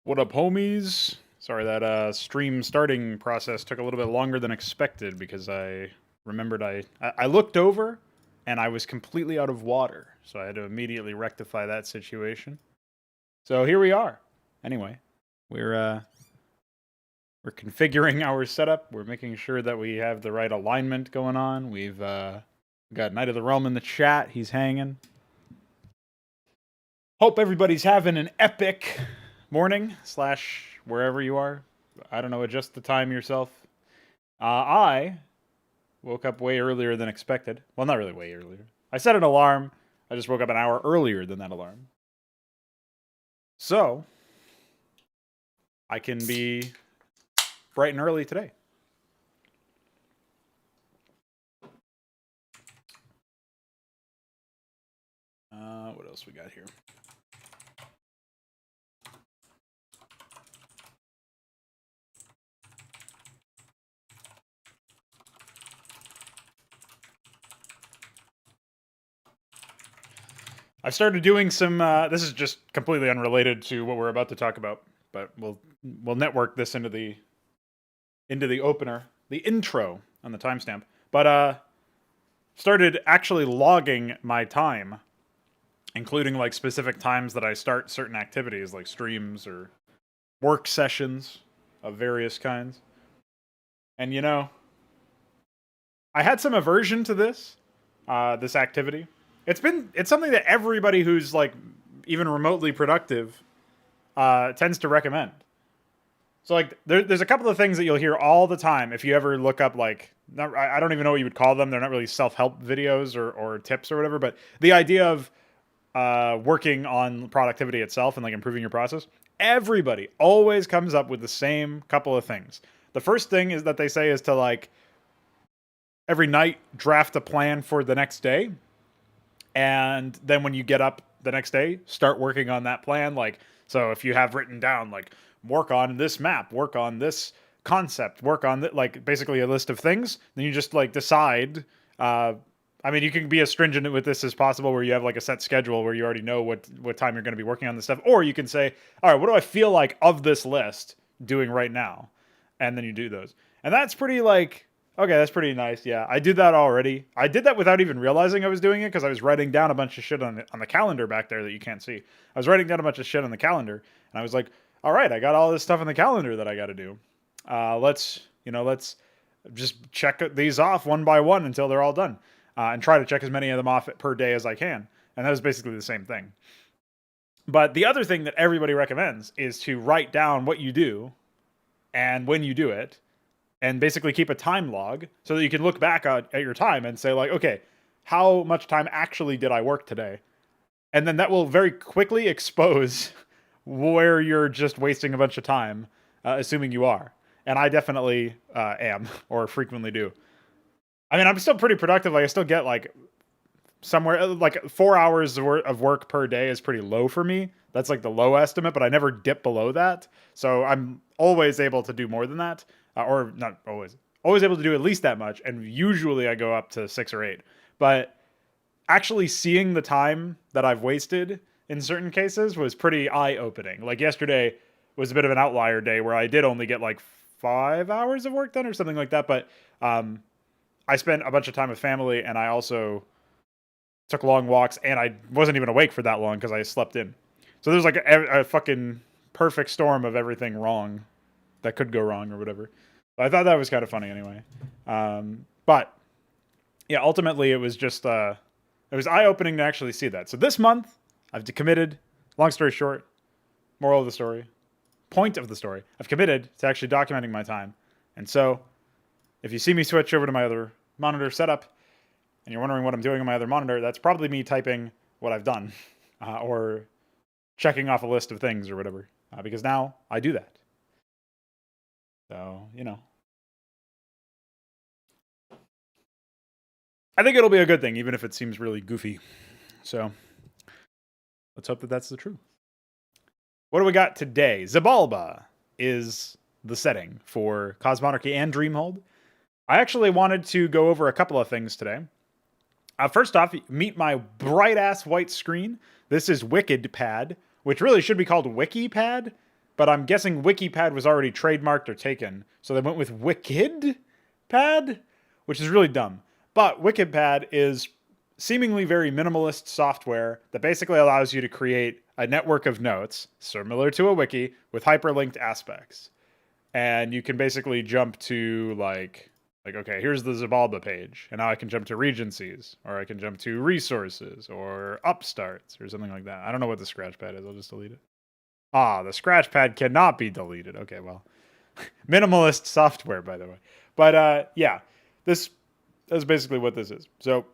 What up, homies? Sorry, that stream starting process took a little bit longer than expected because I remembered I looked over and I was completely out of water, so I had to immediately rectify that situation. So here we are. Anyway, we're we're configuring our setup. We're making sure that we have the right alignment going on. We've got Knight of the Realm in the chat. He's hanging. Hope everybody's having an epic morning slash wherever you are. I don't know, adjust the time yourself. I woke up way earlier than expected. Well, not really way earlier. I set an alarm. I just woke up an hour earlier than that alarm. So, I can be bright and early today. What else we got here? I've started doing some. This is just completely unrelated to what we're about to talk about, but we'll network this into the opener, the intro on the timestamp. But started actually logging my time, including like specific times that I start certain activities, like streams or work sessions of various kinds. And you know, I had some aversion to this activity. It's something that everybody who's like even remotely productive tends to recommend. So like there's a couple of things that you'll hear all the time if you ever look up like I don't even know what you would call them. They're not really self-help videos or tips or whatever, but the idea of working on productivity itself and like improving your process. Everybody always comes up with the same couple of things. The first thing is that they say is to like every night draft a plan for the next day. And then when you get up the next day, start working on that plan. Like, so if you have written down, like, work on this map, work on this concept, work on like basically a list of things, then you just like decide. I mean, you can be as stringent with this as possible where you have like a set schedule where you already know what time you're going to be working on this stuff. Or you can say, all right, what do I feel like of this list doing right now? And then you do those. And that's pretty like, okay, that's pretty nice. Yeah, I did that already. I did that without even realizing I was doing it because I was writing down a bunch of shit on the calendar back there that you can't see. I was writing down a bunch of shit on the calendar, and I was like, all right, I got all this stuff on the calendar that I got to do. Let's just check these off one by one until they're all done, and try to check as many of them off per day as I can. And that was basically the same thing. But the other thing that everybody recommends is to write down what you do and when you do it, and basically keep a time log so that you can look back at your time and say like, okay, how much time actually did I work today? And then that will very quickly expose where you're just wasting a bunch of time, assuming you are. And I definitely am, or frequently do. I mean, I'm still pretty productive. Like I still get like somewhere like 4 hours of work per day is pretty low for me. That's like the low estimate, but I never dip below that. So I'm always able to do more than that. Or not always able to do at least that much. And usually I go up to 6 or 8. But actually seeing the time that I've wasted in certain cases was pretty eye-opening. Like yesterday was a bit of an outlier day where I did only get like 5 hours of work done or something like that. But I spent a bunch of time with family, and I also took long walks, and I wasn't even awake for that long because I slept in. So there's like a fucking perfect storm of everything wrong that could go wrong or whatever. But I thought that was kind of funny anyway. But yeah, ultimately it was just it was eye-opening to actually see that. So this month I've committed. Long story short, moral of the story, point of the story, I've committed to actually documenting my time. And so if you see me switch over to my other monitor setup and you're wondering what I'm doing on my other monitor, that's probably me typing what I've done or checking off a list of things or whatever, because now I do that. So, you know. I think it'll be a good thing, even if it seems really goofy. So, let's hope that that's the truth. What do we got today? Xibalba is the setting for Cosmonarchy and Dreamhold. I actually wanted to go over a couple of things today. First off, meet my bright-ass white screen. This is WickedPad, which really should be called WikiPad. but I'm guessing WikiPad was already trademarked or taken, so they went with WickedPad, which is really dumb. But WickedPad is seemingly very minimalist software that basically allows you to create a network of notes, similar to a wiki, with hyperlinked aspects. And you can basically jump to like okay, here's the Xibalba page, and now I can jump to Regencies, or I can jump to resources, or upstarts, or something like that. I don't know what the scratch pad is. I'll just delete it. Ah, the scratch pad cannot be deleted. Okay, well, minimalist software, by the way. But yeah, that's basically what this is. So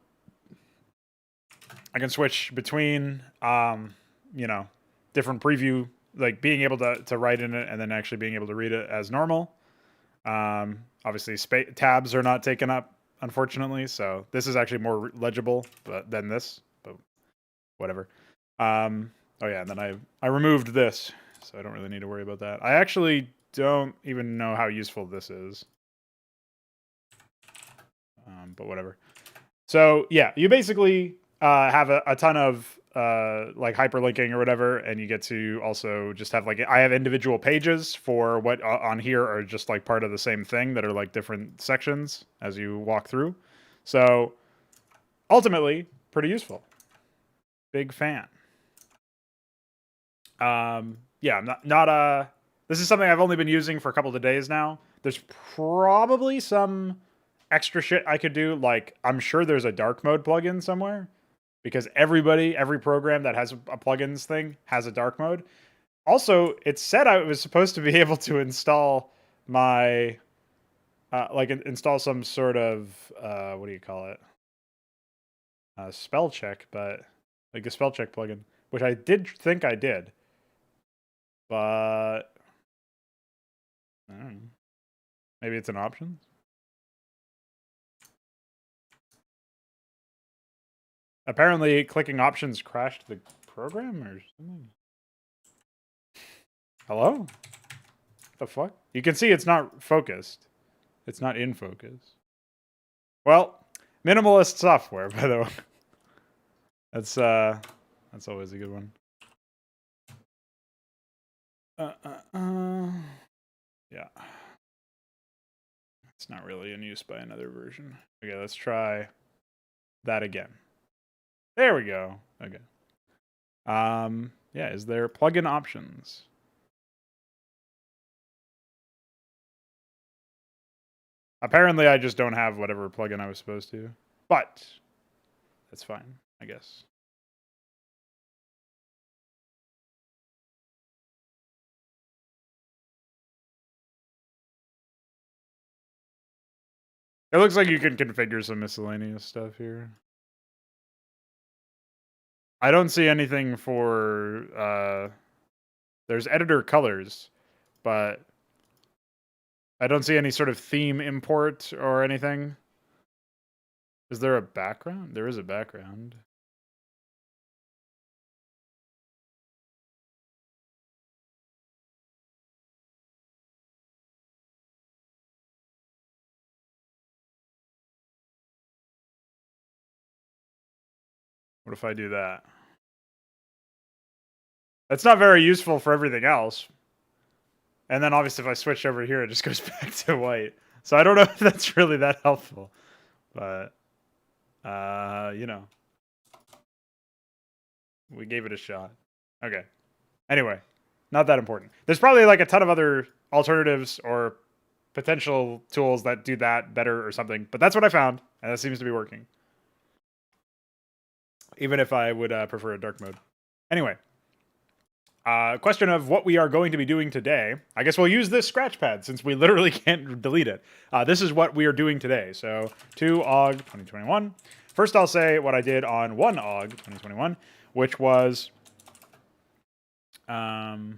I can switch between, you know, different preview, like being able to write in it and then actually being able to read it as normal. Obviously, tabs are not taken up, unfortunately, so this is actually more legible than this, but whatever. Oh yeah, and then I removed this, so I don't really need to worry about that. I actually don't even know how useful this is, but whatever. So yeah, you basically have a ton of like hyperlinking or whatever, and you get to also just have like I have individual pages for what on here are just like part of the same thing that are like different sections as you walk through. So ultimately, pretty useful. Big fan. Yeah, I'm not this is something I've only been using for a couple of days now. There's probably some extra shit I could do. Like I'm sure there's a dark mode plugin somewhere, because every program that has a plugins thing has a dark mode. Also, it said I was supposed to be able to install my, install some sort of, what do you call it? Spell check, but like a spell check plugin, which I did think I did, but I don't know. Maybe it's an option. Apparently, clicking options crashed the program or something. Hello? What the fuck? You can see it's not focused. It's not in focus. Well, minimalist software, by the way. That's always a good one. Yeah. It's not really in use by another version. Okay, let's try that again. There we go. Okay. Yeah, is there plugin options? Apparently I just don't have whatever plugin I was supposed to. But that's fine, I guess. It looks like you can configure some miscellaneous stuff here. I don't see anything for there's editor colors, but I don't see any sort of theme import or anything. Is there a background? There is a background. What if I do that? That's not very useful for everything else. And then obviously if I switch over here, it just goes back to white. So I don't know if that's really that helpful. But, you know. We gave it a shot. Okay. Anyway, not that important. There's probably like a ton of other alternatives or potential tools that do that better or something. But that's what I found, and that seems to be working. Even if I would prefer a dark mode. Anyway. Question of what we are going to be doing today. I guess we'll use this scratch pad since we literally can't delete it. This is what we are doing today. So 2 AUG 2021. First, I'll say what I did on 1 AUG 2021, which was I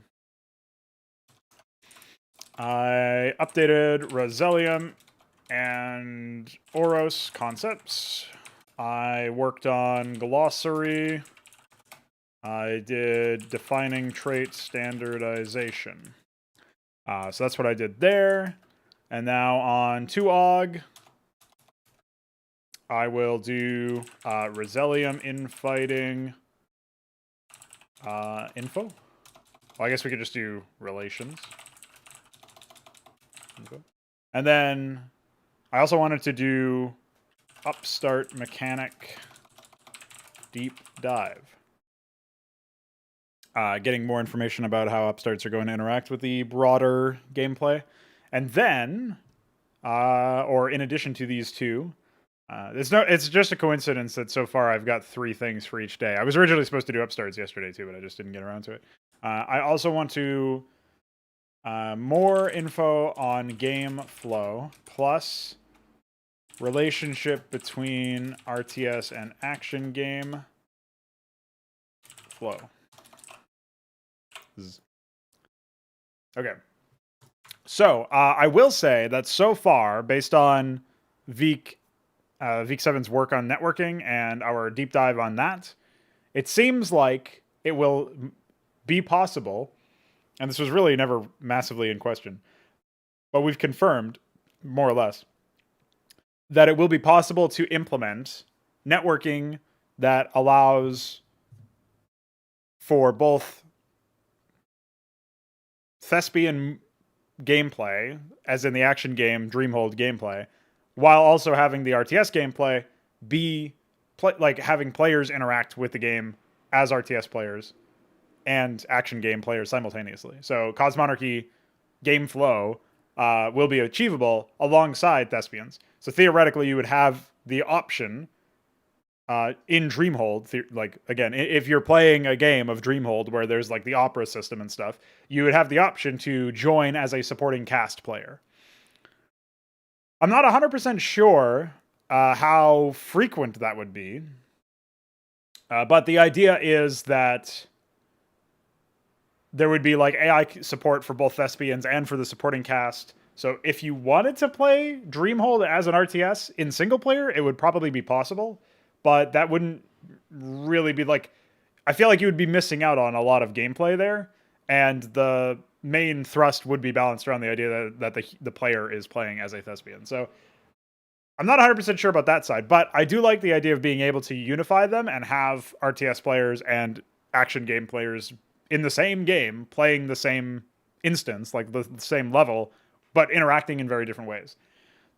updated Rhazellium and Oros concepts. I worked on glossary. I did defining trait standardization. So that's what I did there. And now on 2AUG, I will do Rhazellium infighting info. Well, I guess we could just do relations. Okay. And then I also wanted to do upstart mechanic deep dive. Getting more information about how upstarts are going to interact with the broader gameplay. And then, or in addition to these two, it's just a coincidence that so far I've got 3 things for each day. I was originally supposed to do upstarts yesterday too, but I just didn't get around to it. I also want to more info on game flow plus relationship between RTS and action game flow. Okay. So I will say that so far, based on Veek 7's work on networking and our deep dive on that, it seems like it will be possible, and this was really never massively in question, but we've confirmed, more or less, that it will be possible to implement networking that allows for both thespian gameplay, as in the action game Dreamhold gameplay, while also having the RTS gameplay be like having players interact with the game as RTS players and action game players simultaneously. So Cosmonarchy game flow will be achievable alongside Thespians. So theoretically, you would have the option in Dreamhold, like again, if you're playing a game of Dreamhold where there's like the opera system and stuff, you would have the option to join as a supporting cast player. I'm not 100% sure how frequent that would be, but the idea is that there would be like AI support for both Thespians and for the supporting cast. So if you wanted to play Dreamhold as an RTS in single player, it would probably be possible, but that wouldn't really be like, I feel like you would be missing out on a lot of gameplay there, and the main thrust would be balanced around the idea that the player is playing as a Thespian. So I'm not 100% sure about that side, but I do like the idea of being able to unify them and have RTS players and action game players in the same game playing the same instance, like the same level, but interacting in very different ways.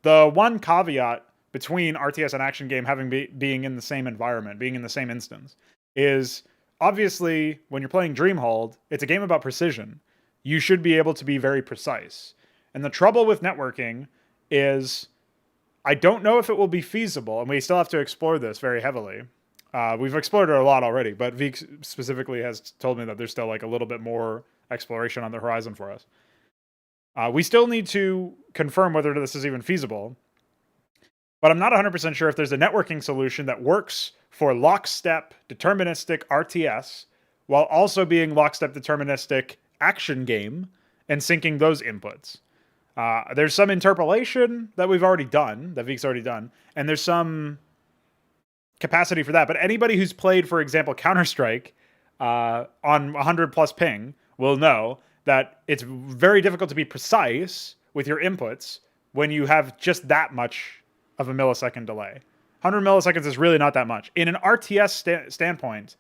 The one caveat between RTS and action game having being in the same environment, being in the same instance, is obviously when you're playing Dreamhold, it's a game about precision. You should be able to be very precise. And the trouble with networking is I don't know if it will be feasible, and we still have to explore this very heavily. We've explored it a lot already, but Veek specifically has told me that there's still like a little bit more exploration on the horizon for us. We still need to confirm whether this is even feasible, but I'm not 100% sure if there's a networking solution that works for lockstep deterministic RTS while also being lockstep deterministic action game and syncing those inputs. There's some interpolation that we've already done, that Veek's already done, and there's some capacity for that. But anybody who's played, for example, Counter-Strike on 100 plus ping will know that it's very difficult to be precise with your inputs when you have just that much of a millisecond delay. 100 milliseconds is really not that much. In an RTS standpoint,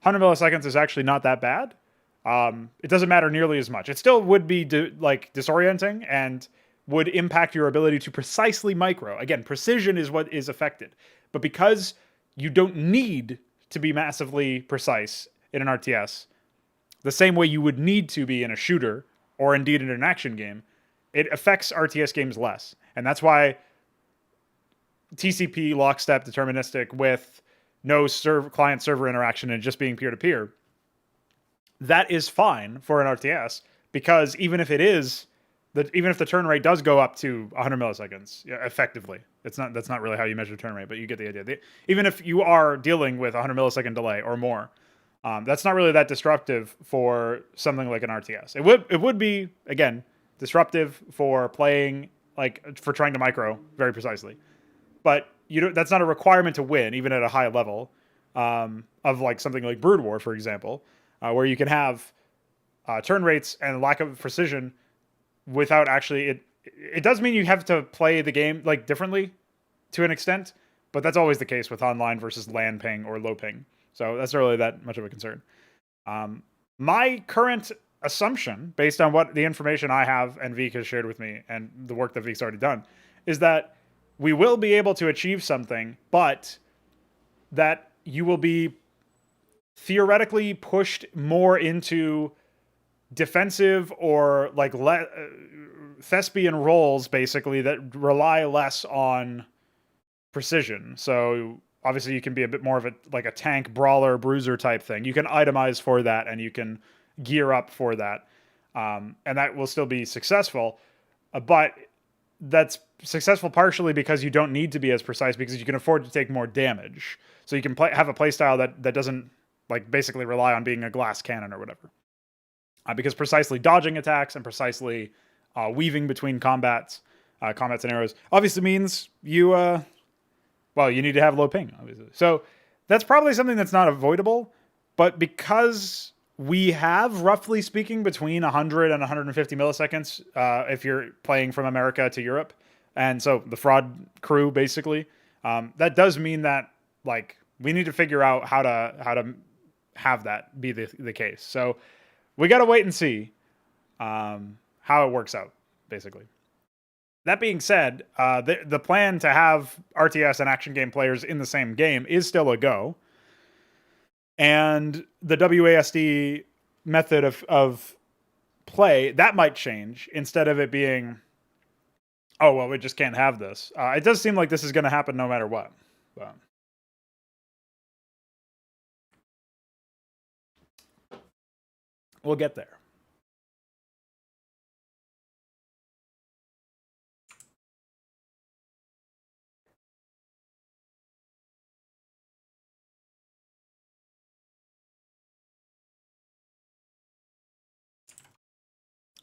100 milliseconds is actually not that bad. It doesn't matter nearly as much. It still would be disorienting and would impact your ability to precisely micro. Again, precision is what is affected. But because you don't need to be massively precise in an RTS, the same way you would need to be in a shooter or indeed in an action game, it affects RTS games less. And that's why TCP lockstep deterministic with no client-server interaction and just being peer-to-peer, that is fine for an RTS, because even if the turn rate does go up to 100 milliseconds, effectively, that's not really how you measure turn rate, but you get the idea. Even if you are dealing with 100 millisecond delay or more, that's not really that disruptive for something like an RTS. It would be, again, disruptive for playing, like for trying to micro very precisely, but that's not a requirement to win, even at a high level of like something like Brood War, for example, where you can have turn rates and lack of precision without actually it does mean you have to play the game like differently to an extent, but that's always the case with online versus LAN ping or low ping. So that's not really that much of a concern. My current assumption, based on what the information I have and Veek has shared with me and the work that Veek's already done, is that we will be able to achieve something, but that you will be theoretically pushed more into defensive or like thespian roles, basically, that rely less on precision. So obviously you can be a bit more of a tank brawler bruiser type thing. You can itemize for that and you can gear up for that, and that will still be successful, but that's successful partially because you don't need to be as precise because you can afford to take more damage. So you can have a playstyle that doesn't like basically rely on being a glass cannon or whatever, because precisely dodging attacks and precisely weaving between combats and arrows obviously means you you need to have low ping, obviously. So that's probably something that's not avoidable, but because we have, roughly speaking, between 100 and 150 milliseconds if you're playing from America to Europe, and so the fraud crew, basically, that does mean that like we need to figure out how to have that be the case. So we got to wait and see how it works out, basically. That being said, the plan to have RTS and action game players in the same game is still a go. And the WASD method of play, that might change instead of it being, oh, well, we just can't have this. It does seem like this is going to happen no matter what. But we'll get there.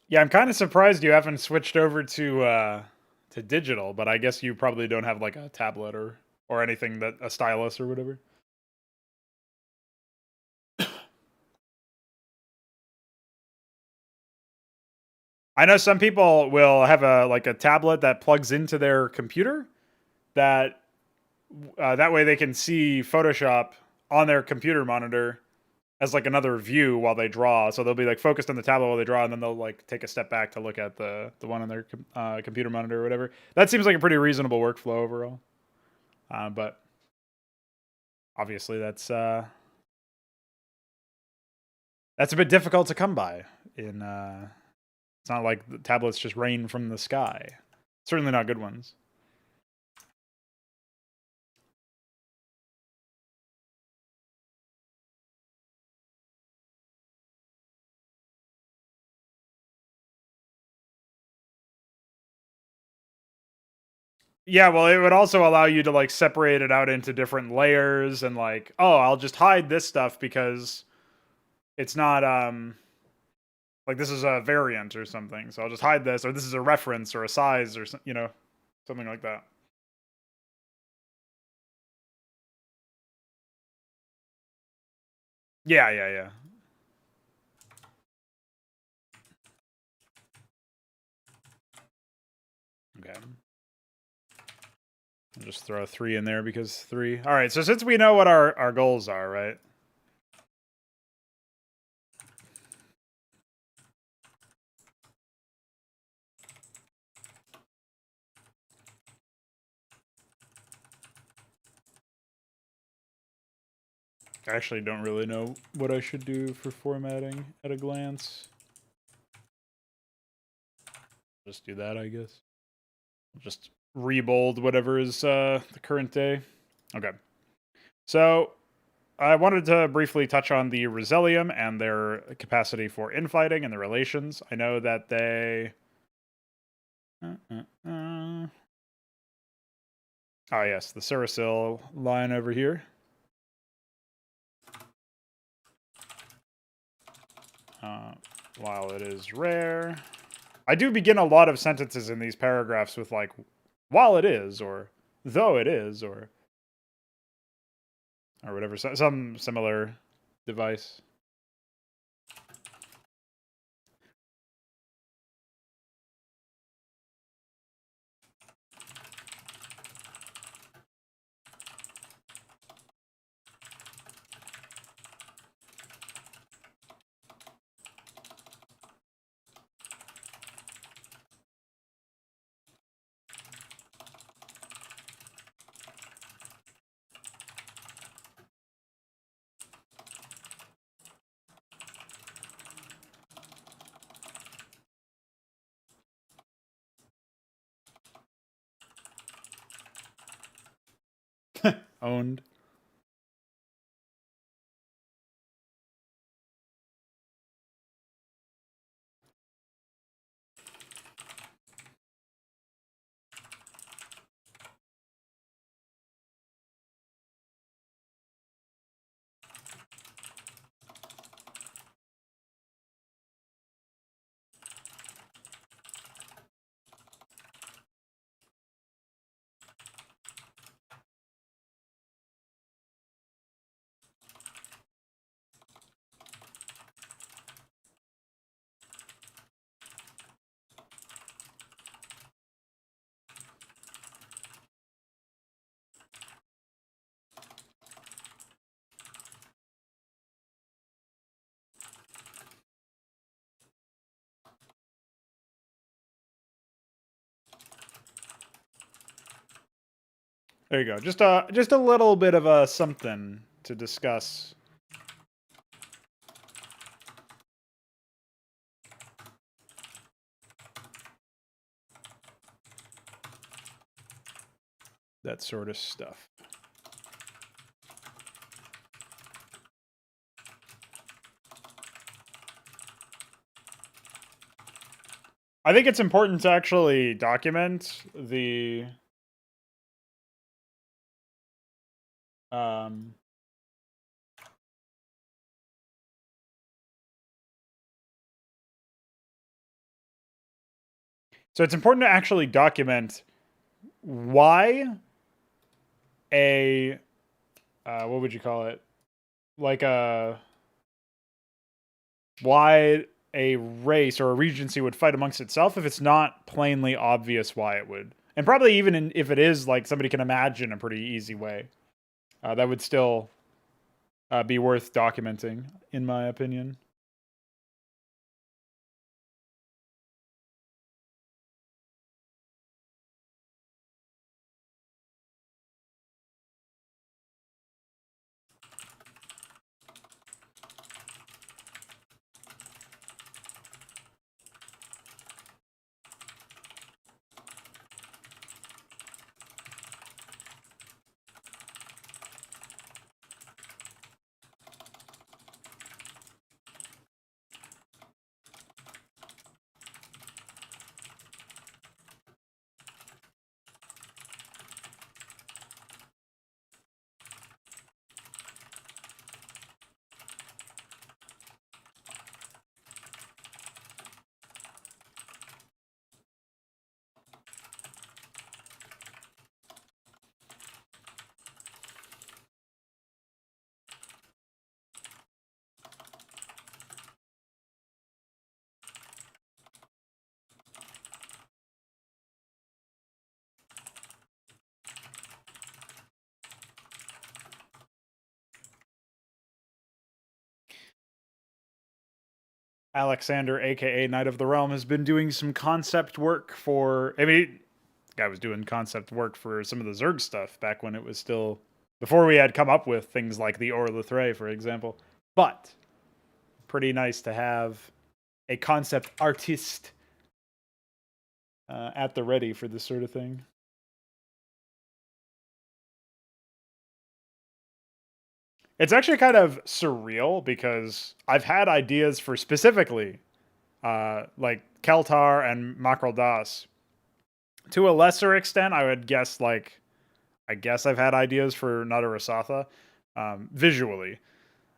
Yeah, I'm kind of surprised you haven't switched over to digital, but I guess you probably don't have like a tablet or anything, that a stylus or whatever. I know some people will have a tablet that plugs into their computer, that way they can see Photoshop on their computer monitor as like another view while they draw. So they'll be like focused on the tablet while they draw, and then they'll like take a step back to look at the one on their computer monitor or whatever. That seems like a pretty reasonable workflow overall. But obviously that's a bit difficult to come by. It's not like the tablets just rain from the sky. Certainly not good ones. Yeah, well, it would also allow you to like separate it out into different layers and like, oh, I'll just hide this stuff because it's not like this is a variant or something. So I'll just hide this, or this is a reference or a size or something like that. Yeah. Okay. I'll just throw a 3 in there because 3. All right, so since we know what our goals are, right? I actually don't really know what I should do for formatting at a glance. Just do that, I guess. Just rebold whatever is the current day. Okay. So I wanted to briefly touch on the Rhazellium and their capacity for infighting and the relations. I know that they... Oh, yes, the Cerasil line over here. While it is rare... I do begin a lot of sentences in these paragraphs with, like, while it is, or though it is, or whatever, some similar device. owned. There you go. Just a little bit of a something to discuss. That sort of stuff. I think it's important to actually document the so it's important to actually document why a what would you call it? Like why a race or a regency would fight amongst itself if it's not plainly obvious why it would. And probably even if it is, like, somebody can imagine a pretty easy way. That would still be worth documenting, in my opinion. Alexander, aka Knight of the Realm, has been doing some concept work for. I mean, guy was doing concept work for some of the Zerg stuff back when it was still before we had come up with things like the Orlithrei, for example. But pretty nice to have a concept artist at the ready for this sort of thing. It's actually kind of surreal because I've had ideas for specifically like Keltar and Makroldas. To a lesser extent, I would guess I guess I've had ideas for Nadarasatha visually.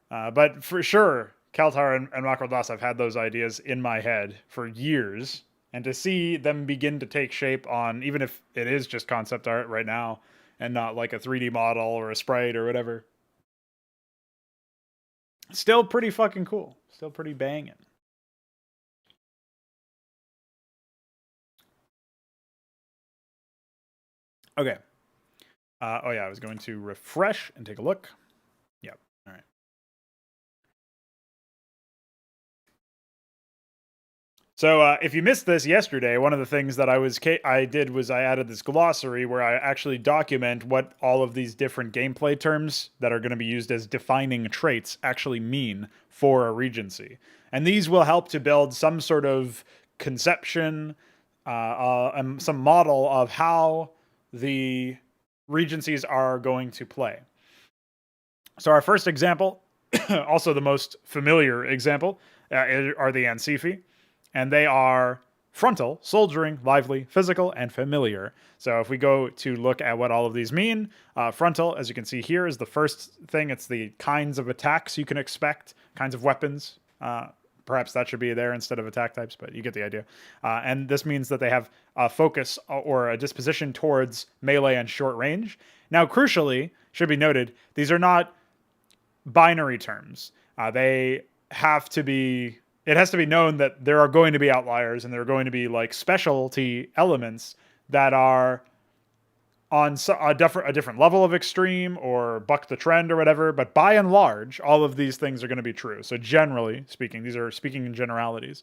But for sure, Keltar and Makroldas, I've had those ideas in my head for years. And to see them begin to take shape on, even if it is just concept art right now and not like a 3D model or a sprite or whatever, still pretty fucking cool. Still pretty banging. Okay. Oh yeah, I was going to refresh and take a look. Yep. All right. So if you missed this yesterday, one of the things that I did was I added this glossary where I actually document what all of these different gameplay terms that are going to be used as defining traits actually mean for a regency, and these will help to build some sort of conception and some model of how the regencies are going to play. So our first example, also the most familiar example, are the Ancifi, and they are frontal, soldiering, lively, physical, and familiar. So if we go to look at what all of these mean, frontal, as you can see here, is the first thing. It's the kinds of attacks you can expect, kinds of weapons. Perhaps that should be there instead of attack types, but you get the idea. And this means that they have a focus or a disposition towards melee and short range. Now, crucially, should be noted, these are not binary terms. They have to be, it has to be known that there are going to be outliers and there are going to be like specialty elements that are on a different level of extreme or buck the trend or whatever. But by and large, all of these things are going to be true. So generally speaking, these are speaking in generalities.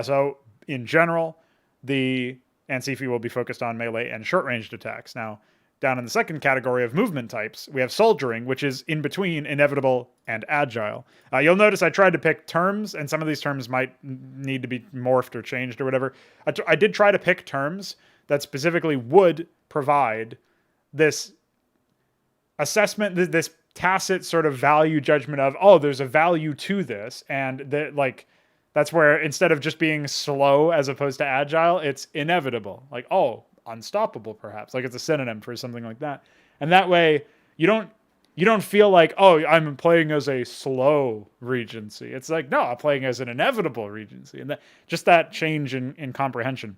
So in general, the Ancifi will be focused on melee and short-ranged attacks. Now, down in the second category of movement types, we have soldiering, which is in between inevitable and agile. You'll notice I tried to pick terms, and some of these terms might need to be morphed or changed or whatever. I did try to pick terms that specifically would provide this assessment, this tacit sort of value judgment of, oh, there's a value to this, and that like that's where instead of just being slow as opposed to agile, it's inevitable. Like, oh, unstoppable, perhaps. Like it's a synonym for something like that. And that way you don't feel like, oh, I'm playing as a slow regency. It's like, no, I'm playing as an inevitable regency. And just that change in comprehension.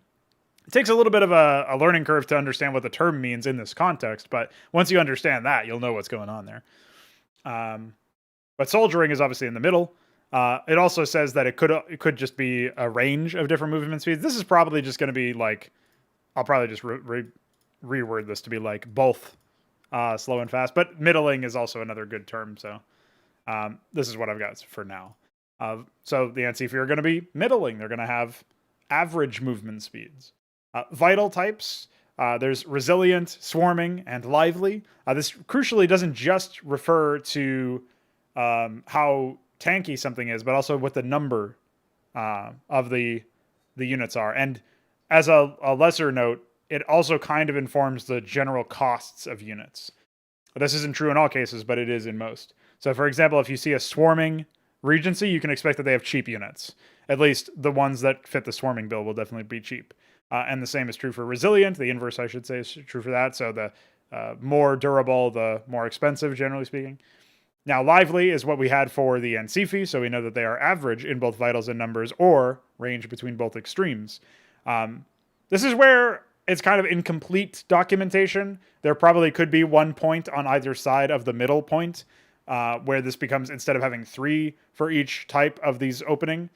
It takes a little bit of a learning curve to understand what the term means in this context, but once you understand that, you'll know what's going on there. But soldiering is obviously in the middle. It also says that it could just be a range of different movement speeds. This is probably just going to be like, I'll probably just reword this to be like both slow and fast, but middling is also another good term. So this is what I've got for now. So the Ancifi are going to be middling. They're going to have average movement speeds. Vital types, there's resilient, swarming, and lively. This crucially doesn't just refer to how tanky something is, but also what the number of the units are. And as a lesser note, it also kind of informs the general costs of units. This isn't true in all cases, but it is in most. So for example, if you see a swarming regency, you can expect that they have cheap units. At least the ones that fit the swarming bill will definitely be cheap. And the same is true for resilient. The inverse, I should say, is true for that. So the more durable, the more expensive, generally speaking. Now, lively is what we had for the Ancifi, so we know that they are average in both vitals and numbers, or range between both extremes. This is where it's kind of incomplete documentation. There probably could be one point on either side of the middle point, where this becomes, instead of having 3 for each type of these opening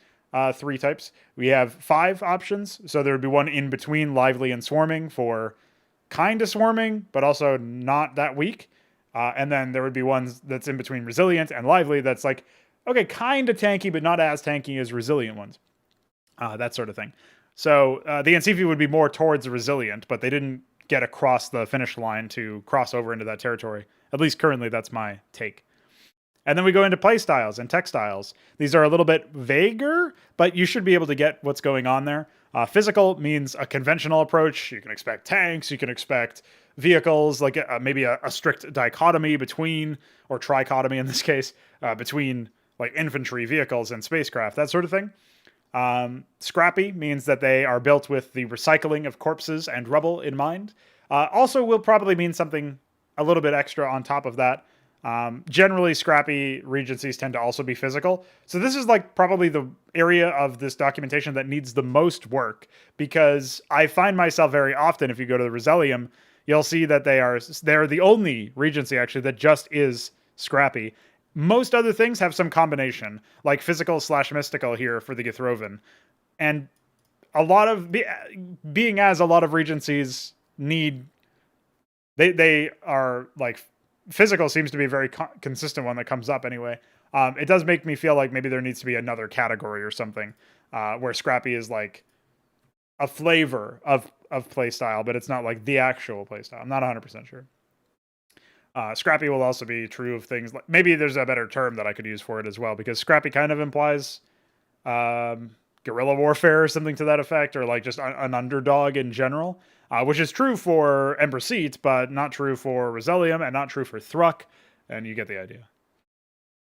3 types, we have 5 options. So there would be one in between lively and swarming for kind of swarming, but also not that weak. And then there would be ones that's in between resilient and lively that's like, okay, kind of tanky, but not as tanky as resilient ones. That sort of thing. So the Ancifi would be more towards resilient, but they didn't get across the finish line to cross over into that territory. At least currently, that's my take. And then we go into playstyles and textiles. These are a little bit vaguer, but you should be able to get what's going on there. Physical means a conventional approach. You can expect tanks, you can expect vehicles, like maybe a strict dichotomy between, or trichotomy in this case, between like infantry, vehicles, and spacecraft, that sort of thing. Scrappy means that they are built with the recycling of corpses and rubble in mind. Also will probably mean something a little bit extra on top of that. Generally, scrappy regencies tend to also be physical. So this is like probably the area of this documentation that needs the most work, because I find myself very often, if you go to the Rhazellium, you'll see that they're the only regency actually that just is scrappy. Most other things have some combination, like physical/mystical here for the Githrovan. And a lot of, being as a lot of regencies need, they are like, physical seems to be a very consistent one that comes up anyway. It does make me feel like maybe there needs to be another category or something where scrappy is like a flavor of playstyle, but it's not like the actual playstyle. I'm not 100% sure. Scrappy will also be true of things like, maybe there's a better term that I could use for it as well, because scrappy kind of implies kind guerrilla warfare or something to that effect, or like just an underdog in general, which is true for Ember Seat, but not true for Rhazellium and not true for Thruck, and you get the idea.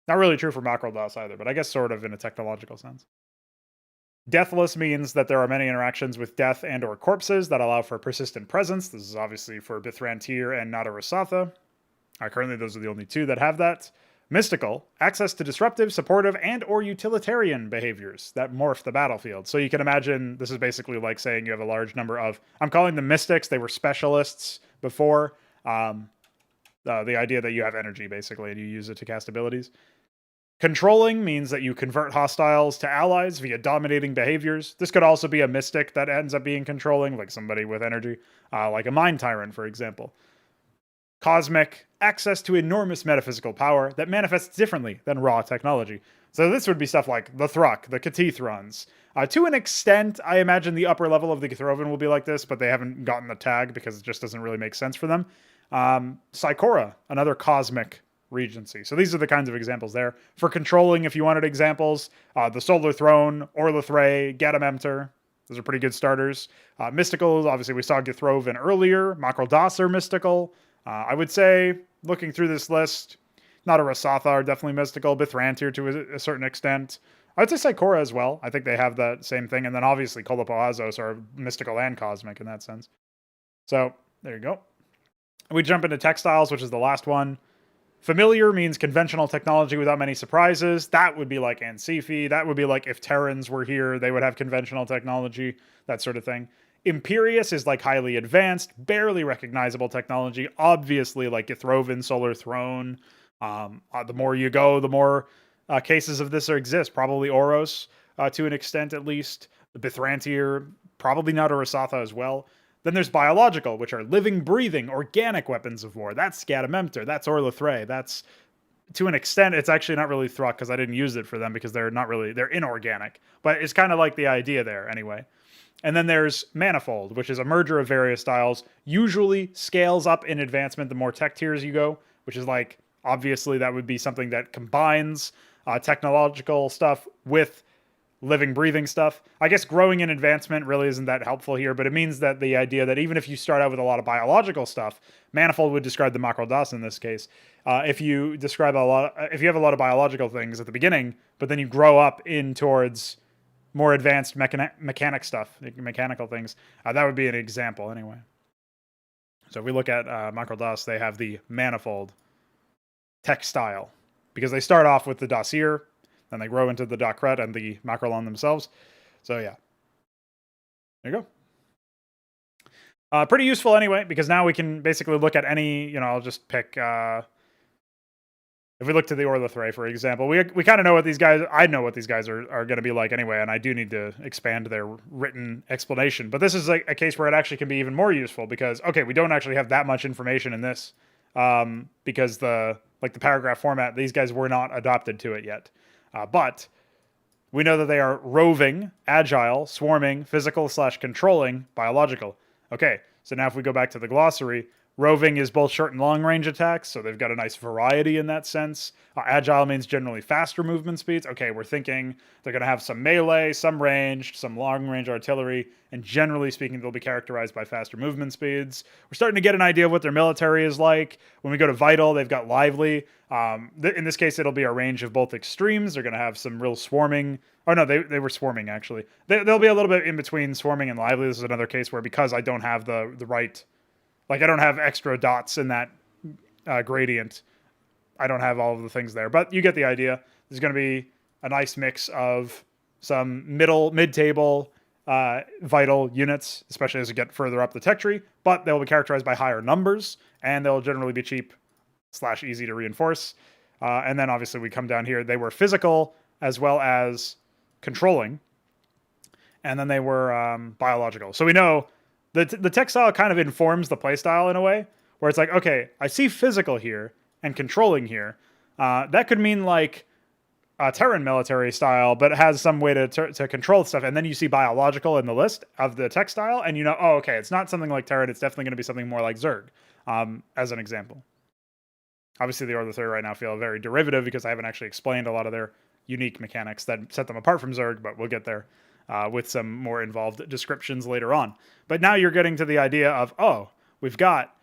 Not really true for Mackerel DOS either, but I guess sort of in a technological sense. Deathless means that there are many interactions with death and or corpses that allow for persistent presence. This is obviously for Bithrantir and Nadarasatha. Currently, those are the only two that have that. Mystical, access to disruptive, supportive, and or utilitarian behaviors that morph the battlefield. So you can imagine this is basically like saying you have a large number of, I'm calling them mystics, they were specialists before. The idea that you have energy, basically, and you use it to cast abilities. Controlling means that you convert hostiles to allies via dominating behaviors. This could also be a mystic that ends up being controlling, like somebody with energy, like a Mind Tyrant, for example. Cosmic, access to enormous metaphysical power that manifests differently than raw technology. So this would be stuff like the Thruck, the Cathethrons. To an extent, I imagine the upper level of the Githrovan will be like this, but they haven't gotten the tag because it just doesn't really make sense for them. Psychora, another cosmic regency. So these are the kinds of examples there. For controlling, if you wanted examples, the Solar Throne, Orlithrei, Gadamemter. Those are pretty good starters. Mystical, obviously we saw Githrovan earlier. Mackerel DOS are mystical. I would say, looking through this list, Nadarasatha are definitely mystical. Bithrantir to a certain extent. I would say Psychora as well. I think they have that same thing. And then obviously Kolopoazos are mystical and cosmic in that sense. So, there you go. We jump into textiles, which is the last one. Familiar means conventional technology without many surprises. That would be like Ansifi. That would be like if Terrans were here, they would have conventional technology, that sort of thing. Imperious is like highly advanced, barely recognizable technology. Obviously, like Githrovan, Solar Throne. The more you go, the more cases of this exist. Probably Oros, to an extent at least. The Bithrantir, probably Nadarasatha as well. Then there's biological, which are living, breathing, organic weapons of war. That's Gadamemter, that's Orlithrei, that's, to an extent, it's actually not really Thruck, because I didn't use it for them, because they're inorganic. But it's kind of like the idea there, anyway. And then there's Manifold, which is a merger of various styles, usually scales up in advancement the more tech tiers you go, which is like, obviously that would be something that combines technological stuff with living, breathing stuff. I guess growing in advancement really isn't that helpful here, but it means that the idea that even if you start out with a lot of biological stuff, Manifold would describe the Mackerel DOS in this case. If you have a lot of biological things at the beginning, but then you grow up in towards more advanced mechanic stuff, mechanical things, that would be an example anyway. So if we look at Mackerel DOS, they have the Manifold textile, because they start off with the Dossier, then they grow into the Docret and the Mackerelon themselves. So yeah. There you go. Pretty useful anyway, because now we can basically look at any, I'll just pick, if we look to the Orlithrei, for example, we kind of know what these guys, I know what these guys are going to be like anyway, and I do need to expand their written explanation. But this is like a case where it actually can be even more useful, because, okay, we don't actually have that much information in this, because the paragraph format, these guys were not adopted to it yet. But we know that they are roving, agile, swarming, physical/controlling, biological. Okay, so now if we go back to the glossary, roving is both short and long range attacks, so they've got a nice variety in that sense. Agile means generally faster movement speeds. Okay, we're thinking they're going to have some melee, some ranged, some long range artillery, and generally speaking, they'll be characterized by faster movement speeds. We're starting to get an idea of what their military is like. When we go to Vital, they've got lively. In this case, it'll be a range of both extremes. They're going to have some real swarming. Oh, no, they were swarming, actually. They'll be a little bit in between swarming and lively. This is another case where, because I don't have the right... Like, I don't have extra dots in that gradient. I don't have all of the things there. But you get the idea. There's going to be a nice mix of some mid-table vital units, especially as you get further up the tech tree. But they'll be characterized by higher numbers, and they'll generally be cheap/easy to reinforce. And then, obviously, we come down here. They were physical as well as controlling. And then they were biological. So we know... The textile kind of informs the playstyle in a way, where it's like, okay, I see physical here and controlling here. That could mean like a Terran military style, but it has some way to control stuff. And then you see biological in the list of the textile, and oh, okay, it's not something like Terran. It's definitely going to be something more like Zerg, as an example. Obviously, the Orlithrei right now feel very derivative because I haven't actually explained a lot of their unique mechanics that set them apart from Zerg, but we'll get there. with some more involved descriptions later on. But now you're getting to the idea of, oh, we've got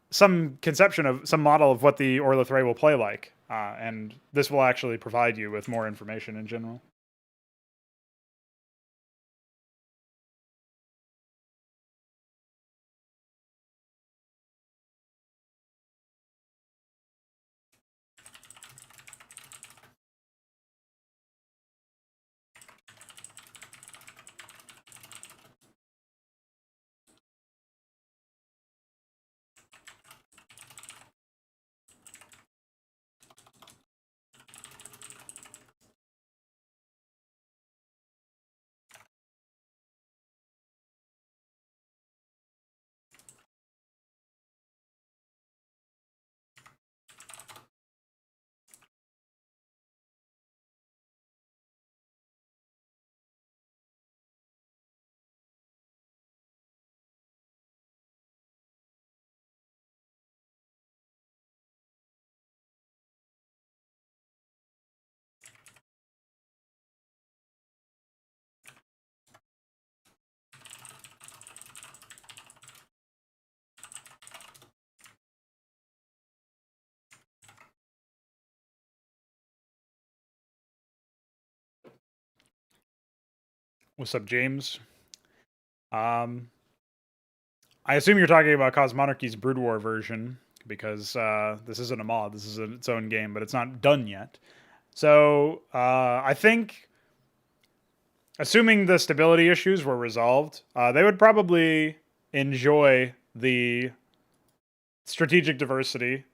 some conception of some model of what the Orlithrei will play like. And this will actually provide you with more information in general. What's up, James? I assume you're talking about Cosmonarchy's Brood War version, because this isn't a mod, this is its own game, but it's not done yet. So I think, assuming the stability issues were resolved, they would probably enjoy the strategic diversity.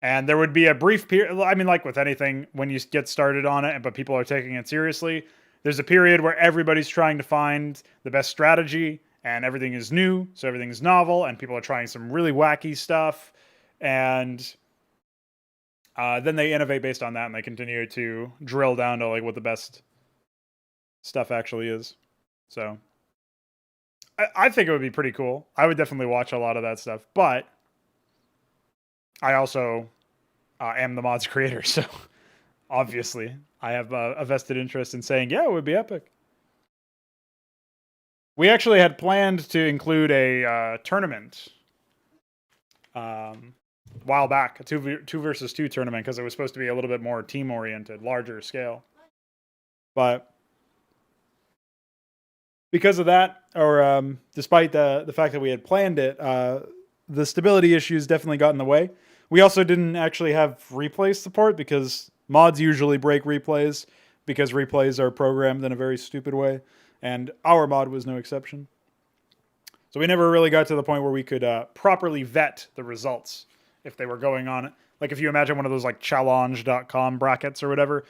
And there would be a brief period, I mean, like with anything, when you get started on it, but people are taking it seriously, there's a period where everybody's trying to find the best strategy, and everything is new, so everything is novel, and people are trying some really wacky stuff, and then they innovate based on that, and they continue to drill down to like what the best stuff actually is. So I think it would be pretty cool. I would definitely watch a lot of that stuff, but I also am the mod's creator, so obviously I have a vested interest in saying, yeah, it would be epic. We actually had planned to include a tournament a while back, a two versus two tournament, because it was supposed to be a little bit more team-oriented, larger scale. But because of that, or despite the fact that we had planned it, the stability issues definitely got in the way. We also didn't actually have replay support, because mods usually break replays, because replays are programmed in a very stupid way, and our mod was no exception. So we never really got to the point where we could properly vet the results if they were going on. Like if you imagine one of those like challenge.com brackets or whatever,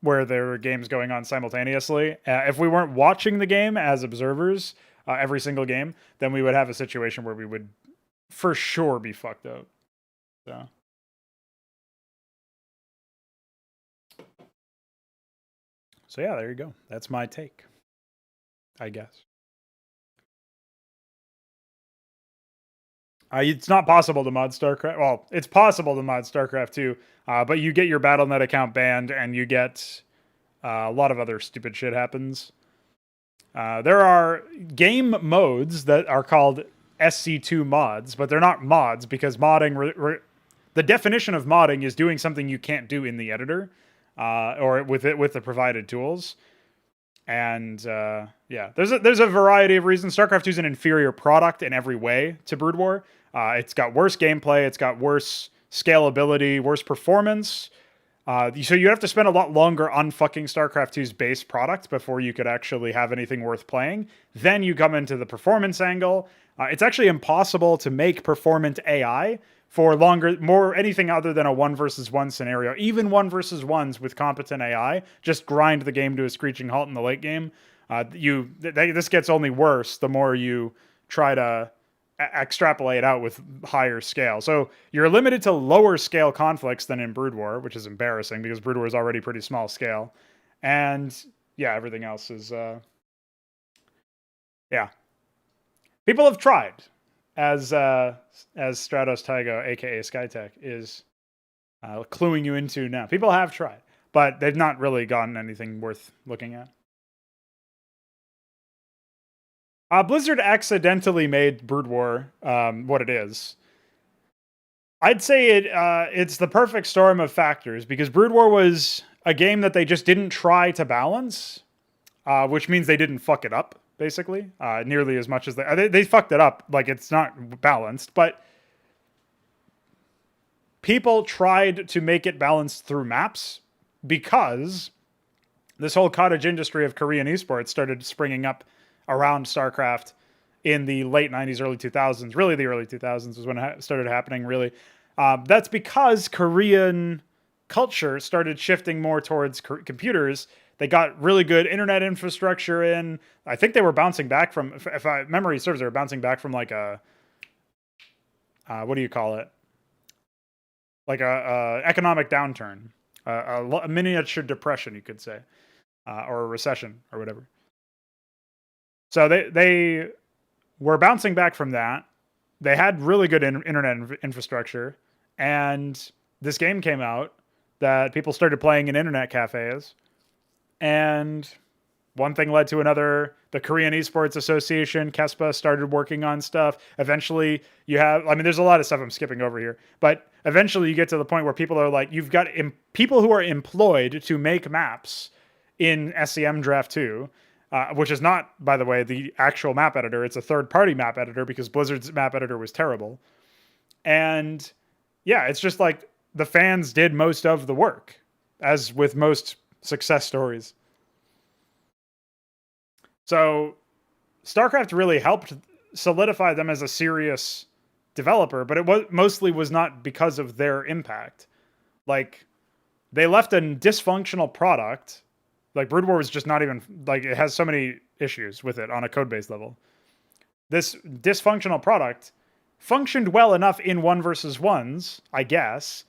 where there were games going on simultaneously. If we weren't watching the game as observers every single game, then we would have a situation where we would for sure be fucked up. So yeah, there you go. That's my take, I guess. It's not possible to mod StarCraft. Well, it's possible to mod StarCraft 2, but you get your BattleNet account banned, and you get a lot of other stupid shit happens. There are game modes that are called SC2 mods, but they're not mods, because modding, the definition of modding is doing something you can't do in the editor, or with the provided tools. And yeah, there's a variety of reasons. StarCraft 2 is an inferior product in every way to Brood War. It's got worse gameplay, it's got worse scalability, worse performance. So you have to spend a lot longer on fucking StarCraft 2's base product before you could actually have anything worth playing. Then you come into the performance angle. It's actually impossible to make performant AI for anything other than a 1 versus 1 scenario. Even 1 versus 1s with competent AI just grind the game to a screeching halt in the late game. This gets only worse the more you try to extrapolate out with higher scale. So you're limited to lower scale conflicts than in Brood War, which is embarrassing because Brood War is already pretty small scale. And yeah, everything else is yeah. People have tried, as Stratos Taigo, aka Skytech, is cluing you into now. People have tried, but they've not really gotten anything worth looking at. Blizzard accidentally made Brood War what it is. I'd say it's the perfect storm of factors, because Brood War was a game that they just didn't try to balance, which means they didn't fuck it up, basically, nearly as much as they fucked it up. Like, it's not balanced, but people tried to make it balanced through maps, because this whole cottage industry of Korean esports started springing up around StarCraft in the late 90s, early 2000s. Really, the early 2000s was when it started happening, really. That's because Korean culture started shifting more towards computers. They got really good internet infrastructure in. I think they were bouncing back from, if memory serves, they were bouncing back from like a, what do you call it? Like a economic downturn, a miniature depression, you could say, or a recession or whatever. So they were bouncing back from that. They had really good internet infrastructure, and this game came out that people started playing in internet cafes, and one thing led to another. The Korean Esports Association, KESPA, started working on stuff. Eventually, there's a lot of stuff I'm skipping over here, but eventually you get to the point where people are like, you've got people who are employed to make maps in SCM Draft 2, which is not, by the way, the actual map editor. It's a third-party map editor, because Blizzard's map editor was terrible. And yeah, it's just like the fans did most of the work, as with most success stories. So StarCraft really helped solidify them as a serious developer, but it mostly was not because of their impact. Like, they left a dysfunctional product. Like, Brood War was just not even, like, it has so many issues with it on a code-based level. This dysfunctional product functioned well enough in 1v1s, I guess,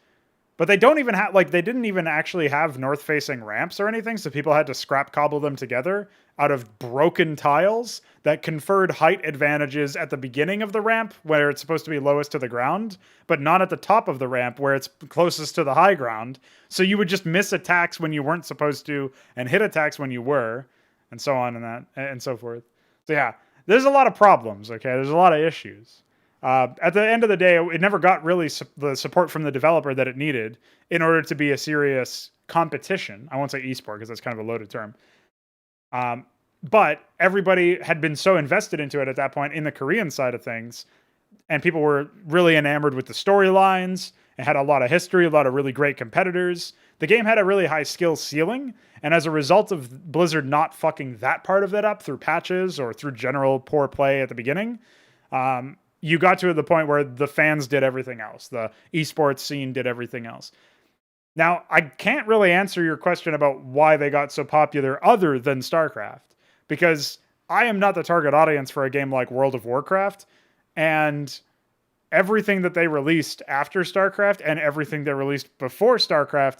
but they don't even have, like, they didn't even actually have north-facing ramps or anything, so people had to scrap cobble them together out of broken tiles that conferred height advantages at the beginning of the ramp, where it's supposed to be lowest to the ground, but not at the top of the ramp where it's closest to the high ground. So you would just miss attacks when you weren't supposed to, and hit attacks when you were, and so on and so forth. So yeah, there's a lot of problems, okay? There's a lot of issues. At the end of the day, it never got really the support from the developer that it needed in order to be a serious competition. I won't say esport, because that's kind of a loaded term. But everybody had been so invested into it at that point in the Korean side of things, and people were really enamored with the storylines. It had a lot of history, a lot of really great competitors. The game had a really high skill ceiling, and as a result of Blizzard not fucking that part of it up through patches or through general poor play at the beginning, you got to the point where the fans did everything else. The esports scene did everything else. Now, I can't really answer your question about why they got so popular other than StarCraft, because I am not the target audience for a game like World of Warcraft, and everything that they released after StarCraft and everything they released before StarCraft,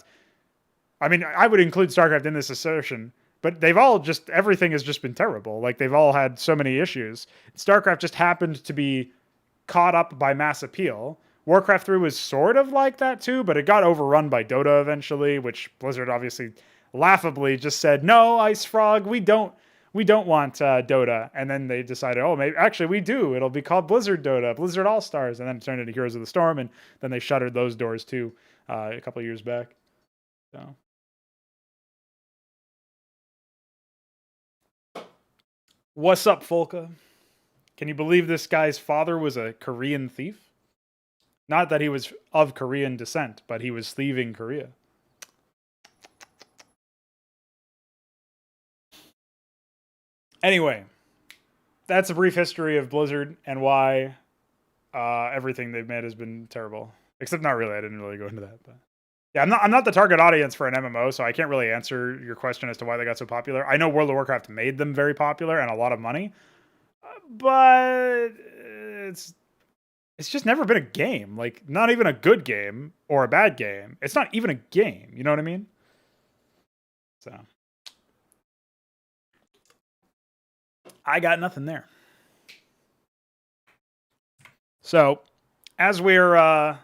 I mean, I would include StarCraft in this assertion, but everything has just been terrible. Like, they've all had so many issues. StarCraft just happened to be caught up by mass appeal. Warcraft 3 was sort of like that too, but it got overrun by Dota eventually, which Blizzard obviously laughably just said, no, Ice Frog, we don't want Dota. And then they decided, oh, maybe actually we do. It'll be called Blizzard Dota, Blizzard All-Stars, and then it turned into Heroes of the Storm, and then they shuttered those doors too a couple of years back. So. What's up, Folka? Can you believe this guy's father was a Korean thief? Not that he was of Korean descent, but he was thieving Korea. Anyway, that's a brief history of Blizzard and why everything they've made has been terrible. Except not really. I didn't really go into that. But yeah, I'm not the target audience for an MMO, so I can't really answer your question as to why they got so popular. I know World of Warcraft made them very popular and a lot of money, but it's just never been a game. Like, not even a good game or a bad game. It's not even a game. You know what I mean? So I got nothing there. So, as we're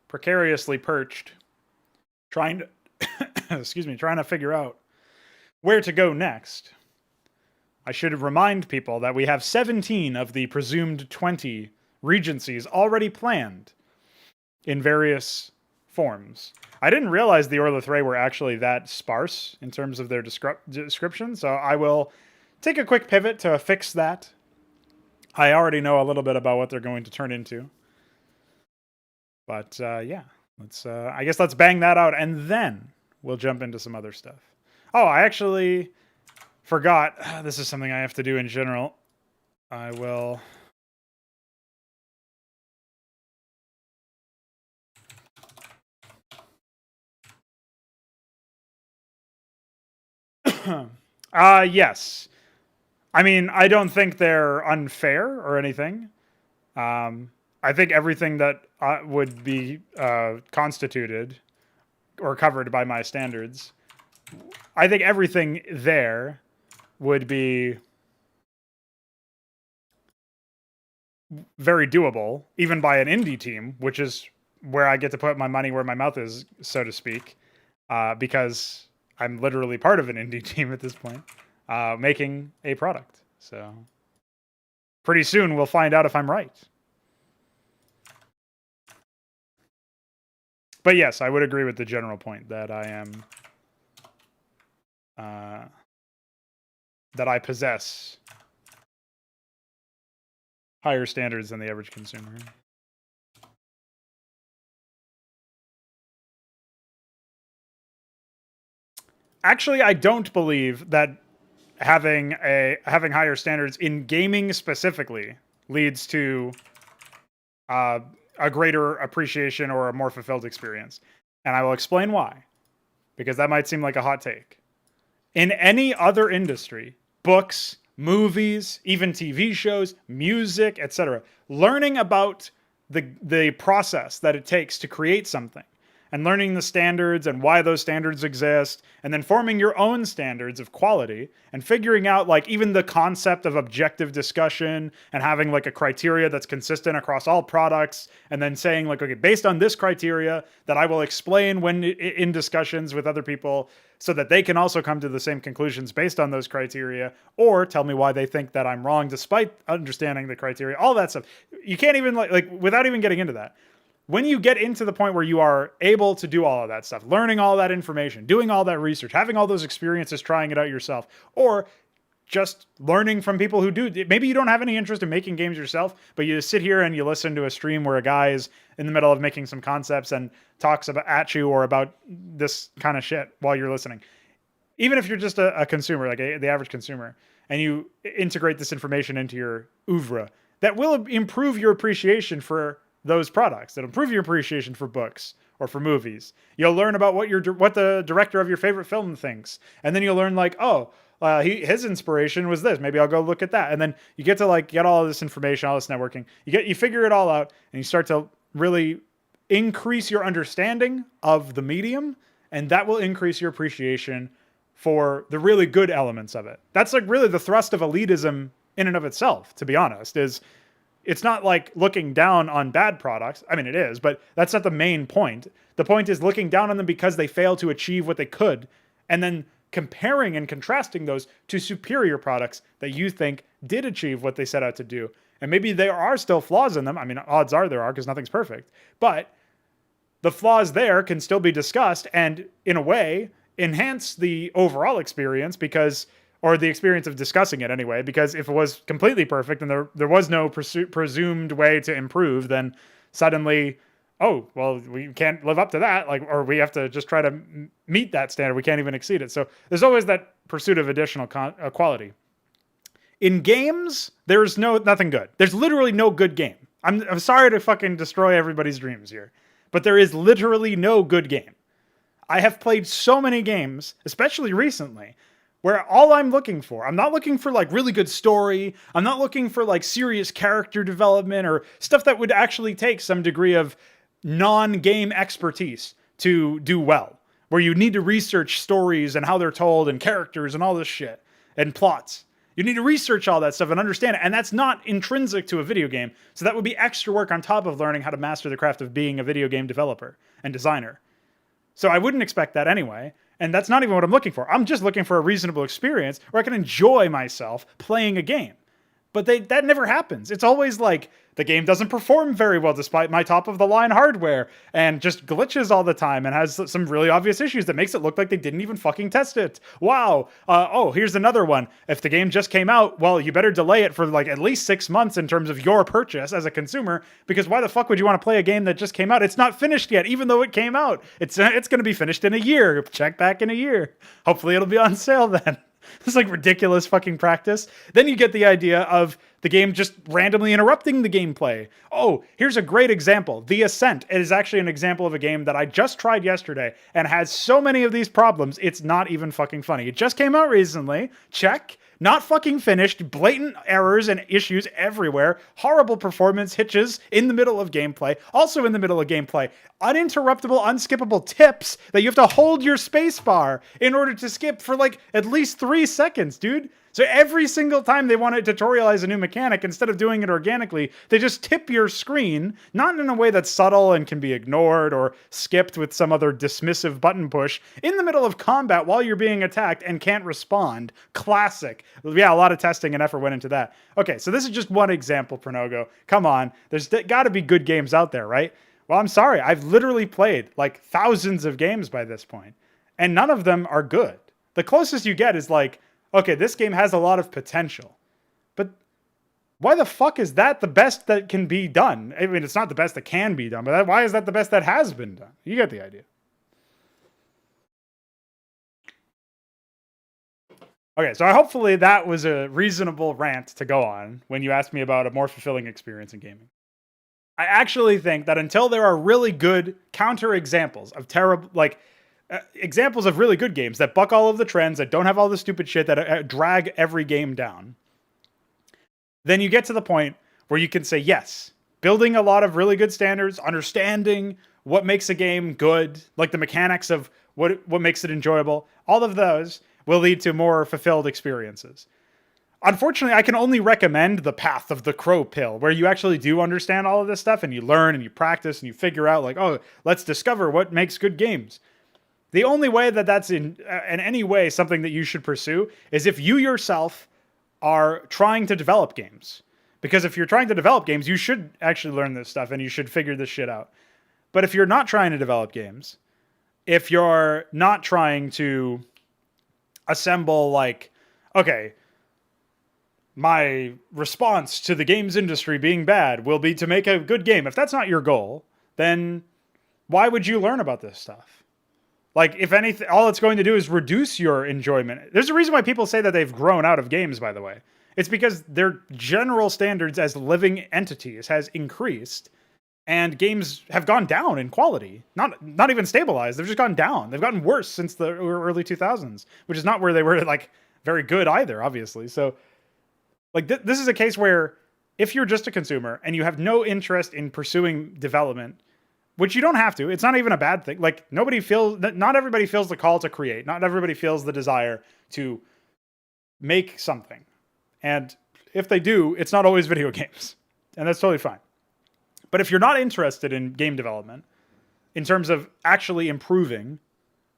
precariously perched, trying excuse me, trying to figure out where to go next, I should remind people that we have 17 of the presumed 20 regencies already planned in various forms. I didn't realize the Orlithrei were actually that sparse in terms of their description, so I will take a quick pivot to fix that. I already know a little bit about what they're going to turn into. But yeah, I guess let's bang that out, and then we'll jump into some other stuff. Oh, I actually forgot. This is something I have to do in general. I will... yes. I mean, I don't think they're unfair or anything. I think everything that would be constituted or covered by my standards, I think everything there would be very doable, even by an indie team, which is where I get to put my money where my mouth is, so to speak, because I'm literally part of an indie team at this point, making a product. So pretty soon we'll find out if I'm right. But yes, I would agree with the general point that I am, that I possess higher standards than the average consumer. Actually, I don't believe that having higher standards in gaming specifically leads to a greater appreciation or a more fulfilled experience. And I will explain why, because that might seem like a hot take. In any other industry, books, movies, even TV shows, music, etc., learning about the process that it takes to create something, and learning the standards and why those standards exist, and then forming your own standards of quality, and figuring out like even the concept of objective discussion and having like a criteria that's consistent across all products, and then saying like, okay, based on this criteria that I will explain when in discussions with other people so that they can also come to the same conclusions based on those criteria, or tell me why they think that I'm wrong despite understanding the criteria, all that stuff. You can't even like without even getting into that. When you get into the point where you are able to do all of that stuff, learning all that information, doing all that research, having all those experiences, trying it out yourself, or just learning from people who do, maybe you don't have any interest in making games yourself, but you sit here and you listen to a stream where a guy is in the middle of making some concepts and talks about at you or about this kind of shit while you're listening. Even if you're just a consumer, like the average consumer, and you integrate this information into your oeuvre, that will improve your appreciation for those products. That'll improve your appreciation for books or for movies. You'll learn about what the director of your favorite film thinks, and then you'll learn like, oh, his inspiration was this. Maybe I'll go look at that, and then you get to like get all of this information, all this networking. You figure it all out, and you start to really increase your understanding of the medium, and that will increase your appreciation for the really good elements of it. That's like really the thrust of elitism in and of itself, to be honest, is it's not like looking down on bad products. I mean, it is, but that's not the main point. The point is looking down on them because they failed to achieve what they could, and then comparing and contrasting those to superior products that you think did achieve what they set out to do. And maybe there are still flaws in them. I mean, odds are there are, because nothing's perfect. But the flaws there can still be discussed and, in a way, enhance the overall experience because... or the experience of discussing it anyway, because if it was completely perfect and there was no presumed way to improve, then suddenly, oh, well, we can't live up to that, like, or we have to just try to meet that standard. We can't even exceed it. So there's always that pursuit of additional quality. In games, there's nothing good. There's literally no good game. I'm sorry to fucking destroy everybody's dreams here, but there is literally no good game. I have played so many games, especially recently, where all I'm looking for, I'm not looking for like really good story. I'm not looking for like serious character development or stuff that would actually take some degree of non-game expertise to do well, where you need to research stories and how they're told and characters and all this shit and plots. You need to research all that stuff and understand it. And that's not intrinsic to a video game. So that would be extra work on top of learning how to master the craft of being a video game developer and designer. So I wouldn't expect that anyway. And that's not even what I'm looking for. I'm just looking for a reasonable experience where I can enjoy myself playing a game. But that never happens. It's always like the game doesn't perform very well despite my top of the line hardware and just glitches all the time and has some really obvious issues that makes it look like they didn't even fucking test it. Wow. Oh, here's another one. If the game just came out, well, you better delay it for like at least 6 months in terms of your purchase as a consumer, because why the fuck would you want to play a game that just came out? It's not finished yet, even though it came out. It's going to be finished in a year. Check back in a year. Hopefully it'll be on sale then. It's like ridiculous fucking practice. Then you get the idea of the game just randomly interrupting the gameplay. Oh, here's a great example. The Ascent is actually an example of a game that I just tried yesterday and has so many of these problems, it's not even fucking funny. It just came out recently. Check. Not fucking finished, blatant errors and issues everywhere, horrible performance hitches in the middle of gameplay, also in the middle of gameplay, uninterruptible, unskippable tips that you have to hold your spacebar in order to skip for like at least 3 seconds, dude. So every single time they want to tutorialize a new mechanic, instead of doing it organically, they just tip your screen, not in a way that's subtle and can be ignored or skipped with some other dismissive button push, in the middle of combat while you're being attacked and can't respond. Classic. Yeah, a lot of testing and effort went into that. Okay, so this is just one example, Pronogo. Come on, there's got to be good games out there, right? Well, I'm sorry, I've literally played like thousands of games by this point, and none of them are good. The closest you get is like, okay, this game has a lot of potential, but why the fuck is that the best that can be done? I mean, it's not the best that can be done, but why is that the best that has been done? You get the idea. Okay, so hopefully that was a reasonable rant to go on when you asked me about a more fulfilling experience in gaming. I actually think that until there are really good counter examples of terrible, like, examples of really good games that buck all of the trends, that don't have all the stupid shit, that drag every game down, then you get to the point where you can say, yes, building a lot of really good standards, understanding what makes a game good, like the mechanics of what makes it enjoyable, all of those will lead to more fulfilled experiences. Unfortunately, I can only recommend the path of the crow pill, where you actually do understand all of this stuff and you learn and you practice and you figure out like, oh, let's discover what makes good games. The only way that that's in any way something that you should pursue is if you yourself are trying to develop games. Because if you're trying to develop games, you should actually learn this stuff and you should figure this shit out. But if you're not trying to develop games, if you're not trying to assemble like, okay, my response to the games industry being bad will be to make a good game. If that's not your goal, then why would you learn about this stuff? Like, if anything, all it's going to do is reduce your enjoyment. There's a reason why people say that they've grown out of games, by the way. It's because their general standards as living entities has increased, and games have gone down in quality. Not even stabilized. They've just gone down. They've gotten worse since the early 2000s, which is not where they were, like, very good either, obviously. So, like, this is a case where if you're just a consumer and you have no interest in pursuing development, which you don't have to. It's not even a bad thing. Like, not everybody feels the call to create. Not everybody feels the desire to make something. And if they do, it's not always video games. And that's totally fine. But if you're not interested in game development, in terms of actually improving,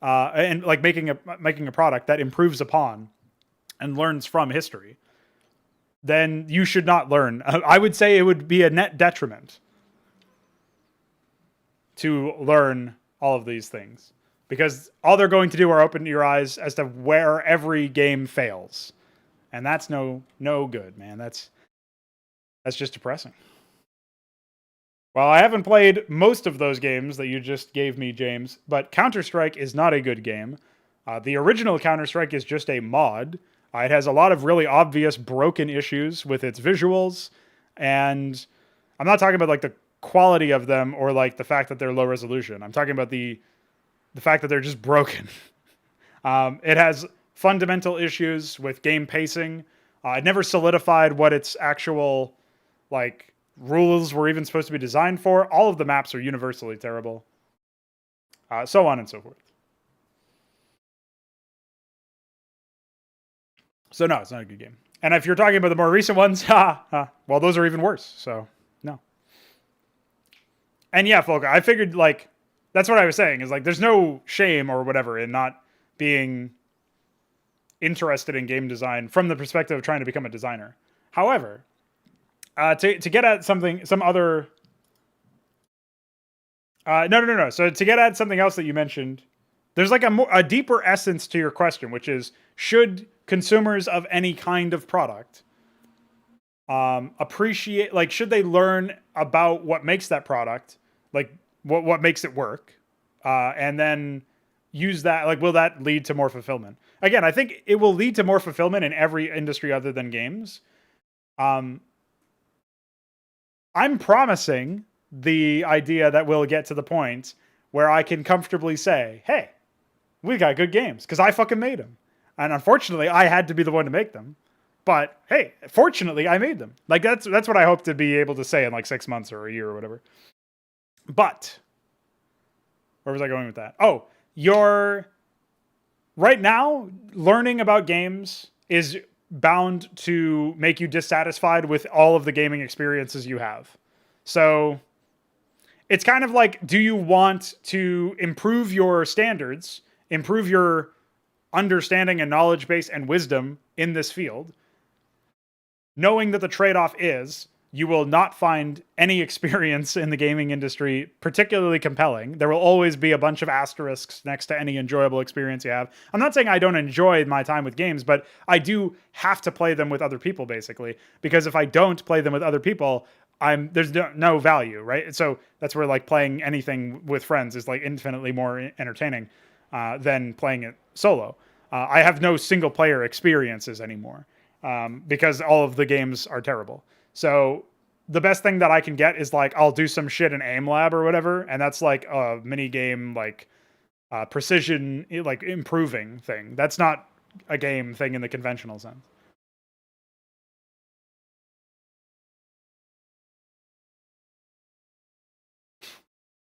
and like making a product that improves upon and learns from history, then you should not learn. I would say it would be a net detriment to learn all of these things, because all they're going to do are open your eyes as to where every game fails, and that's no good, man. That's just depressing. Well, I haven't played most of those games that you just gave me, James, but Counter-Strike is not a good game. The original Counter-Strike is just a mod. It has a lot of really obvious broken issues with its visuals, and I'm not talking about like the quality of them or like the fact that they're low resolution. I'm talking about the fact that they're just broken. It has fundamental issues with game pacing. It never solidified what its actual like rules were even supposed to be designed for. All of the maps are universally terrible. So on and so forth. So no, it's not a good game. And if you're talking about the more recent ones, well, those are even worse. So no. And yeah, Folka, I figured like that's what I was saying is like there's no shame or whatever in not being interested in game design from the perspective of trying to become a designer. However, to get at some other... No. So to get at something else that you mentioned, there's like a deeper essence to your question, which is, should consumers of any kind of product appreciate, like, should they learn about what makes that product, like what makes it work, and then use that, like, will that lead to more fulfillment? Again, I think it will lead to more fulfillment in every industry other than games. I'm promising the idea that we'll get to the point where I can comfortably say, hey, we got good games because I fucking made them. And unfortunately, I had to be the one to make them. But hey, fortunately, I made them. Like, that's what I hope to be able to say in like 6 months or a year or whatever. But where was I going with that? Oh, right now, learning about games is bound to make you dissatisfied with all of the gaming experiences you have. So it's kind of like, do you want to improve your standards, improve your understanding and knowledge base and wisdom in this field, knowing that the trade-off is you will not find any experience in the gaming industry particularly compelling. There will always be a bunch of asterisks next to any enjoyable experience you have. I'm not saying I don't enjoy my time with games, but I do have to play them with other people, basically, because if I don't play them with other people, there's no value, right? So that's where, like, playing anything with friends is like infinitely more entertaining than playing it solo. I have no single player experiences anymore because all of the games are terrible. So the best thing that I can get is, like, I'll do some shit in Aim Lab or whatever, and that's like a mini game, like precision, like improving thing. That's not a game thing in the conventional sense.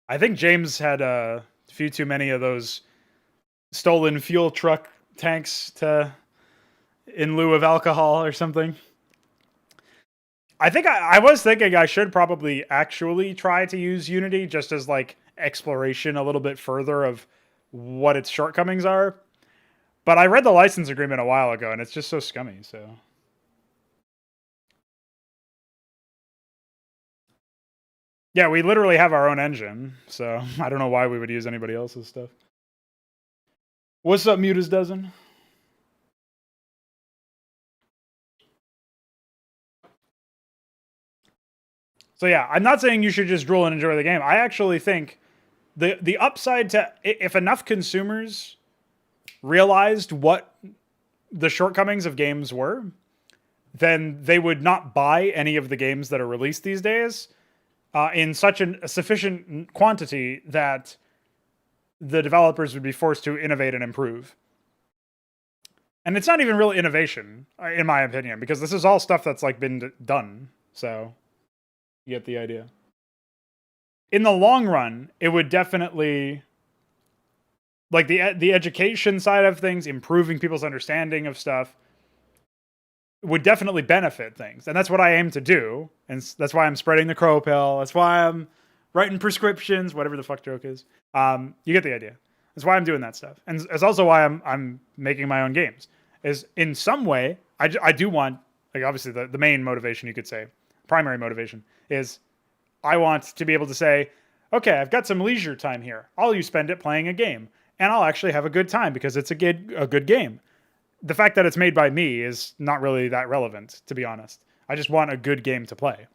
I think James had a few too many of those stolen fuel truck tanks in lieu of alcohol or something. I think I was thinking I should probably actually try to use Unity just as, like, exploration a little bit further of what its shortcomings are. But I read the license agreement a while ago, and it's just so scummy, so... Yeah, we literally have our own engine, so I don't know why we would use anybody else's stuff. What's up, Mutas Dozen? So yeah, I'm not saying you should just drool and enjoy the game. I actually think the upside to, if enough consumers realized what the shortcomings of games were, then they would not buy any of the games that are released these days in such a sufficient quantity that the developers would be forced to innovate and improve. And it's not even real innovation, in my opinion, because this is all stuff that's, like, been done. So you get the idea. In the long run, it would definitely, like, the education side of things, improving people's understanding of stuff, would definitely benefit things. And that's what I aim to do. And that's why I'm spreading the crow pill. That's why I'm writing prescriptions, whatever the fuck joke is. You get the idea. That's why I'm doing that stuff. And it's also why I'm making my own games. Is in some way, I do want, like, obviously the main motivation, you could say, primary motivation, is I want to be able to say, okay, I've got some leisure time here. I'll spend it playing a game. And I'll actually have a good time because it's a good game. The fact that it's made by me is not really that relevant, to be honest. I just want a good game to play.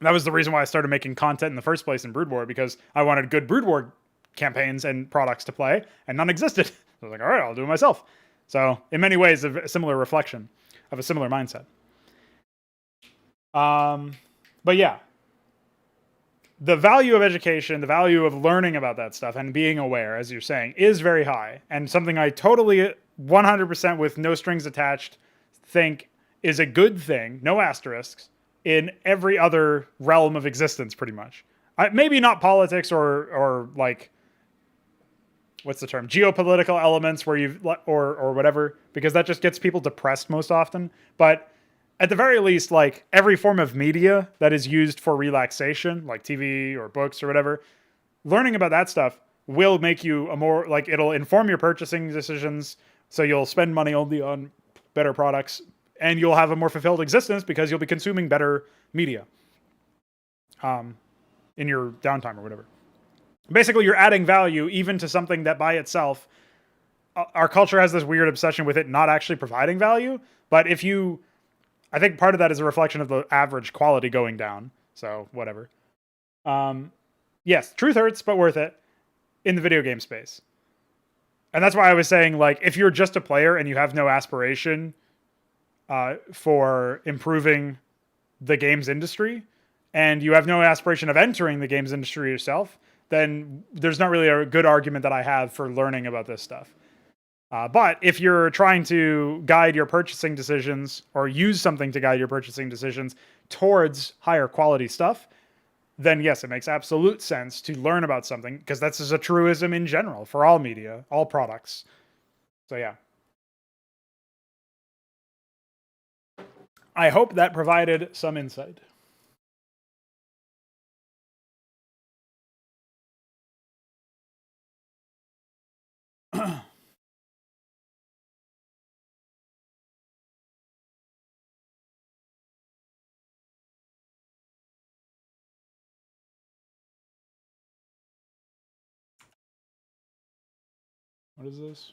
That was the reason why I started making content in the first place in Brood War, because I wanted good Brood War campaigns and products to play, and none existed. So I was like, all right, I'll do it myself. So in many ways, a similar reflection of a similar mindset. But yeah, the value of education, the value of learning about that stuff and being aware, as you're saying, is very high, and something I totally 100% with no strings attached think is a good thing, no asterisks, in every other realm of existence, pretty much. Maybe not politics or like, what's the term? Geopolitical elements where or whatever, because that just gets people depressed most often. But at the very least, like, every form of media that is used for relaxation, like TV or books or whatever, learning about that stuff will make you a more, like, it'll inform your purchasing decisions. So you'll spend money only on better products, and you'll have a more fulfilled existence because you'll be consuming better media in your downtime or whatever. Basically, you're adding value even to something that by itself, our culture has this weird obsession with it not actually providing value. But if you, I think part of that is a reflection of the average quality going down. So whatever. Yes, truth hurts, but worth it in the video game space. And that's why I was saying, like, if you're just a player and you have no aspiration for improving the games industry, and you have no aspiration of entering the games industry yourself, then there's not really a good argument that I have for learning about this stuff. But if you're trying to guide your purchasing decisions or use something to guide your purchasing decisions towards higher quality stuff, then yes, it makes absolute sense to learn about something, because that's just a truism in general for all media, all products. So yeah. I hope that provided some insight. What is this?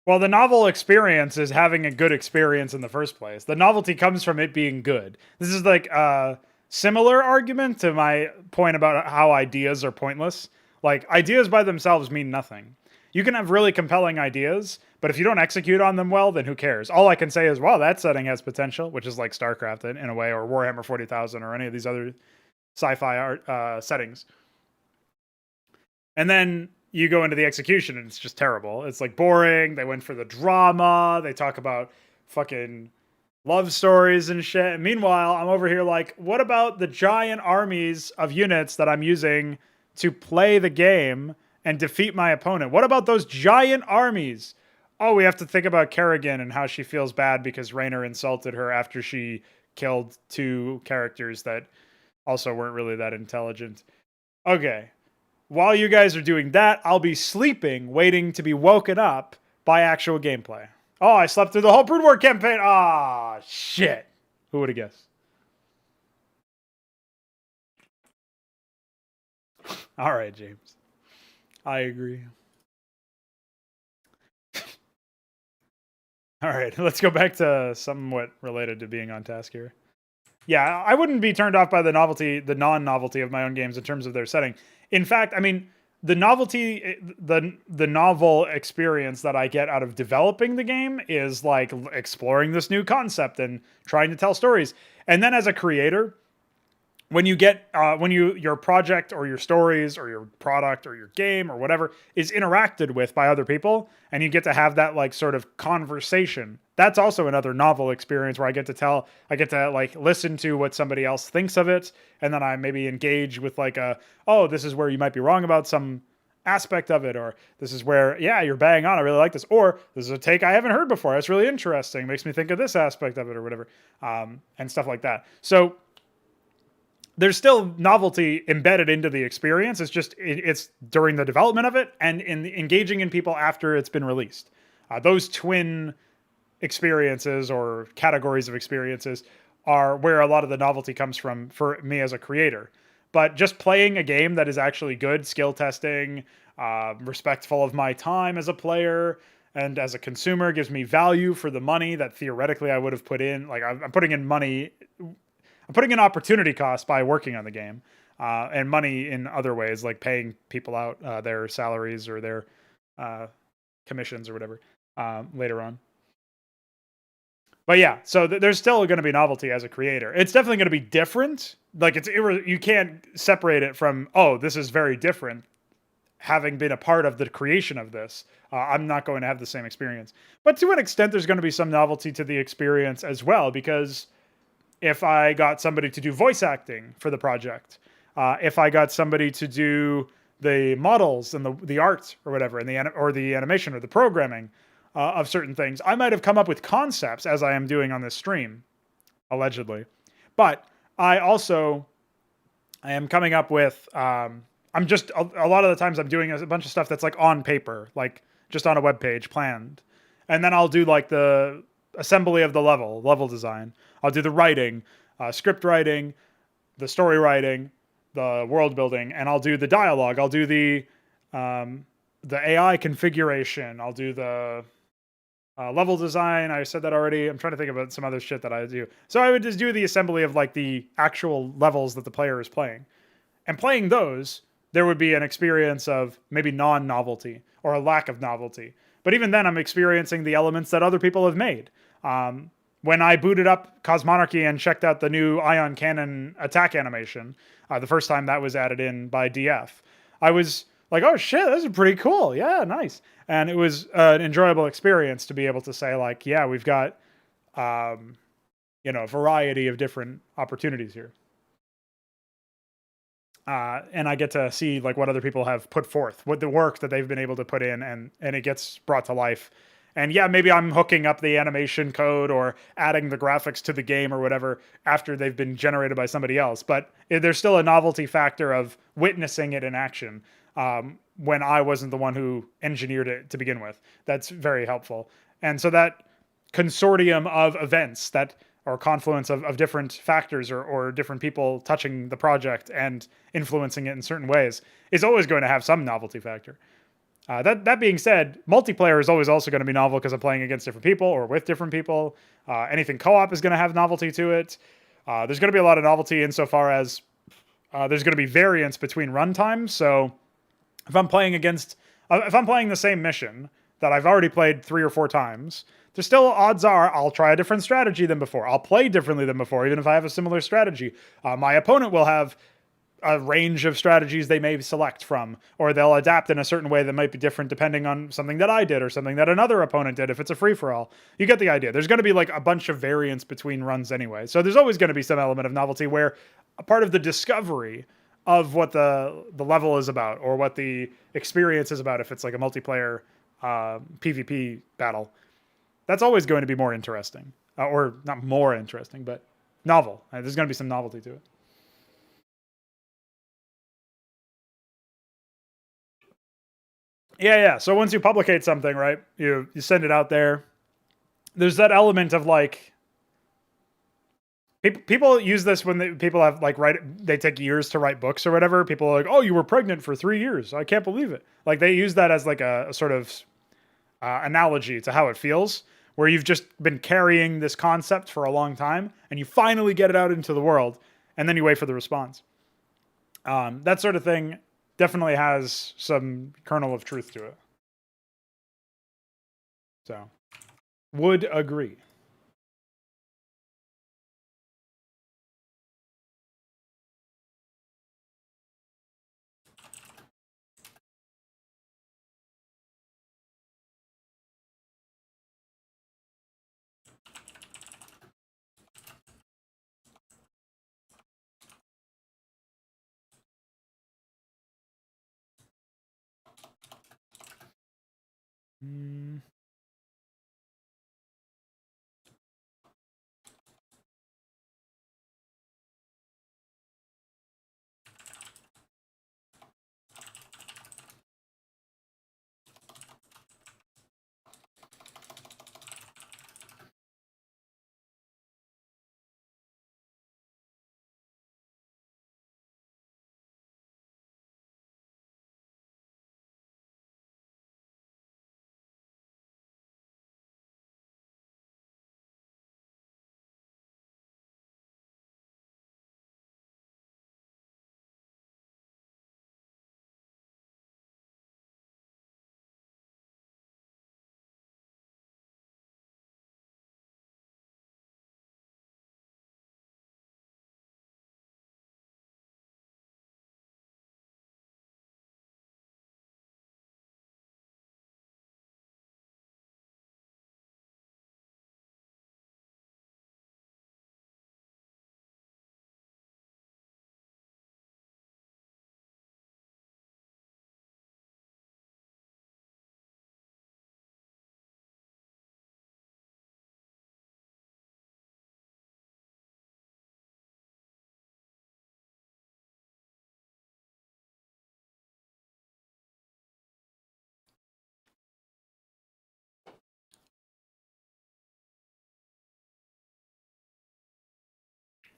Well, the novel experience is having a good experience in the first place. The novelty comes from it being good. This is like a similar argument to my point about how ideas are pointless. Like, ideas by themselves mean nothing. You can have really compelling ideas, but if you don't execute on them well, then who cares? All I can say is, well, that setting has potential, which is like StarCraft in a way, or Warhammer 40,000, or any of these other sci-fi art settings. And then you go into the execution and it's just terrible. It's like boring. They went for the drama. They talk about fucking love stories and shit. And meanwhile, I'm over here like, what about the giant armies of units that I'm using to play the game and defeat my opponent? What about those giant armies? Oh, we have to think about Kerrigan and how she feels bad because Raynor insulted her after she killed two characters that also weren't really that intelligent. Okay. While you guys are doing that, I'll be sleeping, waiting to be woken up by actual gameplay. Oh, I slept through the whole Brood War campaign. Ah, shit. Who would have guessed? All right, James. I agree. All right, let's go back to somewhat related to being on task here. Yeah, I wouldn't be turned off by the novelty, the non-novelty of my own games in terms of their setting. In fact, I mean, the novelty, the novel experience that I get out of developing the game is like exploring this new concept and trying to tell stories. And then as a creator, when you get your project or your stories or your product or your game or whatever is interacted with by other people, and you get to have that like sort of conversation, that's also another novel experience where I get to like listen to what somebody else thinks of it, and then I maybe engage with like oh, this is where you might be wrong about some aspect of it, or this is where, yeah, you're bang on, I really like this, or this is a take I haven't heard before, it's really interesting, makes me think of this aspect of it or whatever, and stuff like that. So there's still novelty embedded into the experience. It's just it's during the development of it and in engaging in people after it's been released. Those twin experiences or categories of experiences are where a lot of the novelty comes from for me as a creator. But just playing a game that is actually good, skill testing, respectful of my time as a player and as a consumer, gives me value for the money that theoretically I would have put in. Like, I'm putting in money. I'm putting in opportunity cost by working on the game, and money in other ways, like paying people out their salaries or their commissions or whatever later on. But yeah, so there's still going to be novelty as a creator. It's definitely going to be different. Like, you can't separate it from, oh, this is very different, having been a part of the creation of this, I'm not going to have the same experience. But to an extent, there's going to be some novelty to the experience as well, because if I got somebody to do voice acting for the project, if I got somebody to do the models and the art or whatever, and the animation or the programming of certain things, I might have come up with concepts as I am doing on this stream, allegedly. But I am coming up with. I'm just a lot of the times I'm doing a bunch of stuff that's like on paper, like just on a web page planned, and then I'll do like the assembly of the level design. I'll do the writing, script writing, the story writing, the world building, and I'll do the dialogue. I'll do the AI configuration. I'll do the level design. I said that already. I'm trying to think about some other shit that I do. So I would just do the assembly of like the actual levels that the player is playing. And playing those, there would be an experience of maybe non-novelty or a lack of novelty. But even then, I'm experiencing the elements that other people have made. When I booted up Cosmonarchy and checked out the new ion cannon attack animation, the first time that was added in by DF, I was like, oh shit, this is pretty cool. Yeah, nice. And it was an enjoyable experience to be able to say, like, yeah, we've got, a variety of different opportunities here. And I get to see like what other people have put forth, what the work that they've been able to put in, and it gets brought to life. And yeah, maybe I'm hooking up the animation code or adding the graphics to the game or whatever after they've been generated by somebody else. But there's still a novelty factor of witnessing it in action when I wasn't the one who engineered it to begin with. That's very helpful. And so that consortium of events, that or confluence of different factors or different people touching the project and influencing it in certain ways, is always going to have some novelty factor. That being said, multiplayer is always also going to be novel because I'm playing against different people or with different people. Anything co-op is going to have novelty to it. There's going to be a lot of novelty insofar as there's going to be variance between runtimes. So if I'm playing the same mission that I've already played 3 or 4 times, there's still odds are I'll try a different strategy than before. I'll play differently than before, even if I have a similar strategy. My opponent will have a range of strategies they may select from, or they'll adapt in a certain way that might be different depending on something that I did or something that another opponent did if it's a free-for-all. You get the idea. There's going to be like a bunch of variance between runs anyway. So there's always going to be some element of novelty where a part of the discovery of what the level is about or what the experience is about, if it's like a multiplayer PvP battle, that's always going to be more interesting. Or not more interesting, but novel. There's going to be some novelty to it. Yeah. So once you publicate something, right, you send it out there. There's that element of like people use this when people have like they take years to write books or whatever. People are like, oh, you were pregnant for 3 years. I can't believe it. Like they use that as like a sort of analogy to how it feels, where you've just been carrying this concept for a long time and you finally get it out into the world and then you wait for the response. That sort of thing definitely has some kernel of truth to it. So, would agree. Mm.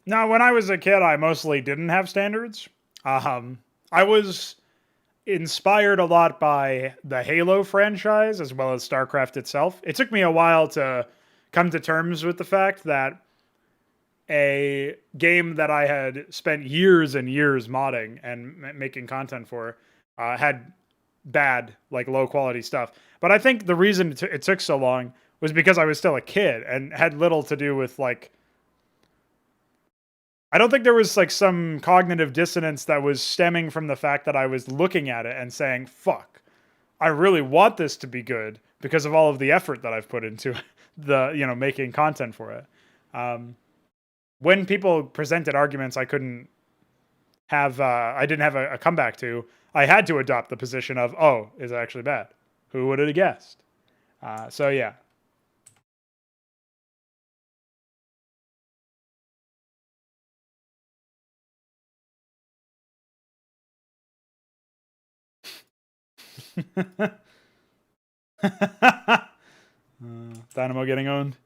Now, when I was a kid, I mostly didn't have standards. I was inspired a lot by the Halo franchise as well as StarCraft itself. It took me a while to come to terms with the fact that a game that I had spent years and years modding and making content for had bad, like low quality stuff. But I think the reason it took so long was because I was still a kid and had little to do with like. I don't think there was like some cognitive dissonance that was stemming from the fact that I was looking at it and saying, fuck, I really want this to be good because of all of the effort that I've put into making content for it. Um, when people presented arguments I didn't have a comeback to, I had to adopt the position of, oh, is it actually bad? Who would have guessed? So yeah. Dynamo getting owned.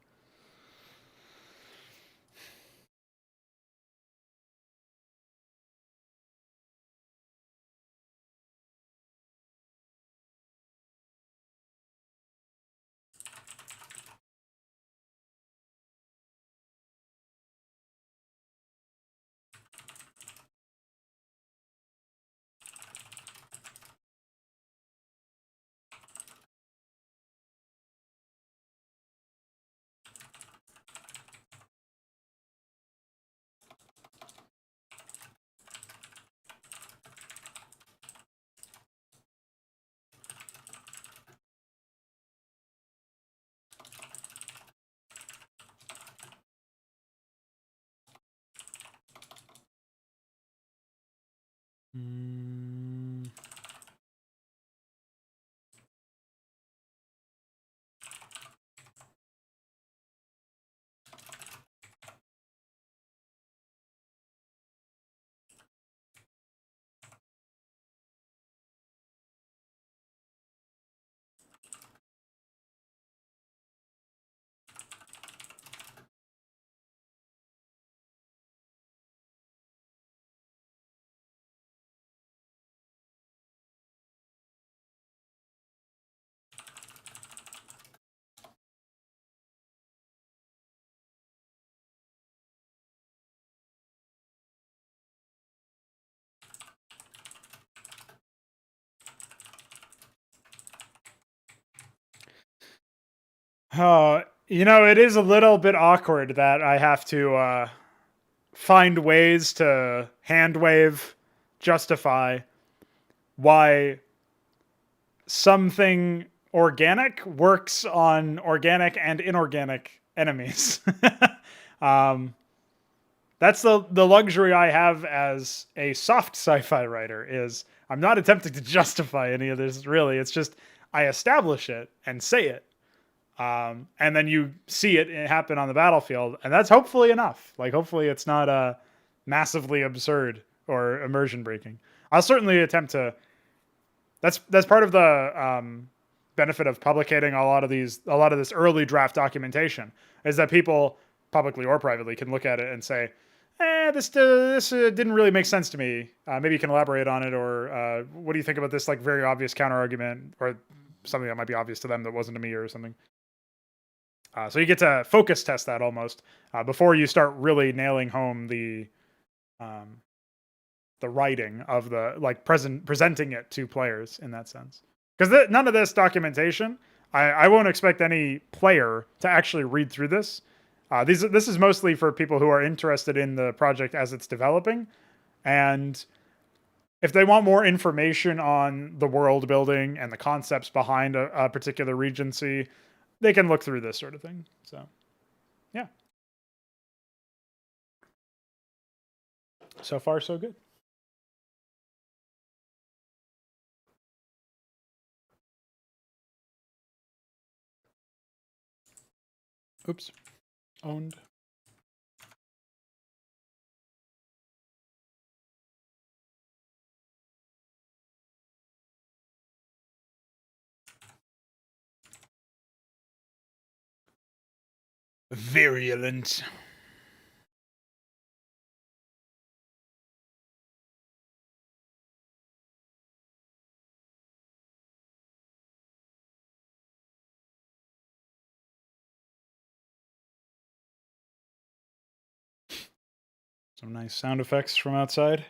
Mm. Oh, it is a little bit awkward that I have to find ways to hand wave, justify why something organic works on organic and inorganic enemies. um, that's the luxury I have as a soft sci-fi writer is I'm not attempting to justify any of this really. It's just I establish it and say it. And then you see it happen on the battlefield, and that's hopefully enough. Like hopefully it's not massively absurd or immersion breaking. I'll certainly attempt to. That's part of the benefit of publicating a lot of this early draft documentation is that people publicly or privately can look at it and say, this didn't really make sense to me. Maybe you can elaborate on it, or what do you think about this like very obvious counter argument, or something that might be obvious to them that wasn't to me, or something. So you get to focus test that almost before you start really nailing home um, the writing of the like presenting it to players in that sense. Because none of this documentation, I won't expect any player to actually read through this. This is mostly for people who are interested in the project as it's developing, and if they want more information on the world building and the concepts behind a particular regency, they can look through this sort of thing. So, yeah. So far, so good. Oops. Owned. Virulent. Some nice sound effects from outside.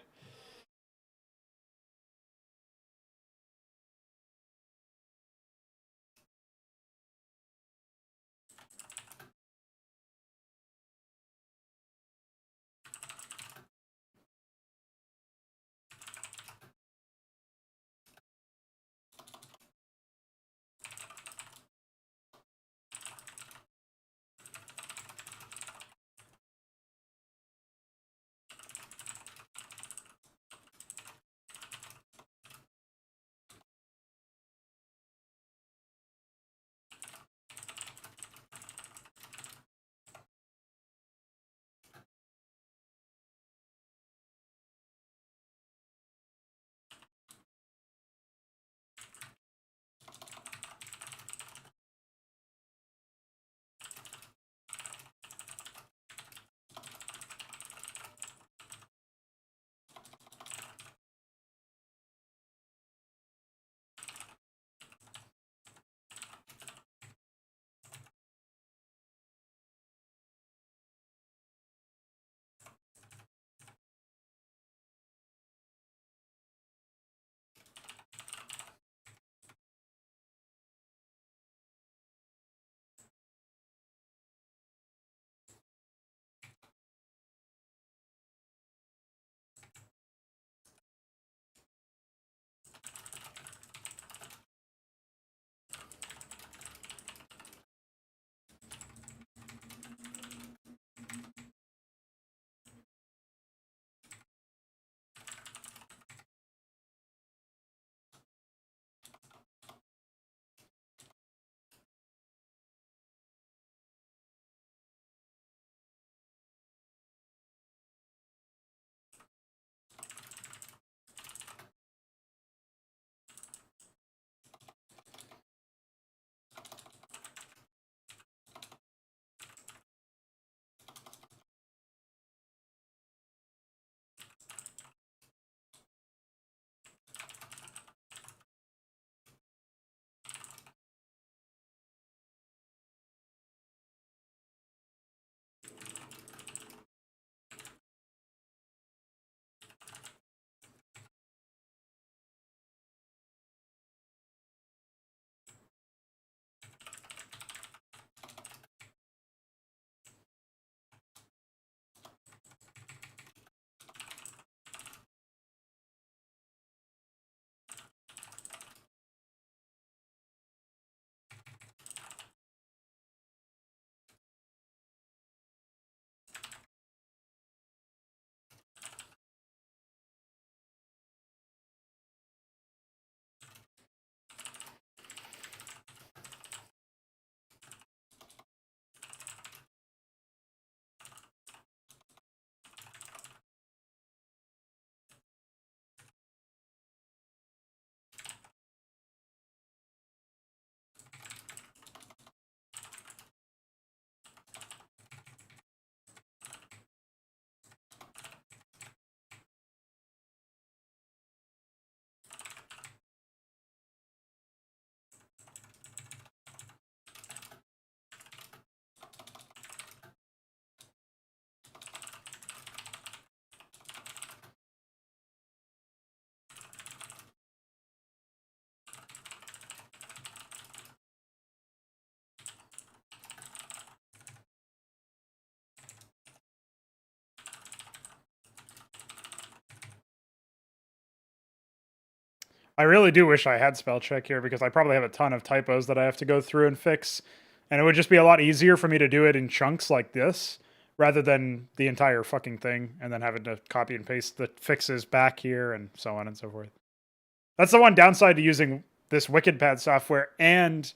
I really do wish I had spell check here because I probably have a ton of typos that I have to go through and fix. And it would just be a lot easier for me to do it in chunks like this rather than the entire fucking thing and then having to copy and paste the fixes back here and so on and so forth. That's the one downside to using this WickedPad software and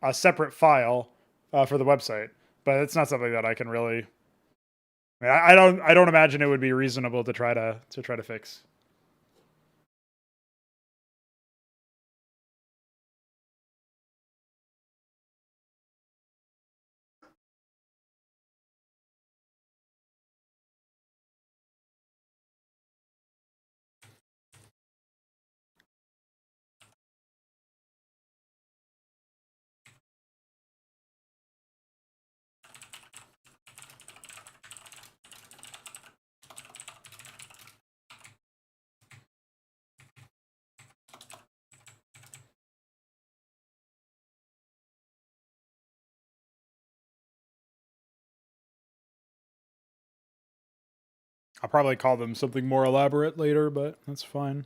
a separate file for the website. But it's not something that I can really. I don't imagine it would be reasonable to try to fix. I'll probably call them something more elaborate later, but that's fine.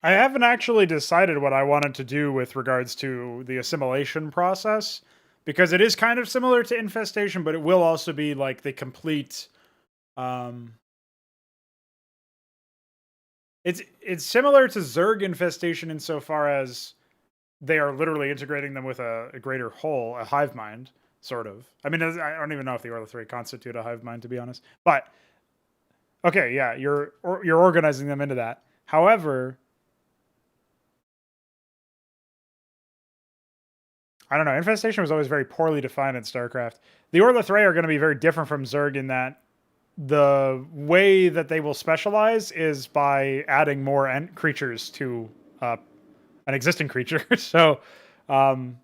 I haven't actually decided what I wanted to do with regards to the assimilation process, because it is kind of similar to infestation, but it will also be like the complete. Um, it's similar to Zerg infestation insofar as they are literally integrating them with a greater whole, a hive mind, sort of. I mean, I don't even know if the Orlithrei constitute a hive mind, to be honest. But okay, yeah, you're organizing them into that. However, I don't know. Infestation was always very poorly defined in StarCraft. The Orlithrei are going to be very different from Zerg in that the way that they will specialize is by adding more creatures to an existing creature. So, um,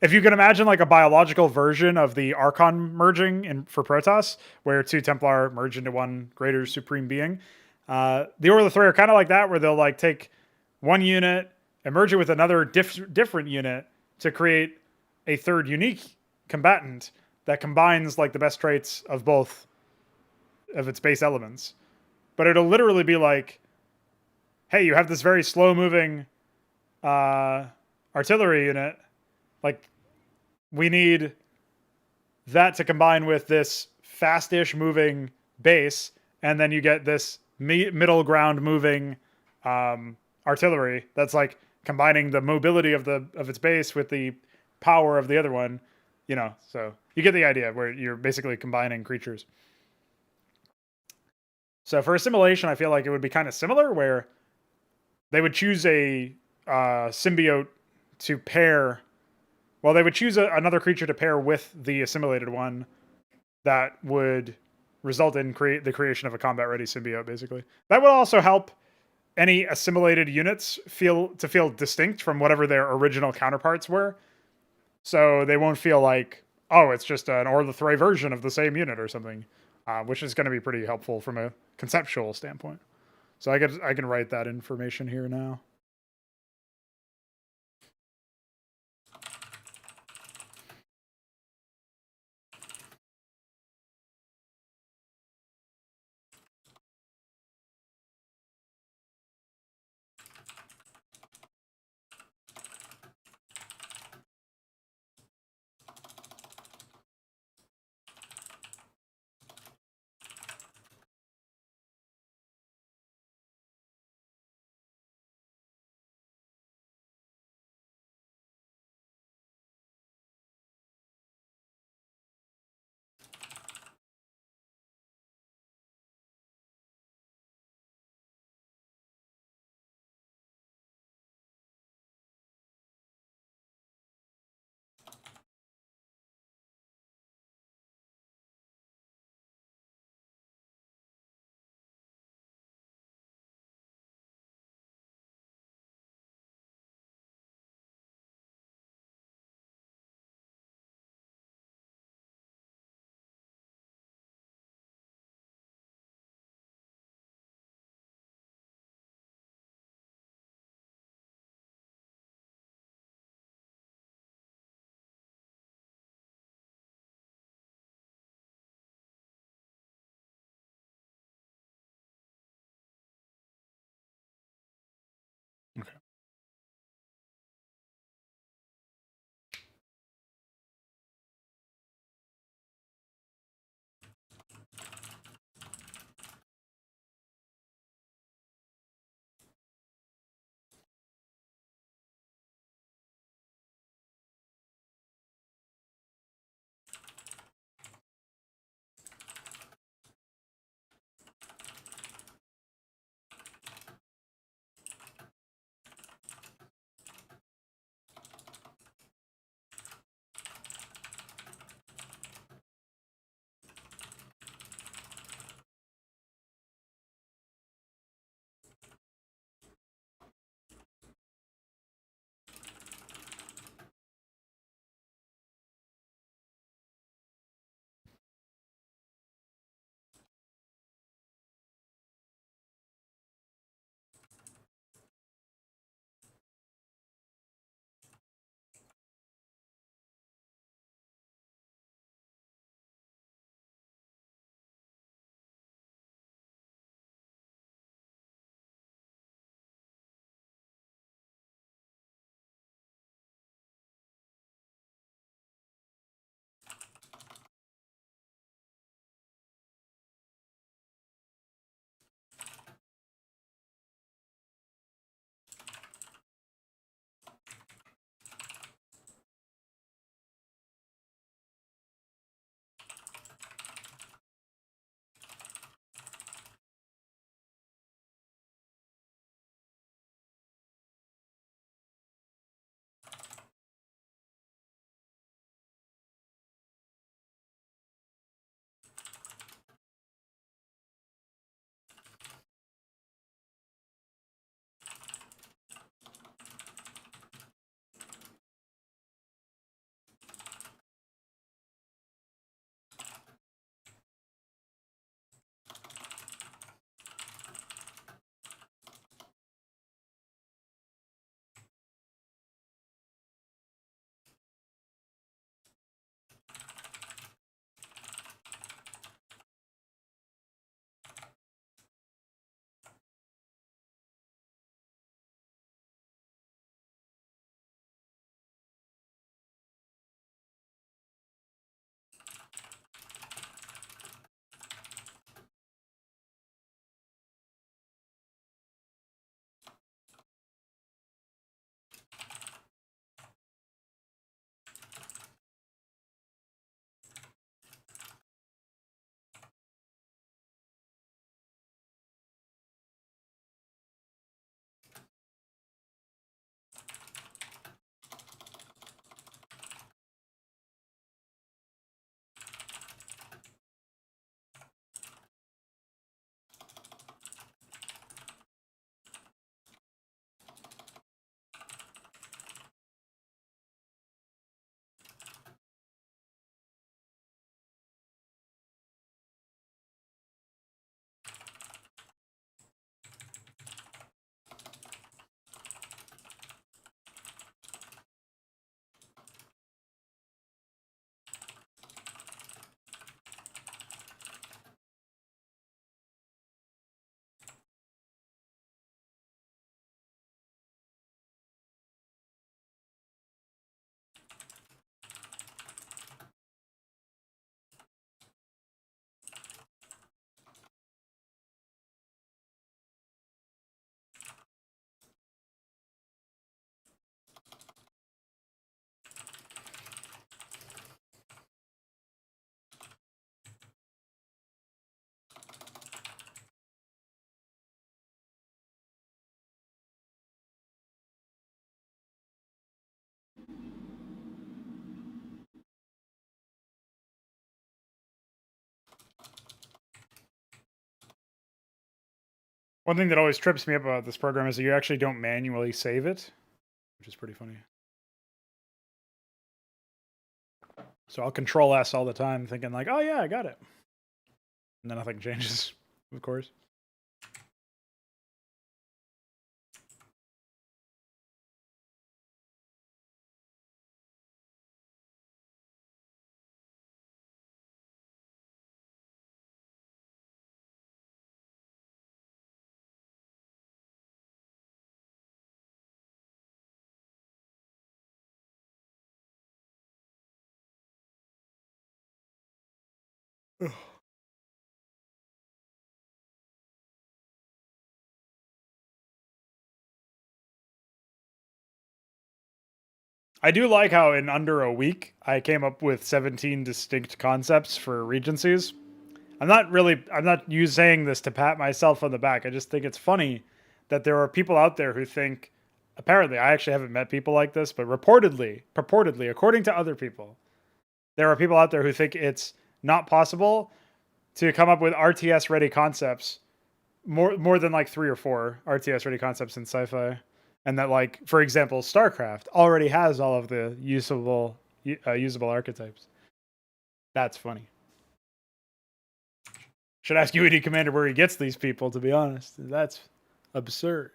if you can imagine like a biological version of the Archon merging for Protoss, where two Templar merge into one greater supreme being, the Orlithrei are kind of like that, where they'll like take one unit and merge it with another different unit to create a third unique combatant that combines like the best traits of both of its base elements. But it'll literally be like, hey, you have this very slow moving artillery unit. Like, we need that to combine with this fast-ish moving base, and then you get this middle ground moving artillery that's like combining the mobility of its base with the power of the other one. You know, so you get the idea where you're basically combining creatures. So for assimilation, I feel like it would be kind of similar, where they would choose a symbiote to pair. Well, they would choose another creature to pair with the assimilated one that would result in the creation of a combat-ready symbiote, basically. That would also help any assimilated units feel distinct from whatever their original counterparts were. So they won't feel like, oh, it's just an Orlithrei version of the same unit or something, which is going to be pretty helpful from a conceptual standpoint. So I can write that information here now. One thing that always trips me up about this program is that you actually don't manually save it, which is pretty funny. So I'll Control S all the time, thinking like, oh yeah, I got it. And then nothing changes, of course. I do like how in under a week I came up with 17 distinct concepts for regencies. I'm not saying this to pat myself on the back. I just think it's funny that there are people out there who think, apparently, I actually haven't met people like this, but purportedly, according to other people, there are people out there who think it's not possible to come up with RTS ready concepts, more than like 3 or 4 RTS ready concepts in sci-fi. And that, like, for example, StarCraft already has all of the usable archetypes. That's funny. Should ask UED Commander where he gets these people, to be honest. That's absurd.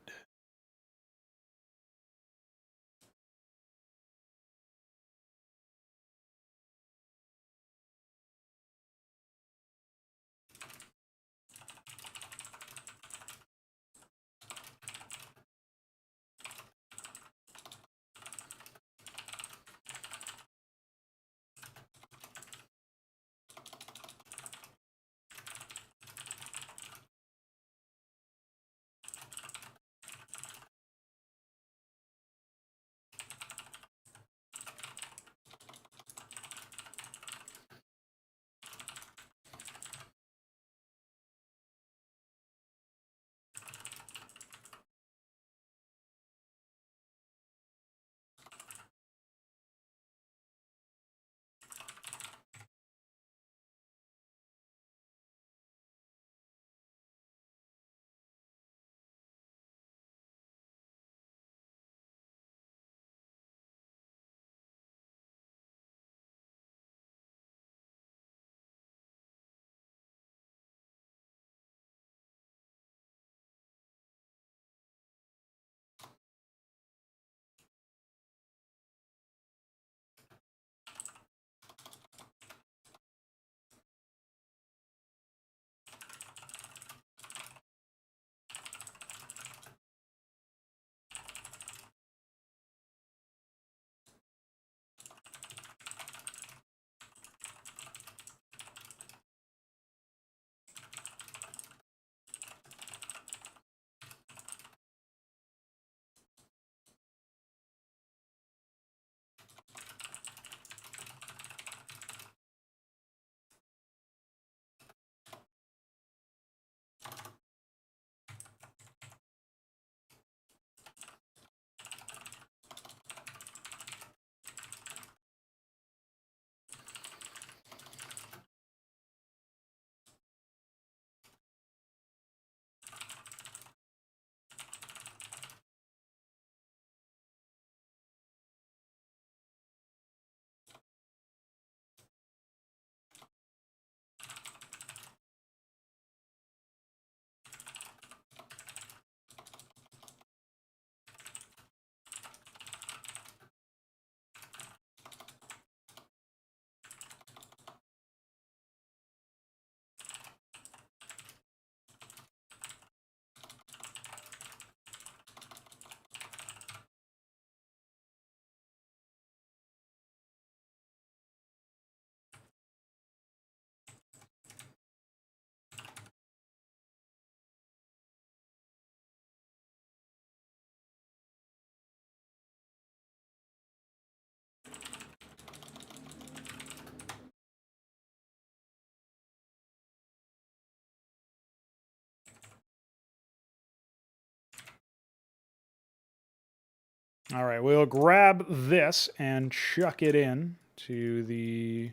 All right, we'll grab this and chuck it in to the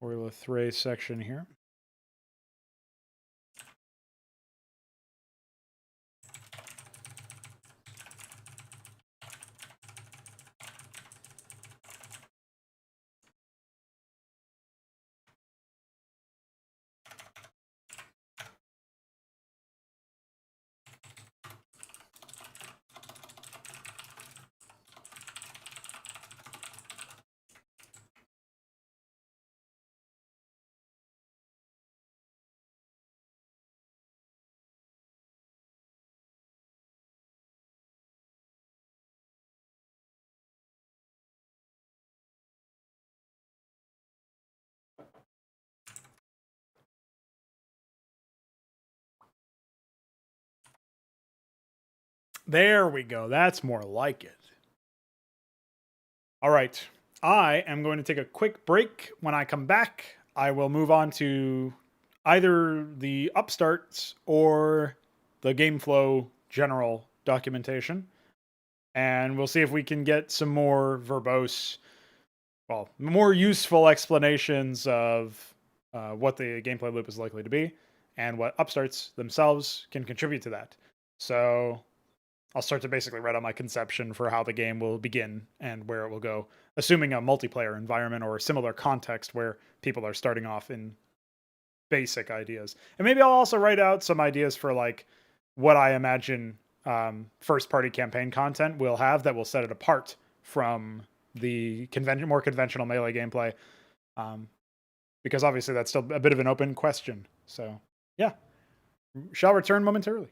Orlithrei section here. There we go. That's more like it. All right. I am going to take a quick break. When I come back, I will move on to either the upstarts or the game flow general documentation. And we'll see if we can get some more verbose, well, more useful explanations of what the gameplay loop is likely to be and what upstarts themselves can contribute to that. So I'll start to basically write out my conception for how the game will begin and where it will go, assuming a multiplayer environment or a similar context where people are starting off in basic ideas. And maybe I'll also write out some ideas for like what I imagine first party campaign content will have that will set it apart from the more conventional melee gameplay. Because obviously that's still a bit of an open question. So yeah, shall return momentarily.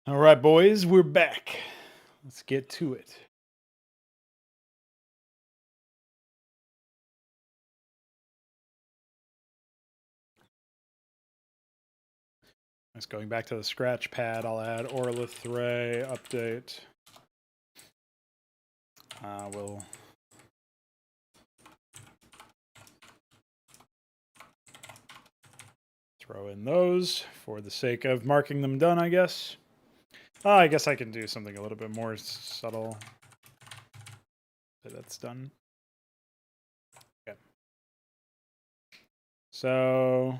All right, boys, we're back. Let's get to it. Just going back to the scratch pad, I'll add Orlithrei update. We'll throw in those for the sake of marking them done, I guess. I guess I can do something a little bit more subtle. So that's done. Okay. So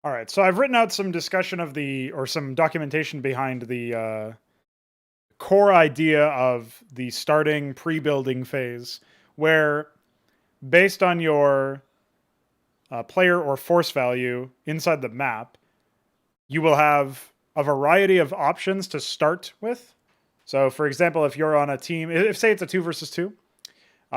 All right, so I've written out some discussion of some documentation behind the core idea of the starting pre-building phase, where based on your player or force value inside the map, you will have a variety of options to start with. So, for example, if you're on a team, if say it's a 2 versus 2,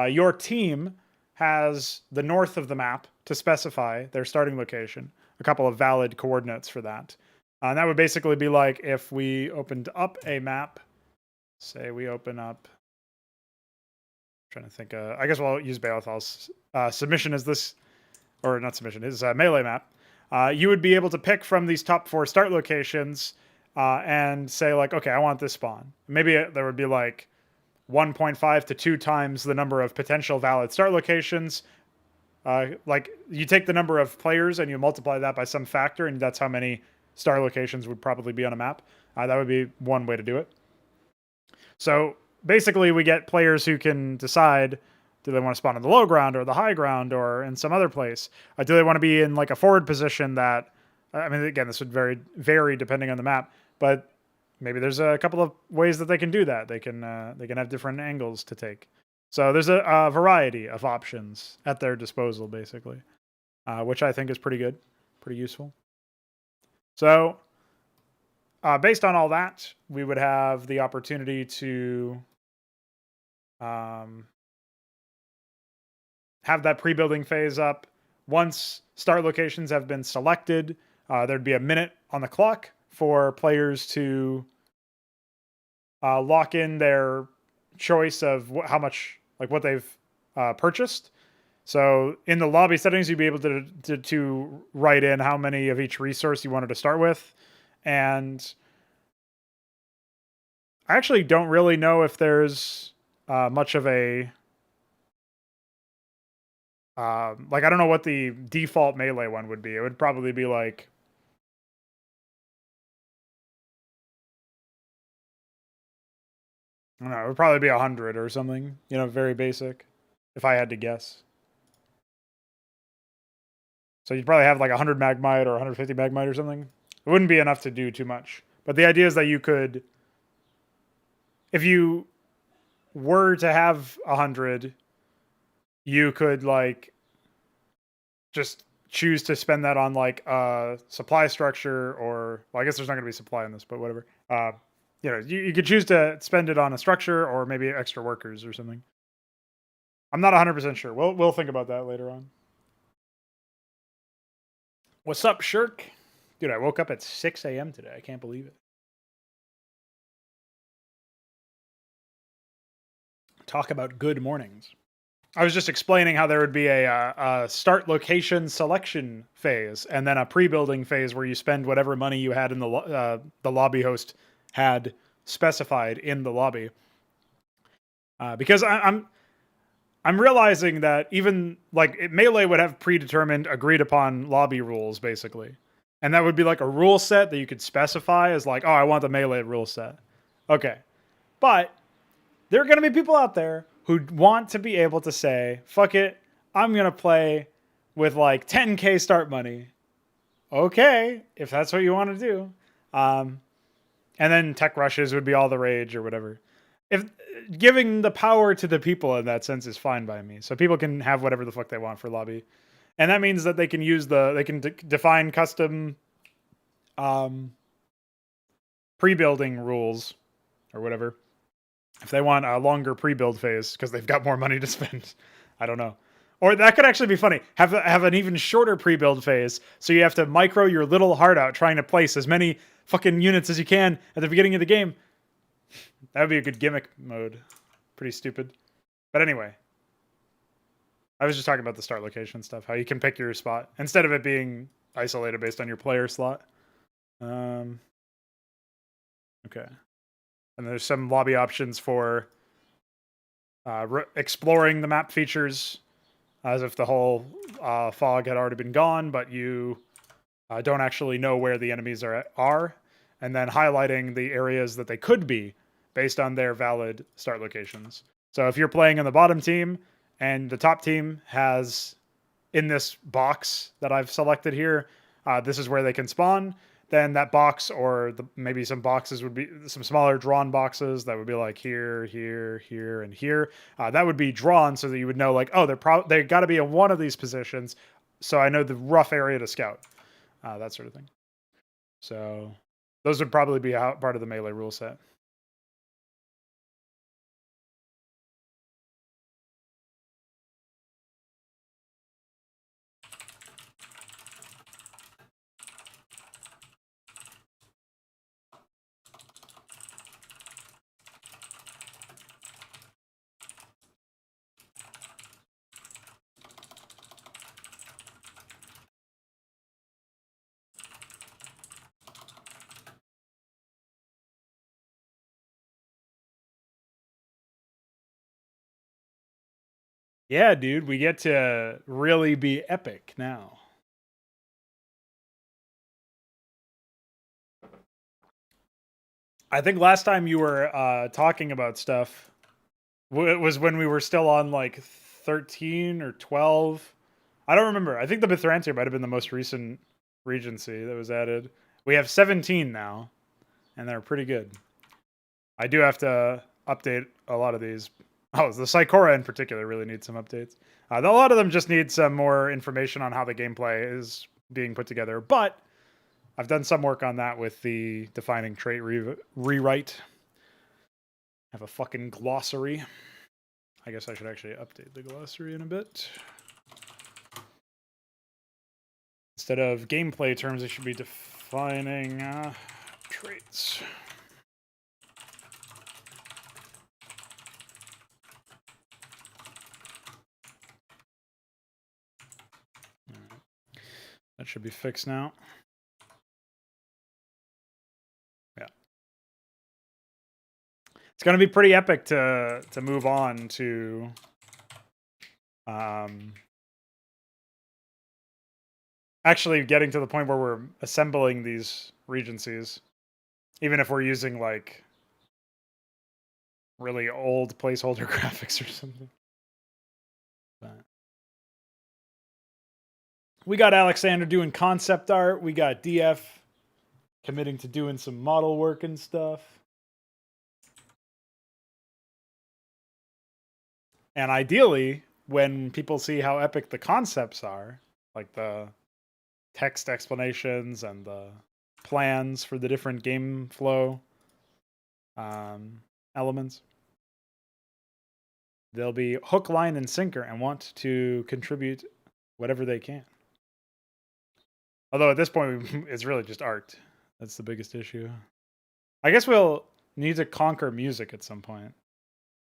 your team has the north of the map to specify their starting location, a couple of valid coordinates for that. And that would basically be like if we opened up a map, say we open up, I'm trying to think, I guess we'll use Beothal's submission as this, or not submission, his melee map. You would be able to pick from these top 4 start locations and say like, okay, I want this spawn. Maybe there would be like 1.5 to 2 times the number of potential valid start locations. Like you take the number of players and you multiply that by some factor, and that's how many star locations would probably be on a map. That would be one way to do it. So basically we get players who can decide, do they want to spawn in the low ground or the high ground or in some other place? Do they want to be in like a forward position that, I mean, again, this would vary depending on the map, but maybe there's a couple of ways that they can do that. They can have different angles to take. So there's a variety of options at their disposal, basically, which I think is pretty good, pretty useful. So based on all that, we would have the opportunity to have that pre-building phase up. Once start locations have been selected, there'd be a minute on the clock for players to lock in their choice of how much, like what they've purchased. So in the lobby settings, you'd be able to write in how many of each resource you wanted to start with. And I actually don't really know if there's much of a like, I don't know what the default melee one would be. It would probably be like, I don't know, it would probably be 100 or something, you know, very basic, if I had to guess. So you'd probably have like 100 Magmite or 150 Magmite or something. It wouldn't be enough to do too much. But the idea is that you could, if you were to have 100, you could like just choose to spend that on like a supply structure, or, well, I guess there's not going to be supply in this, but whatever. You know, you could choose to spend it on a structure or maybe extra workers or something. I'm not 100% sure. We'll think about that later on. What's up, Shirk? Dude, I woke up at 6 a.m. today. I can't believe it. Talk about good mornings. I was just explaining how there would be a start location selection phase and then a pre-building phase where you spend whatever money you had in the lobby host had specified in the lobby. Because I'm realizing that even like Melee would have predetermined, agreed upon lobby rules, basically. And that would be like a rule set that you could specify as like, oh, I want the Melee rule set. Okay. But there are going to be people out there who want to be able to say, fuck it, I'm going to play with like 10K start money. Okay, if that's what you want to do. And then tech rushes would be all the rage or whatever. If giving the power to the people in that sense is fine by me. So people can have whatever the fuck they want for lobby. And that means that they can use they can define custom pre-building rules or whatever. If they want a longer pre-build phase because they've got more money to spend. I don't know. Or that could actually be funny. Have an even shorter pre-build phase, so you have to micro your little heart out trying to place as many fucking units as you can at the beginning of the game. That would be a good gimmick mode. Pretty stupid. But anyway. I was just talking about the start location stuff. How you can pick your spot. Instead of it being isolated based on your player slot. Okay. And there's some lobby options for exploring the map features as if the whole fog had already been gone, but you don't actually know where the enemies are. And then highlighting the areas that they could be based on their valid start locations. So if you're playing in the bottom team and the top team has, in this box that I've selected here, this is where they can spawn. Then that box, or maybe some boxes would be some smaller drawn boxes that would be like here, here, here, and here. That would be drawn so that you would know, like, oh, they got to be in one of these positions, so I know the rough area to scout, that sort of thing. So those would probably be part of the melee rule set. Yeah, dude, we get to really be epic now. I think last time you were talking about stuff was when we were still on like 13 or 12. I don't remember. I think the Mithrantia might have been the most recent regency that was added. We have 17 now, and they're pretty good. I do have to update a lot of these. Oh, the Psychora in particular really needs some updates. A lot of them just need some more information on how the gameplay is being put together, but I've done some work on that with the defining trait rewrite. I have a fucking glossary. I guess I should actually update the glossary in a bit. Instead of gameplay terms, it should be defining traits. That should be fixed now. Yeah. It's going to be pretty epic to move on to actually getting to the point where we're assembling these regencies, even if we're using like really old placeholder graphics or something. But we got Alexander doing concept art. We got DF committing to doing some model work and stuff. And ideally, when people see how epic the concepts are, like the text explanations and the plans for the different game flow elements, they'll be hook, line, and sinker and want to contribute whatever they can. Although at this point, it's really just art. That's the biggest issue. I guess we'll need to conquer music at some point,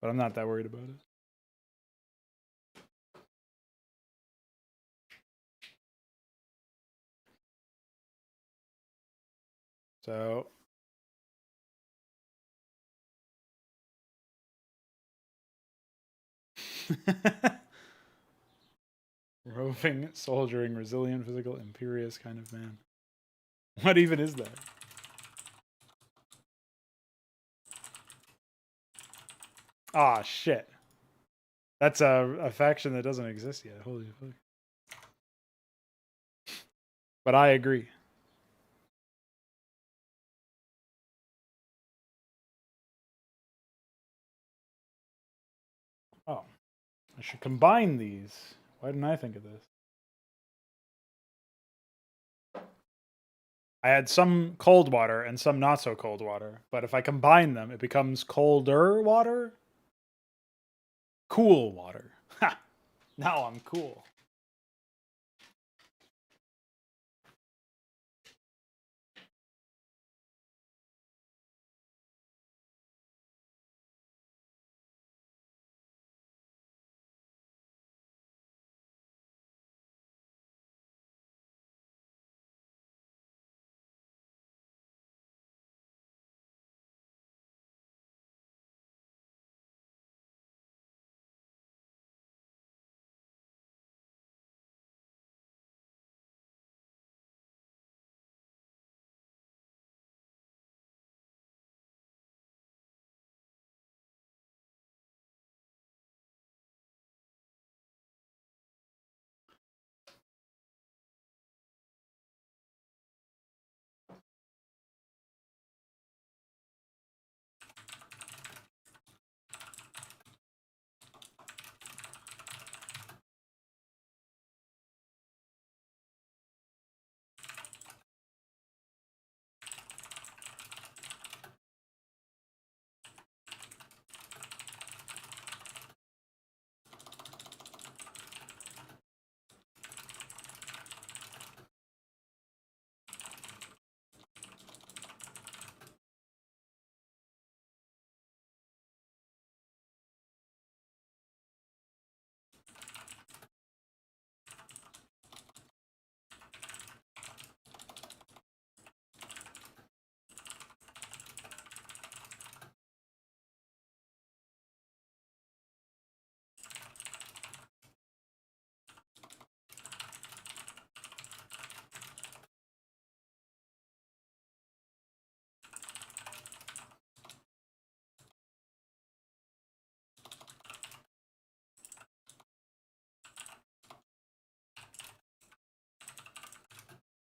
but I'm not that worried about it. So roving, soldiering, resilient, physical, imperious kind of man. What even is that? Ah, shit. That's a faction that doesn't exist yet. Holy fuck. But I agree. Oh. I should combine these. Why didn't I think of this? I had some cold water and some not so cold water, but if I combine them, it becomes colder water? Cool water. Ha! Now I'm cool.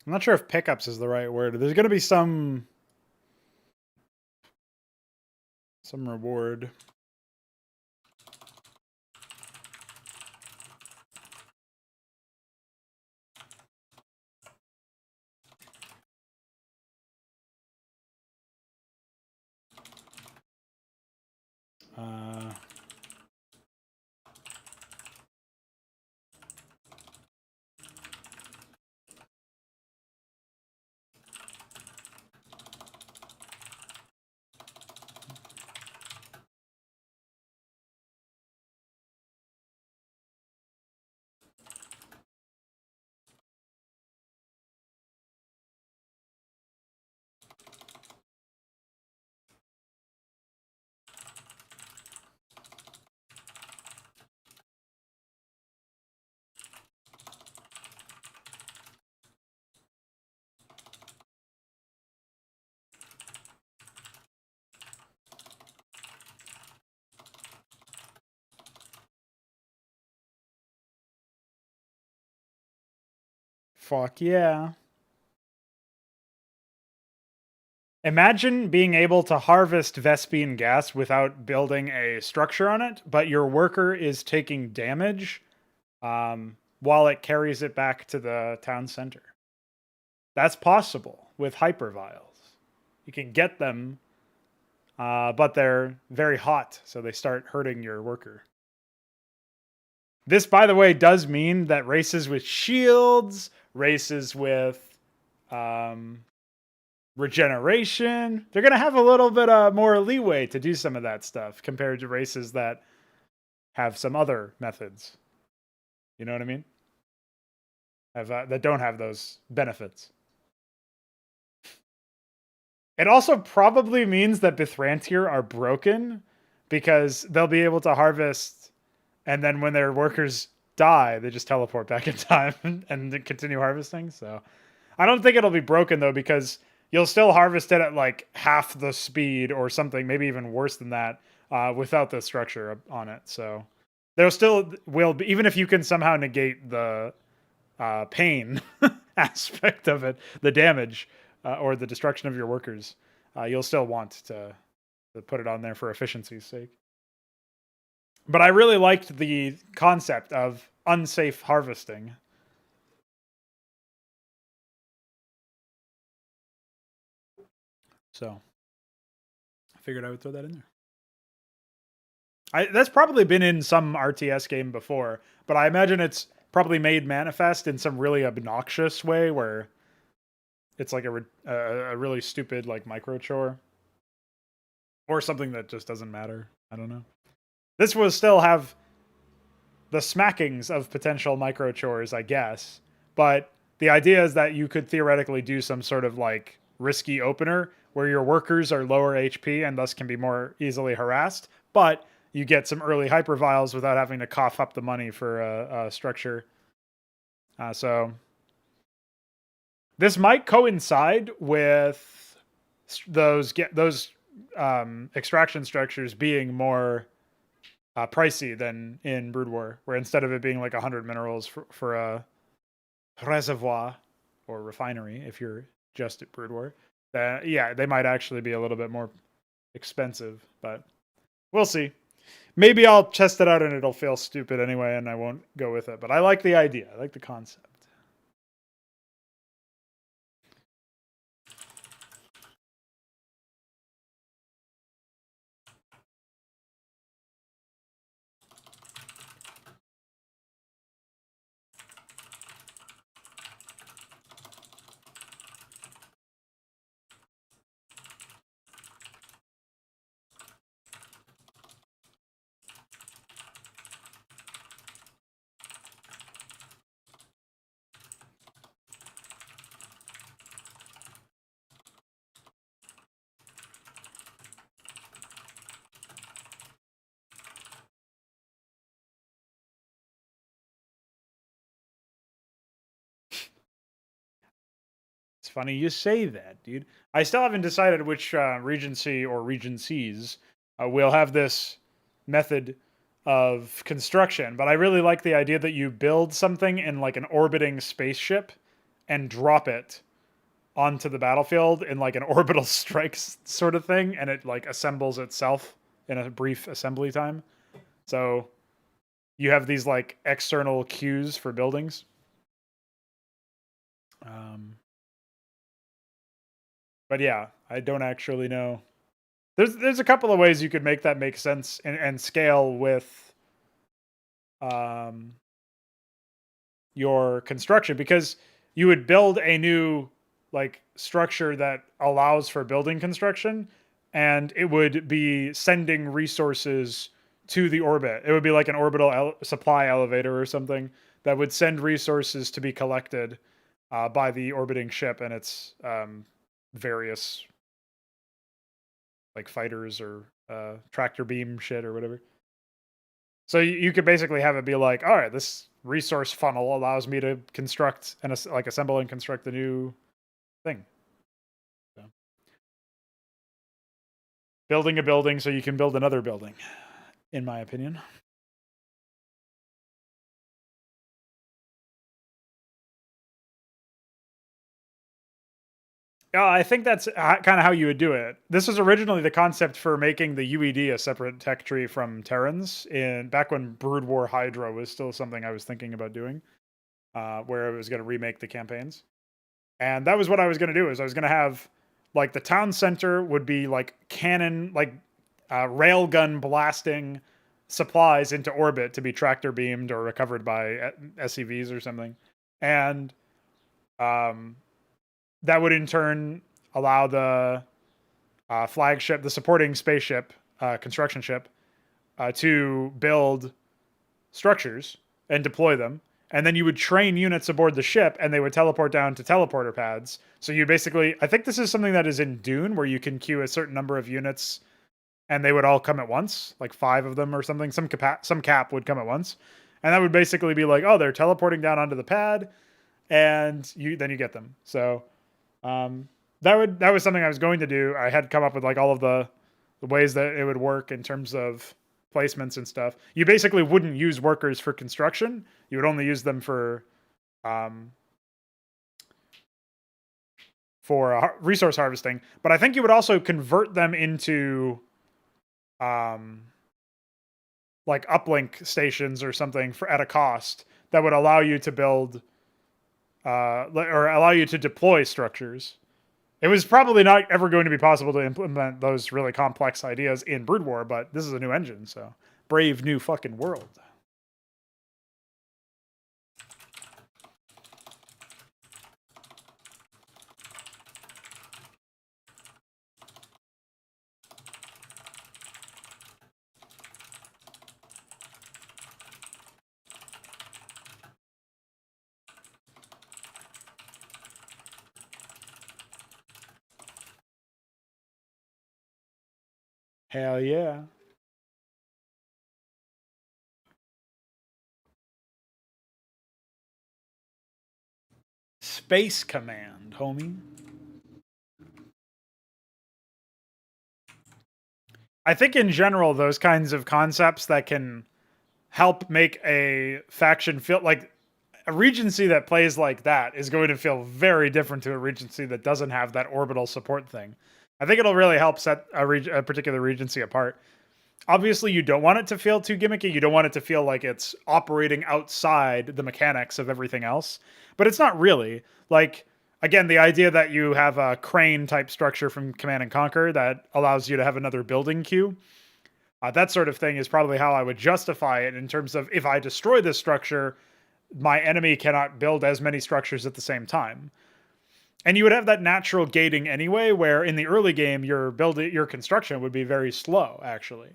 I'm not sure if pickups is the right word. There's going to be some reward. Fuck yeah. Imagine being able to harvest Vespine gas without building a structure on it, but your worker is taking damage while it carries it back to the town center. That's possible with hypervials. You can get them, but they're very hot, so they start hurting your worker. This, by the way, does mean that races with shields, races with regeneration, they're going to have a little bit more leeway to do some of that stuff compared to races that have some other methods. You know what I mean? That don't have those benefits. It also probably means that Bithrantir are broken because they'll be able to harvest, and then when their workers die, they just teleport back in time and continue harvesting. So I don't think it'll be broken though, because you'll still harvest it at like half the speed or something, maybe even worse than that, without the structure on it. So there still will be, even if you can somehow negate the pain aspect of it, the damage or the destruction of your workers, you'll still want to put it on there for efficiency's sake. But I really liked the concept of unsafe harvesting. So I figured I would throw that in there. That's probably been in some RTS game before, but I imagine it's probably made manifest in some really obnoxious way where it's like a really stupid like micro chore or something that just doesn't matter. I don't know. This will still have the smackings of potential micro chores, I guess, but the idea is that you could theoretically do some sort of like risky opener where your workers are lower HP and thus can be more easily harassed, but you get some early hypervials without having to cough up the money for a structure. So this might coincide with those extraction structures being more pricey than in Brood War, where instead of it being like 100 minerals for a reservoir or refinery, if you're just at Brood War, yeah, they might actually be a little bit more expensive, but we'll see. Maybe I'll test it out and it'll feel stupid anyway, and I won't go with it. But I like the idea. I like the concept. It's funny you say that, dude. I still haven't decided which regency or regencies will have this method of construction, but I really like the idea that you build something in like an orbiting spaceship and drop it onto the battlefield in like an orbital strikes sort of thing, and it like assembles itself in a brief assembly time. So you have these like external queues for buildings. But yeah, I don't actually know. There's a couple of ways you could make that make sense and scale with your construction, because you would build a new like structure that allows for building construction, and it would be sending resources to the orbit. It would be like an orbital supply elevator or something that would send resources to be collected by the orbiting ship and its various like fighters or tractor beam shit or whatever. So you could basically have it be like, all right, this resource funnel allows me to construct and like assemble and construct a new thing. So, building a building so you can build another building, in my opinion. Yeah, I think that's kind of how you would do it. This was originally the concept for making the UED a separate tech tree from Terrans back when Brood War Hydra was still something I was thinking about doing, where I was going to remake the campaigns. And that was what I was going to do. Is I was going to have like the town center would be like cannon, like railgun blasting supplies into orbit to be tractor beamed or recovered by SCVs or something, and that would in turn allow the flagship, the supporting spaceship, construction ship, to build structures and deploy them. And then you would train units aboard the ship, and they would teleport down to teleporter pads. So you basically, I think this is something that is in Dune, where you can queue a certain number of units, and they would all come at once, like 5 of them or something. Some cap would come at once, and that would basically be like, oh, they're teleporting down onto the pad, and then you get them. So that was something I was going to do. I had come up with like all of the ways that it would work in terms of placements and stuff. You basically wouldn't use workers for construction. You would only use them for resource harvesting. But I think you would also convert them into like uplink stations or something at a cost that would allow you to build or allow you to deploy structures. It was probably not ever going to be possible to implement those really complex ideas in Brood War, but this is a new engine, so brave new fucking world. Hell yeah. Space Command, homie. I think in general, those kinds of concepts that can help make a faction feel like a regency that plays like that is going to feel very different to a regency that doesn't have that orbital support thing. I think it'll really help set a particular regency apart. Obviously, you don't want it to feel too gimmicky. You don't want it to feel like it's operating outside the mechanics of everything else. But it's not really. Like, again, the idea that you have a crane type structure from Command and Conquer that allows you to have another building queue, that sort of thing is probably how I would justify it in terms of if I destroy this structure, my enemy cannot build as many structures at the same time. And you would have that natural gating anyway, where in the early game, your construction would be very slow, actually.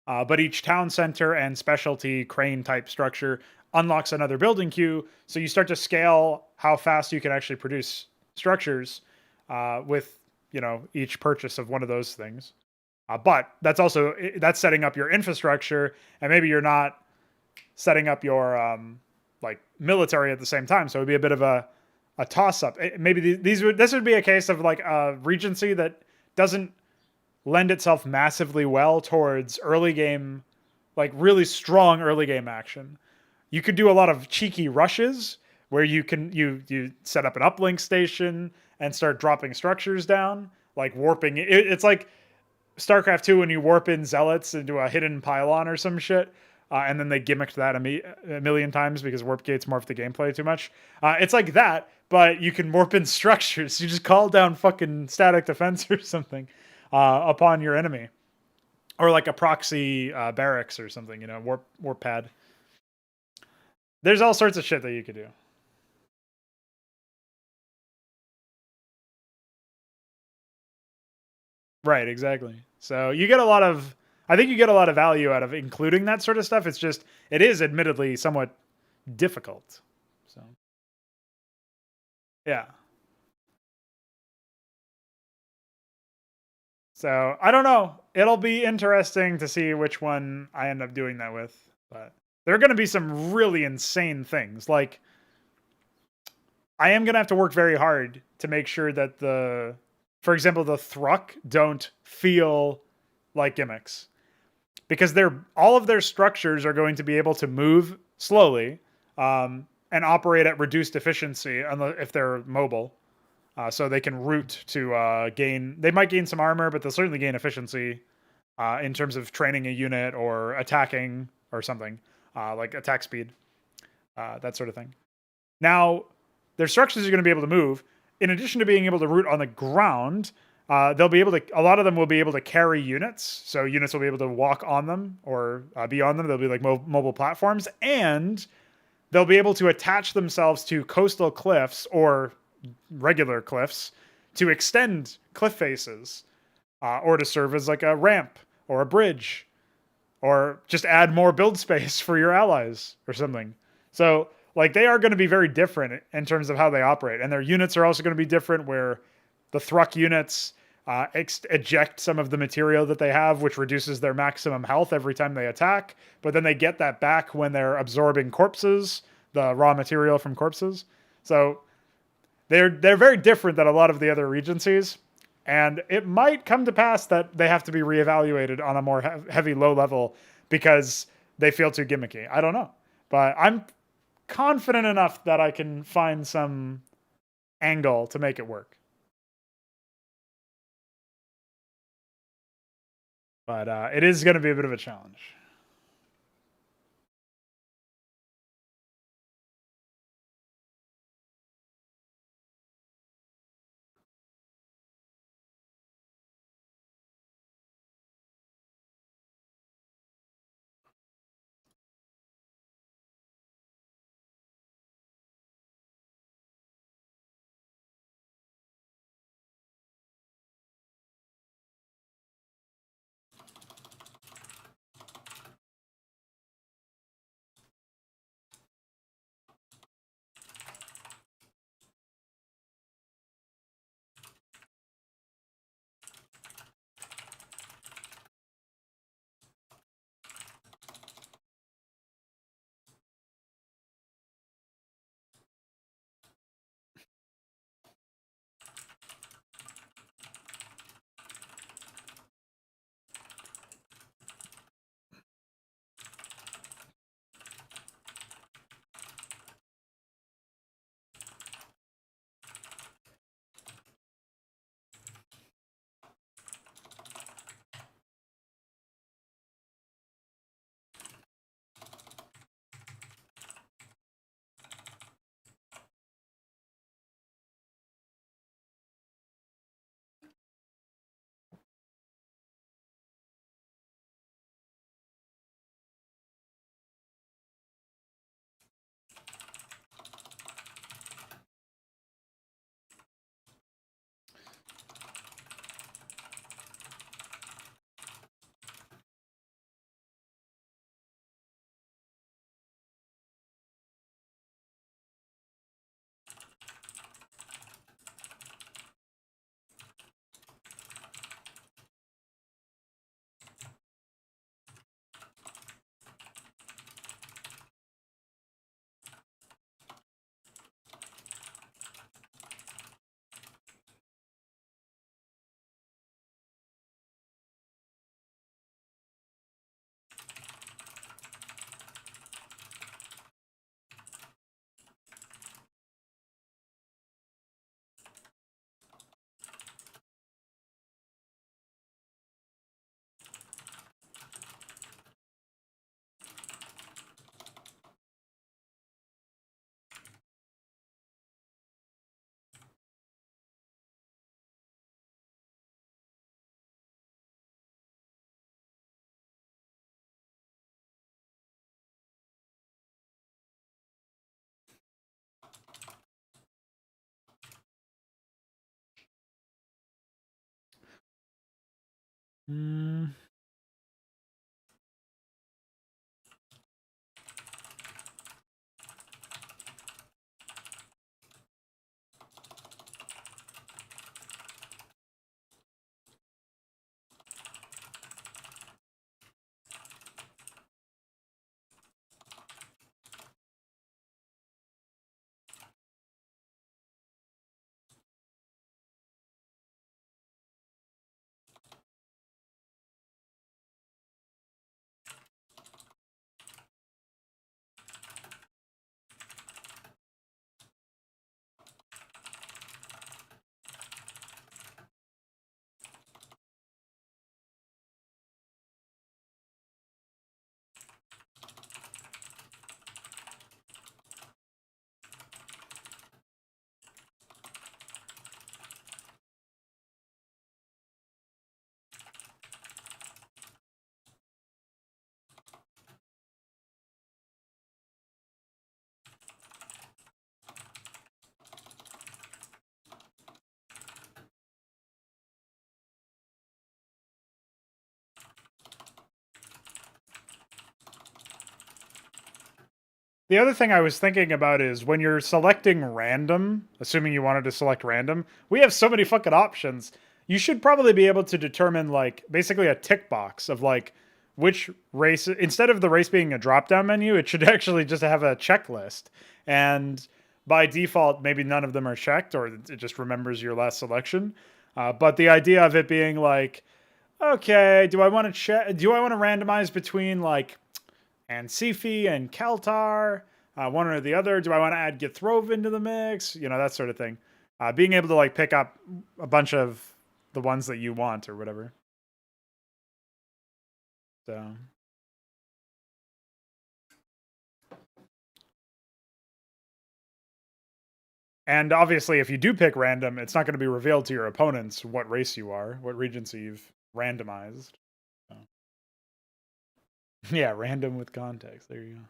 But each town center and specialty crane type structure unlocks another building queue, so you start to scale how fast you can actually produce structures with each purchase of one of those things. But that's setting up your infrastructure, and maybe you're not setting up your like military at the same time. So it would be a bit of a toss up. Maybe this would be a case of like a regency that doesn't lend itself massively well towards early game, like really strong early game action. You could do a lot of cheeky rushes, where you set up an uplink station and start dropping structures down, like warping it. It's like StarCraft 2 when you warp in zealots into a hidden pylon or some shit. And then they gimmicked that a million times because warp gates morph the gameplay too much. It's like that, but you can warp in structures. You just call down fucking static defense or something upon your enemy, or like a proxy barracks or something. You know, warp pad. There's all sorts of shit that you could do. Right, exactly. So you get a lot of, I think you get a lot of value out of including that sort of stuff. It's just, it is admittedly somewhat difficult. So, yeah. So I don't know. It'll be interesting to see which one I end up doing that with. But there are going to be some really insane things. Like, I am going to have to work very hard to make sure that for example, the Thruck don't feel like gimmicks, because all of their structures are going to be able to move slowly and operate at reduced efficiency if they're mobile. So they can root to gain. They might gain some armor, but they'll certainly gain efficiency in terms of training a unit or attacking or something like attack speed, that sort of thing. Now, their structures are going to be able to move. In addition to being able to root on the ground, they'll be able to. A lot of them will be able to carry units, so units will be able to walk on them or be on them. They'll be like mobile platforms, and they'll be able to attach themselves to coastal cliffs or regular cliffs to extend cliff faces, or to serve as like a ramp or a bridge, or just add more build space for your allies or something. So like they are going to be very different in terms of how they operate, and their units are also going to be different. Where the Thruck units eject some of the material that they have, which reduces their maximum health every time they attack, but then they get that back when they're absorbing corpses, the raw material from corpses. So they're very different than a lot of the other regencies, and it might come to pass that they have to be reevaluated on a more heavy low level because they feel too gimmicky. I don't know, but I'm confident enough that I can find some angle to make it work. But it is going to be a bit of a challenge. Hmm. The other thing I was thinking about is when you're selecting random, assuming you wanted to select random, we have so many fucking options. You should probably be able to determine like basically a tick box of like which race, instead of the race being a drop down menu, it should actually just have a checklist. And by default, maybe none of them are checked, or it just remembers your last selection. But the idea of it being like, okay, do I want to check? Do I want to randomize between like and Sifi and Keltar, one or the other? Do I want to add Githrove into the mix? You know, that sort of thing. Being able to like pick up a bunch of the ones that you want or whatever. So, and obviously, if you do pick random, it's not going to be revealed to your opponents what race you are, what regency you've randomized. So. Yeah, random with context. There you go.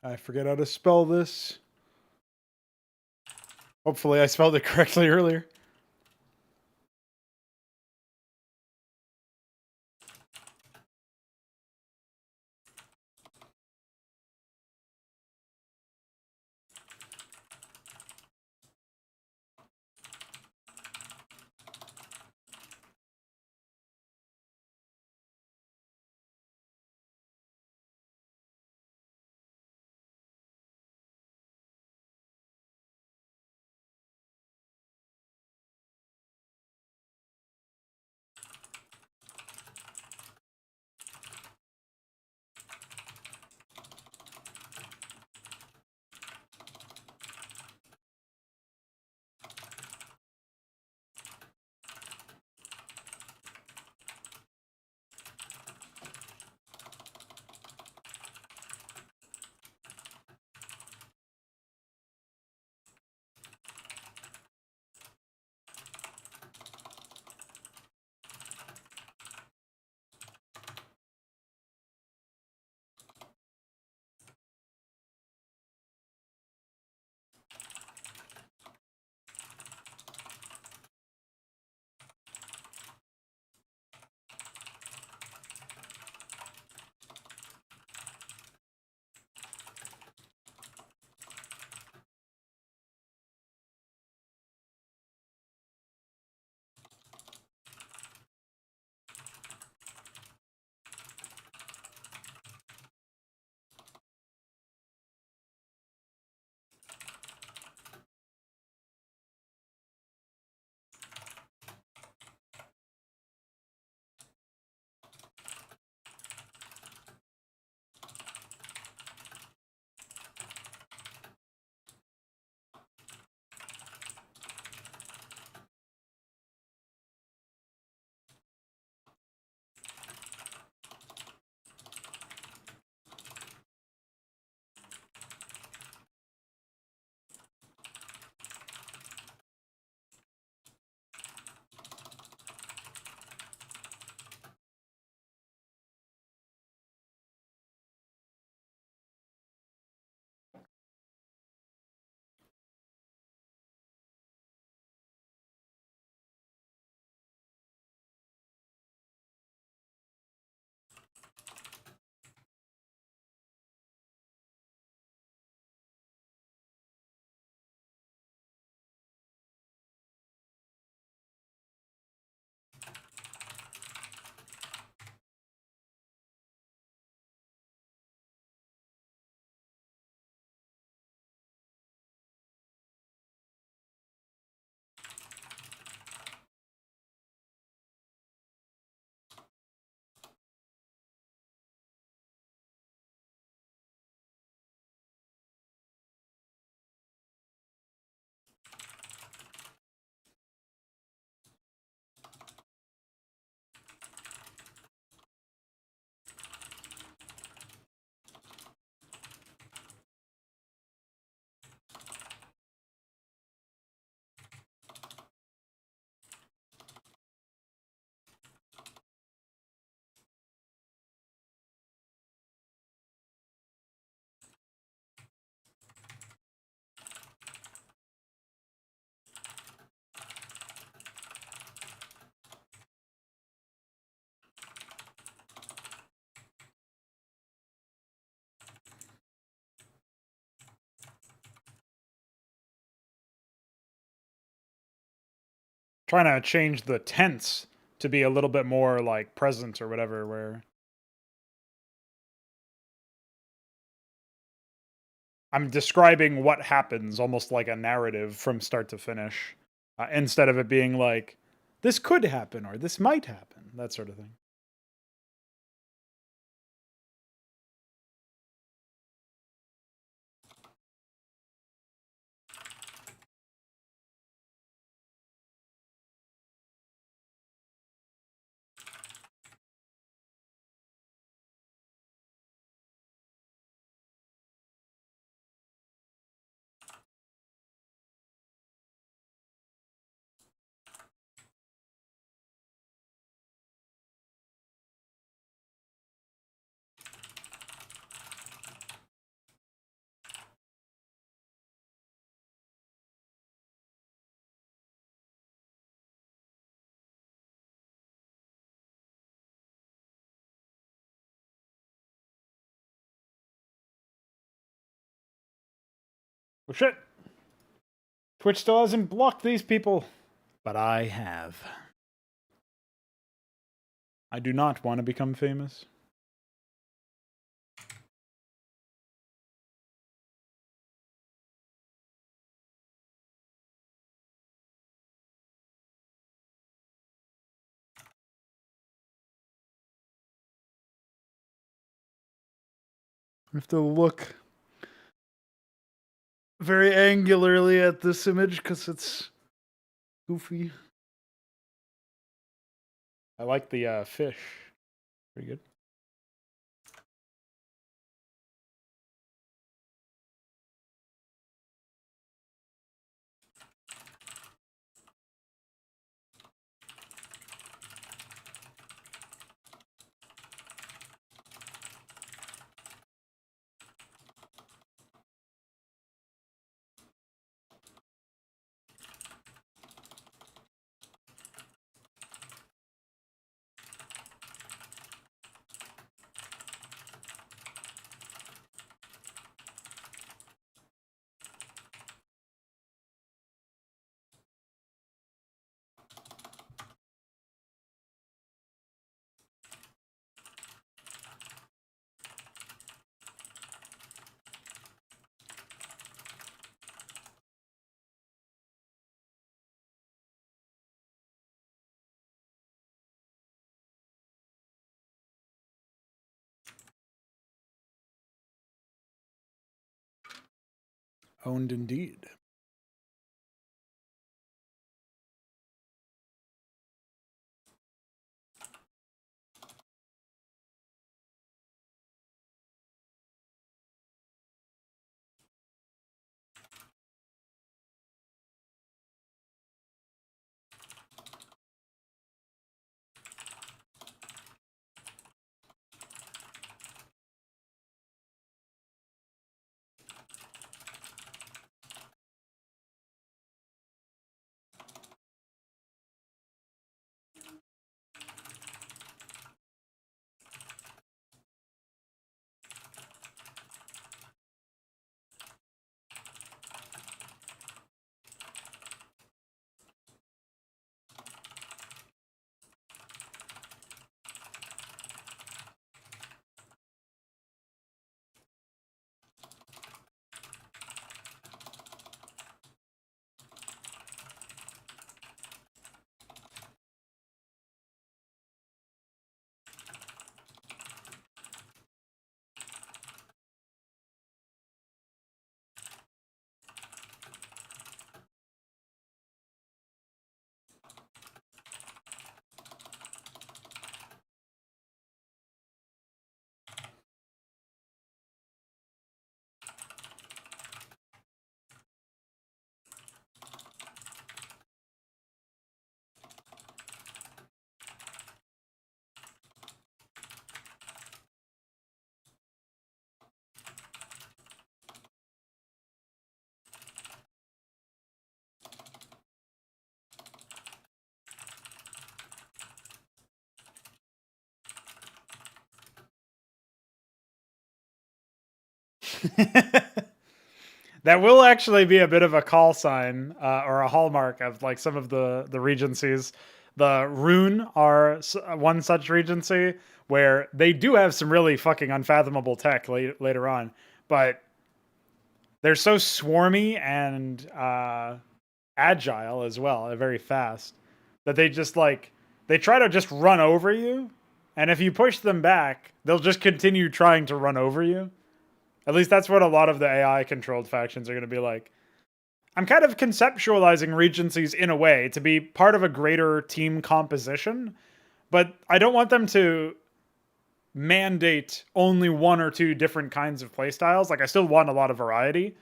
I forget how to spell this. Hopefully I spelled it correctly earlier. Trying to change the tense to be a little bit more like present or whatever, where I'm describing what happens almost like a narrative from start to finish, instead of it being like, this could happen or this might happen, that sort of thing. Oh shit! Twitch still hasn't blocked these people. But I have. I do not want to become famous. I have to look very angularly at this image because it's goofy. I like the fish. Pretty good. Owned indeed. That will actually be a bit of a call sign or a hallmark of like some of the regencies. The Rune are one such regency where they do have some really fucking unfathomable tech later on, but they're so swarmy and agile as well, very fast, that they just like they try to just run over you, and if you push them back, they'll just continue trying to run over you. At least that's what a lot of the AI controlled factions are going to be like. I'm kind of conceptualizing regencies in a way to be part of a greater team composition, but I don't want them to mandate only one or two different kinds of playstyles. Like, I still want a lot of variety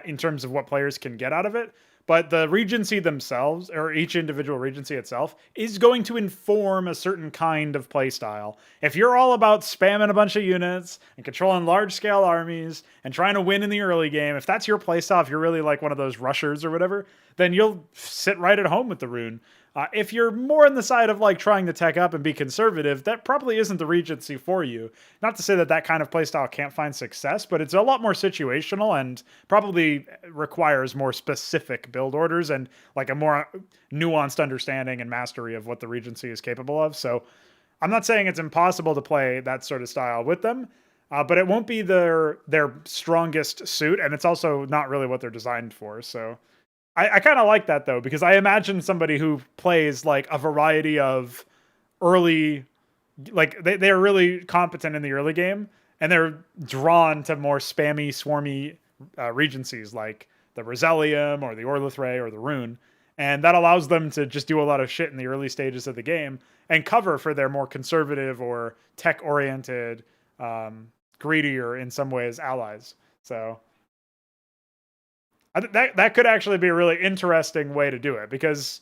in terms of what players can get out of it. But the regency themselves, or each individual regency itself, is going to inform a certain kind of playstyle. If you're all about spamming a bunch of units and controlling large-scale armies and trying to win in the early game, if that's your playstyle, if you're really like one of those rushers or whatever, then you'll sit right at home with the Rune. If you're more on the side of like trying to tech up and be conservative, that probably isn't the Regency for you. Not to say that that kind of playstyle can't find success, but it's a lot more situational and probably requires more specific build orders and like a more nuanced understanding and mastery of what the Regency is capable of. So I'm not saying it's impossible to play that sort of style with them, but it won't be their strongest suit, and it's also not really what they're designed for. So I kind of like that though, because I imagine somebody who plays like a variety of early, like they're really competent in the early game, and they're drawn to more spammy, swarmy regencies like the Rhazellium or the Orlithrei or the Rune, and that allows them to just do a lot of shit in the early stages of the game and cover for their more conservative or tech-oriented, greedier in some ways allies. So that could actually be a really interesting way to do it, because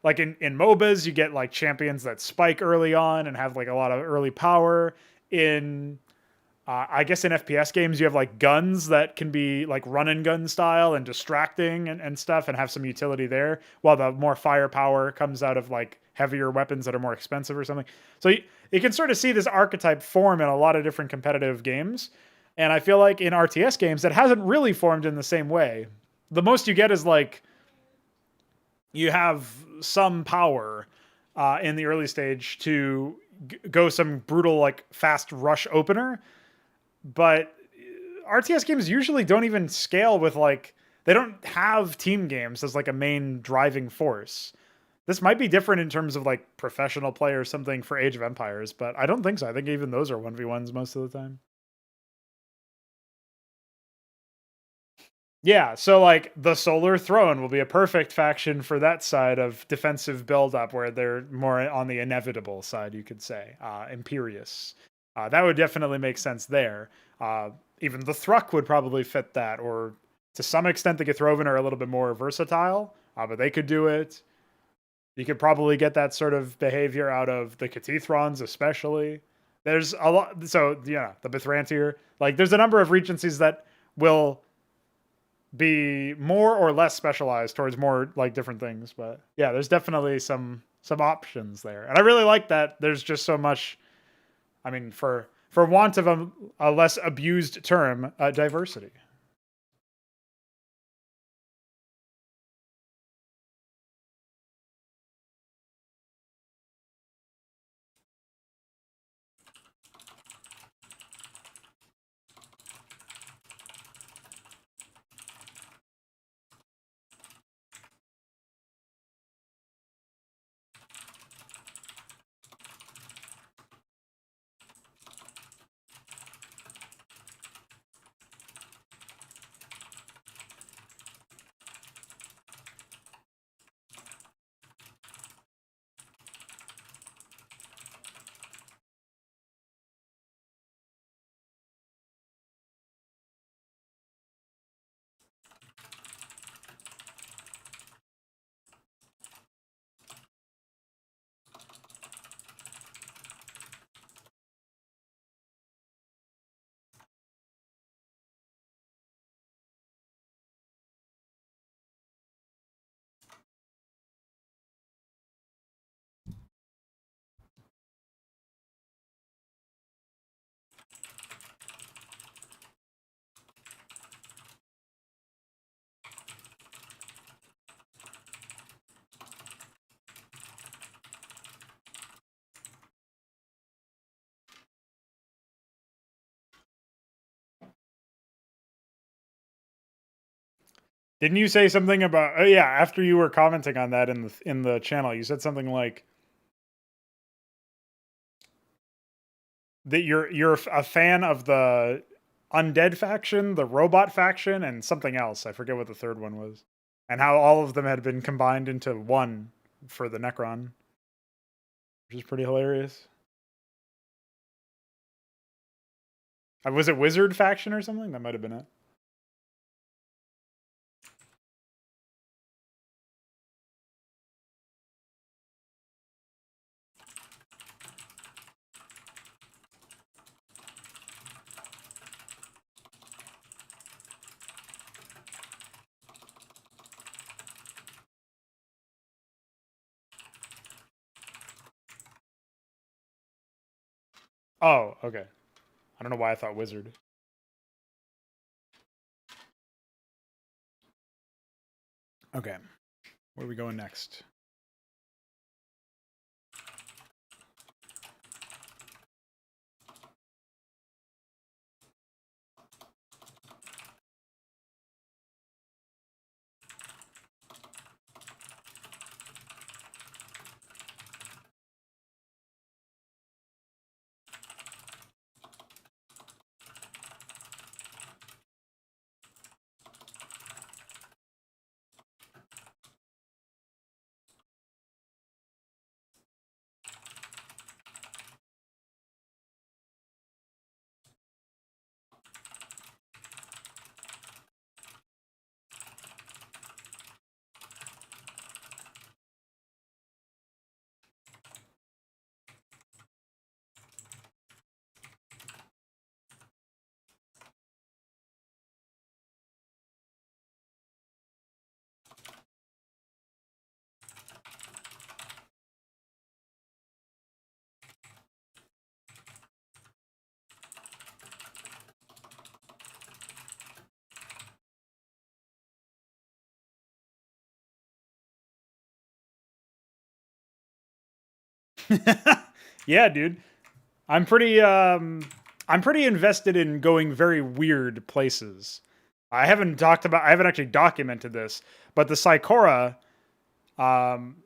like in MOBAs, you get like champions that spike early on and have like a lot of early power. In I guess in FPS games, you have like guns that can be like run and gun style and distracting and stuff and have some utility there, while the more firepower comes out of like heavier weapons that are more expensive or something. So you can sort of see this archetype form in a lot of different competitive games. And I feel like in RTS games, that hasn't really formed in the same way. The most you get is like you have some power in the early stage to go some brutal, like fast rush opener. But RTS games usually don't even scale with like, they don't have team games as like a main driving force. This might be different in terms of like professional play or something for Age of Empires, but I don't think so. I think even those are 1v1s most of the time. Yeah, so like the Solar Throne will be a perfect faction for that side of defensive build-up, where they're more on the inevitable side, you could say. Imperious. That would definitely make sense there. Even the Thruck would probably fit that, or to some extent the Githroven are a little bit more versatile, but they could do it. You could probably get that sort of behavior out of the Cathethrons, especially. There's a lot. So yeah, the Bithrantir. Like, there's a number of regencies that will be more or less specialized towards more like different things. But yeah, there's definitely some options there, and I really like that. There's just so much. I mean, for want of a less abused term, diversity. Didn't you say something about? Oh yeah, after you were commenting on that in the channel, you said something like that you're a fan of the undead faction, the robot faction, and something else. I forget what the third one was, and how all of them had been combined into one for the Necron, which is pretty hilarious. Was it Wizard faction or something? That might have been it. Oh, okay. I don't know why I thought wizard. Okay. Where are we going next? Yeah, dude. I'm pretty invested in going very weird places. I haven't actually documented this, but the Psychora um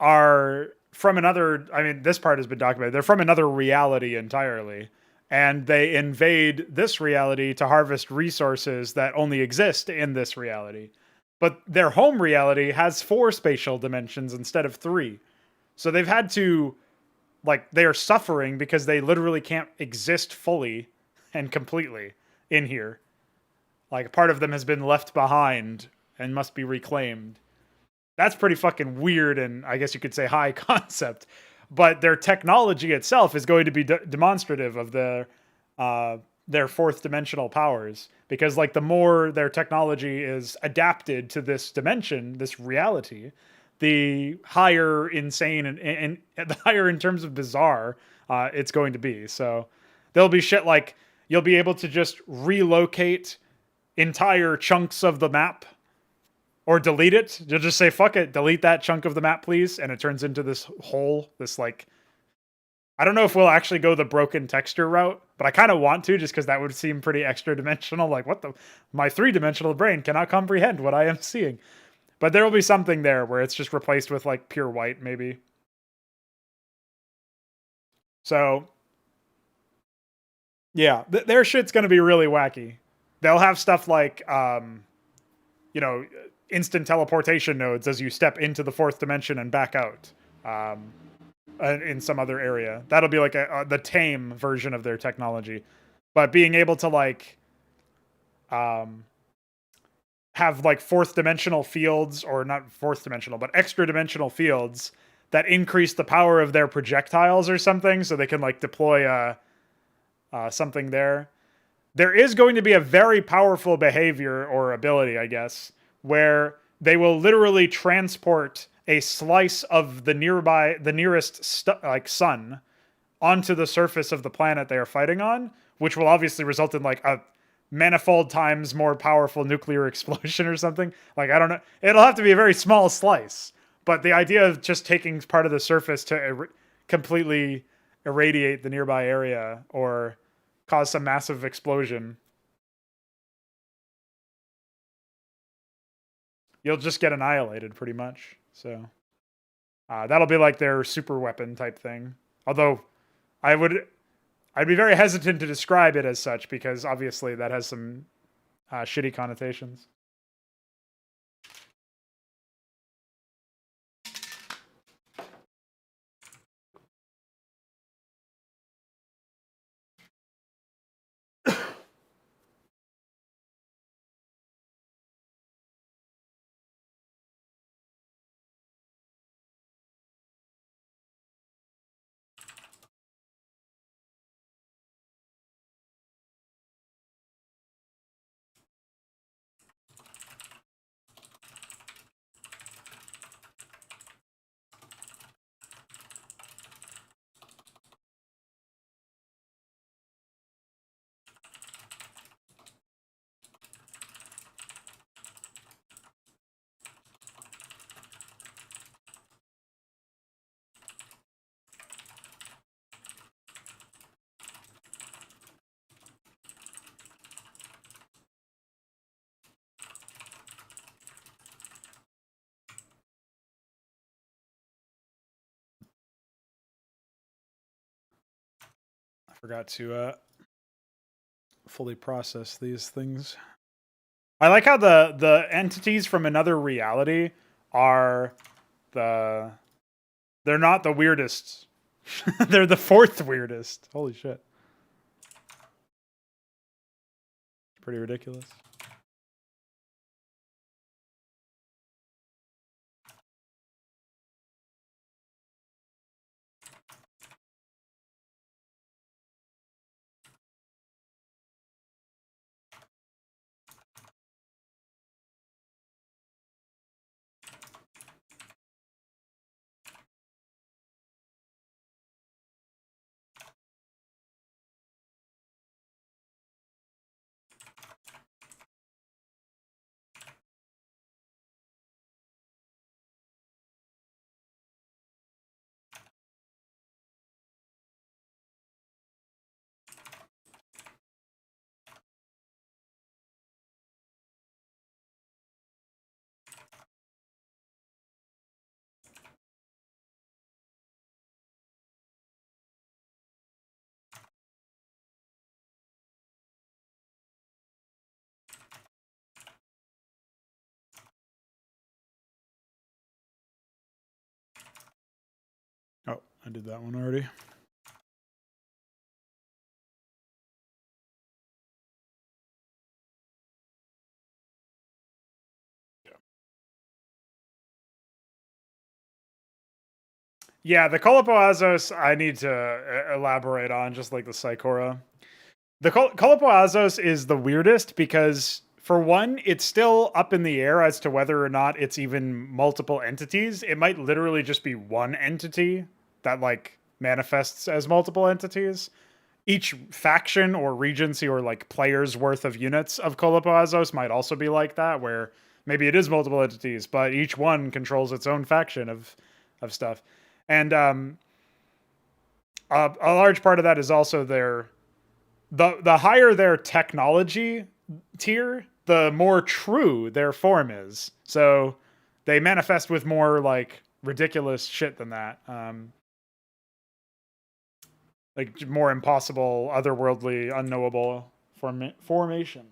are from another, I mean, this part has been documented. They're from another reality entirely. And they invade this reality to harvest resources that only exist in this reality. But their home reality has 4 spatial dimensions instead of 3. So they've had to, like, they are suffering because they literally can't exist fully and completely in here. Like, part of them has been left behind and must be reclaimed. That's pretty fucking weird, and I guess you could say high concept. But their technology itself is going to be demonstrative of their fourth dimensional powers, because like the more their technology is adapted to this dimension, this reality, the higher insane and the higher in terms of bizarre it's going to be. So there'll be shit like you'll be able to just relocate entire chunks of the map or delete it. You'll just say, fuck it, delete that chunk of the map, please. And it turns into this whole, this like, I don't know if we'll actually go the broken texture route, but I kind of want to just because that would seem pretty extra dimensional. Like, what the? My 3-dimensional brain cannot comprehend what I am seeing. But there will be something there where it's just replaced with like pure white, maybe. So, yeah, their shit's going to be really wacky. They'll have stuff like, you know, instant teleportation nodes as you step into the fourth dimension and back out. Um, in some other area. That'll be like the tame version of their technology. But being able to like um, have like fourth dimensional fields, or not fourth dimensional, but extra dimensional fields that increase the power of their projectiles or something, so they can like deploy something there. There is going to be a very powerful behavior or ability, I guess, where they will literally transport a slice of the nearest like sun onto the surface of the planet they are fighting on, which will obviously result in like a manifold times more powerful nuclear explosion or something. Like, I don't know. It'll have to be a very small slice, but the idea of just taking part of the surface to completely irradiate the nearby area or cause some massive explosion, you'll just get annihilated pretty much. So that'll be like their super weapon type thing. Although I would, I'd be very hesitant to describe it as such because obviously that has some shitty connotations. Forgot to fully process these things. I like how the entities from another reality are they're not the weirdest. They're the fourth weirdest. Holy shit. Pretty ridiculous. Oh, I did that one already. Yeah, the Kolopoazos I need to elaborate on, just like the Psychora. The Kolopoazos is the weirdest because, for one, it's still up in the air as to whether or not it's even multiple entities. It might literally just be one entity that, like, manifests as multiple entities. Each faction or regency or, like, player's worth of units of Kolopoazos might also be like that, where maybe it is multiple entities, but each one controls its own faction of stuff. And a large part of that is also the higher their technology tier, the more true their form is. So they manifest with more like ridiculous shit than that. Like more impossible, otherworldly, unknowable formations.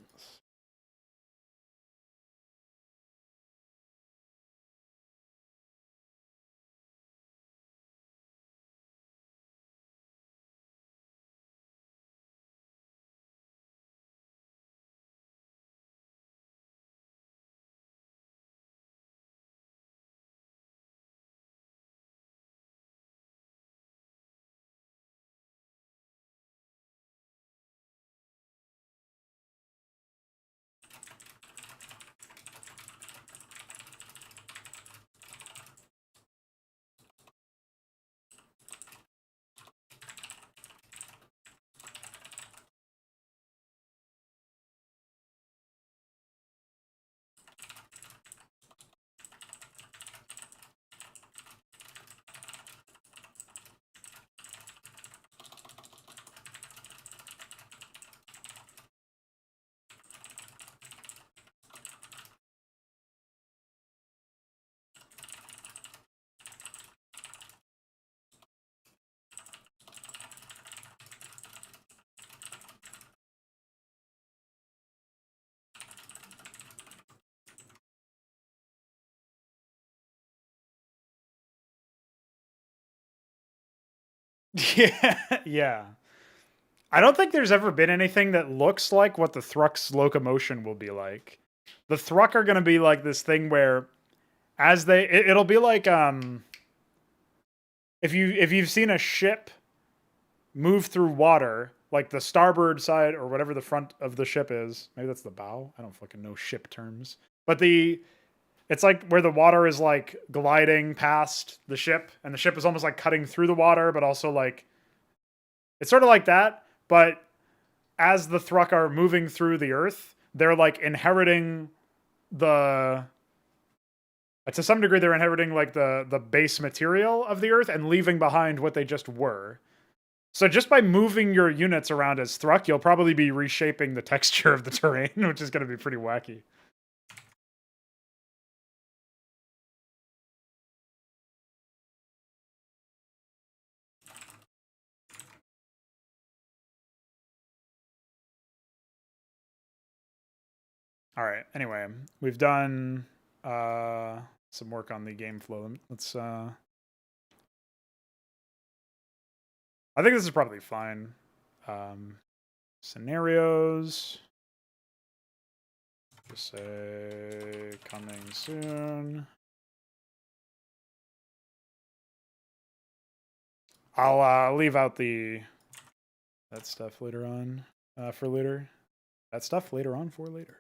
Yeah, yeah. I don't think there's ever been anything that looks like what the Thruck's locomotion will be like. The Thruck are going to be like this thing where, as it'll be like if you've seen a ship move through water, like the starboard side or whatever the front of the ship is. Maybe that's the bow. I don't fucking know ship terms. But it's like where the water is like gliding past the ship, and the ship is almost like cutting through the water, but also like it's sort of like that. But as the Thruck are moving through the earth, they're like inheriting the to some degree they're inheriting like the base material of the earth and leaving behind what they just were. So just by moving your units around as Thruck, you'll probably be reshaping the texture of the terrain, which is going to be pretty wacky. All right. Anyway, we've done some work on the game flow. Let's. I think this is probably fine. Scenarios. Just say coming soon. I'll leave out that stuff later on for later. That stuff later on for later.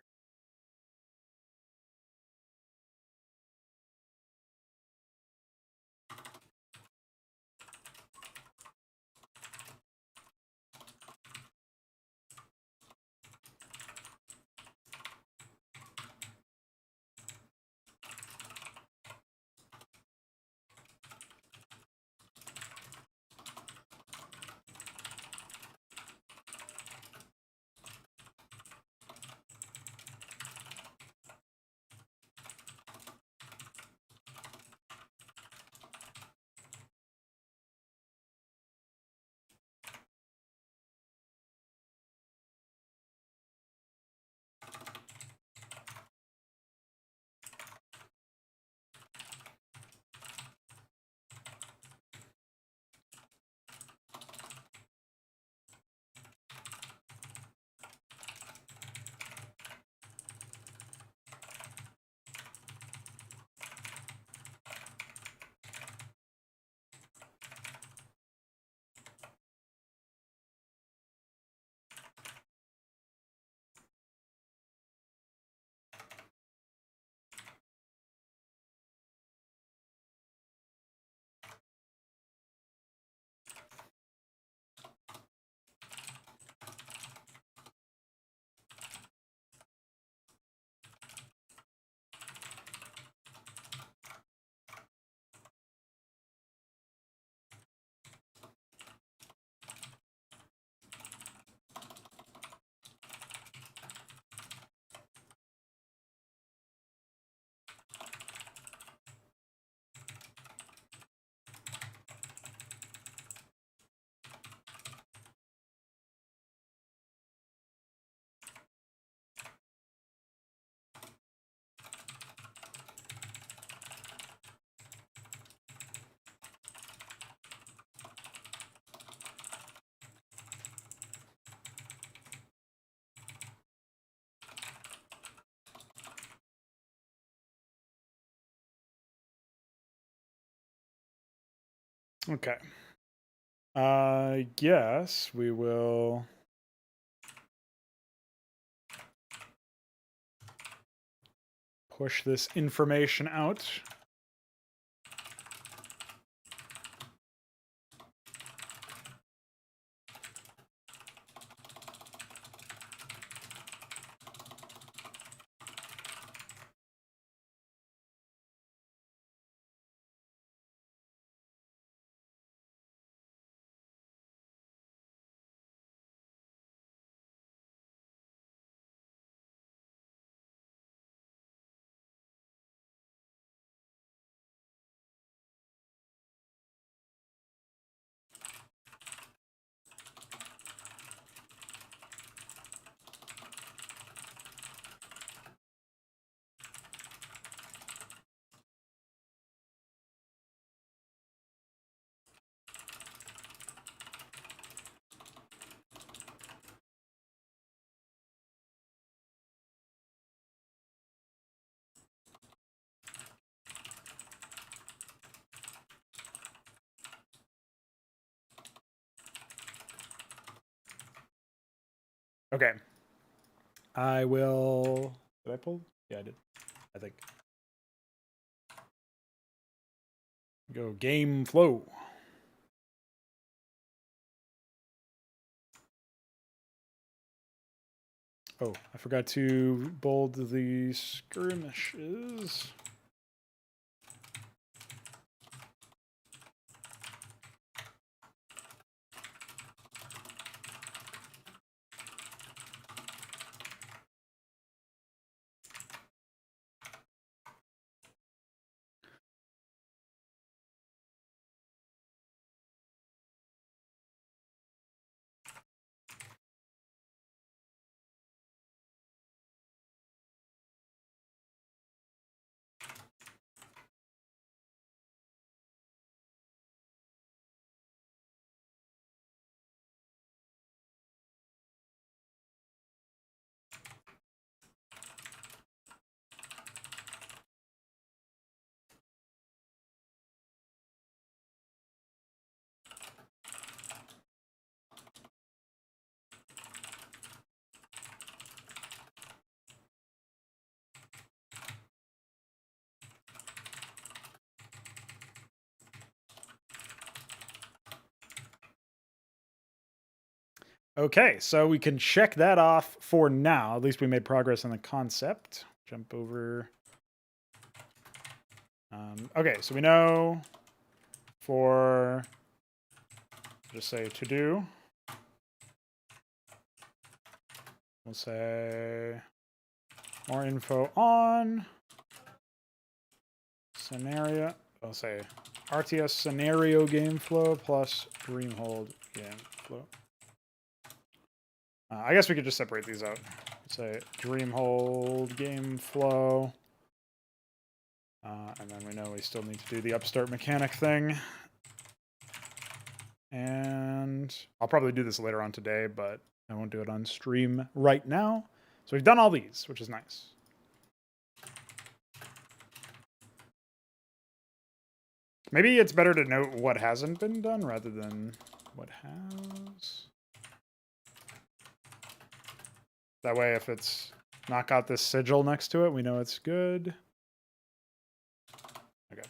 Okay. I guess we will push this information out. Okay. I will. Did I pull? Yeah, I did. I think. Go game flow. Oh, I forgot to bold the skirmishes. Okay, so we can check that off for now. At least we made progress on the concept. Jump over. Okay, so we know for, just say to do. We'll say more info on scenario. I'll say RTS scenario game flow plus Dreamhold game flow. I guess we could just separate these out. Say Dreamhold game flow. And then we know we still need to do the upstart mechanic thing. And I'll probably do this later on today, but I won't do it on stream right now. So we've done all these, which is nice. Maybe it's better to note what hasn't been done rather than what has. That way, if it's not got this sigil next to it, we know it's good. Okay.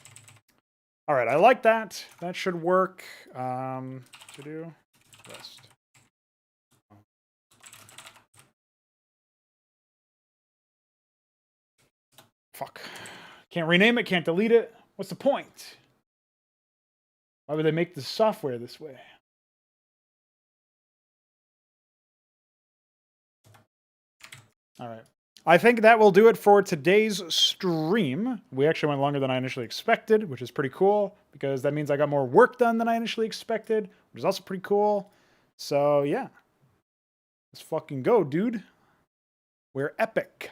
All right, I like that. That should work. To do list. Fuck. Can't rename it, can't delete it. What's the point? Why would they make the software this way? All right. I think that will do it for today's stream. We actually went longer than I initially expected, which is pretty cool because that means I got more work done than I initially expected, which is also pretty cool. So, yeah. Let's fucking go, dude. We're epic.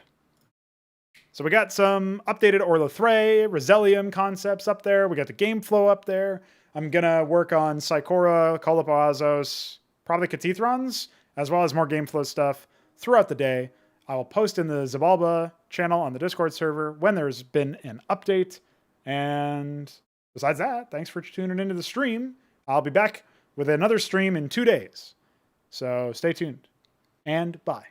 So we got some updated Orlithrei, Rhazellium concepts up there. We got the game flow up there. I'm going to work on Psychora, Azos, probably Cathethrons, as well as more game flow stuff throughout the day. I will post in the Xibalba channel on the Discord server when there's been an update. And besides that, thanks for tuning into the stream. I'll be back with another stream in 2 days. So stay tuned and bye.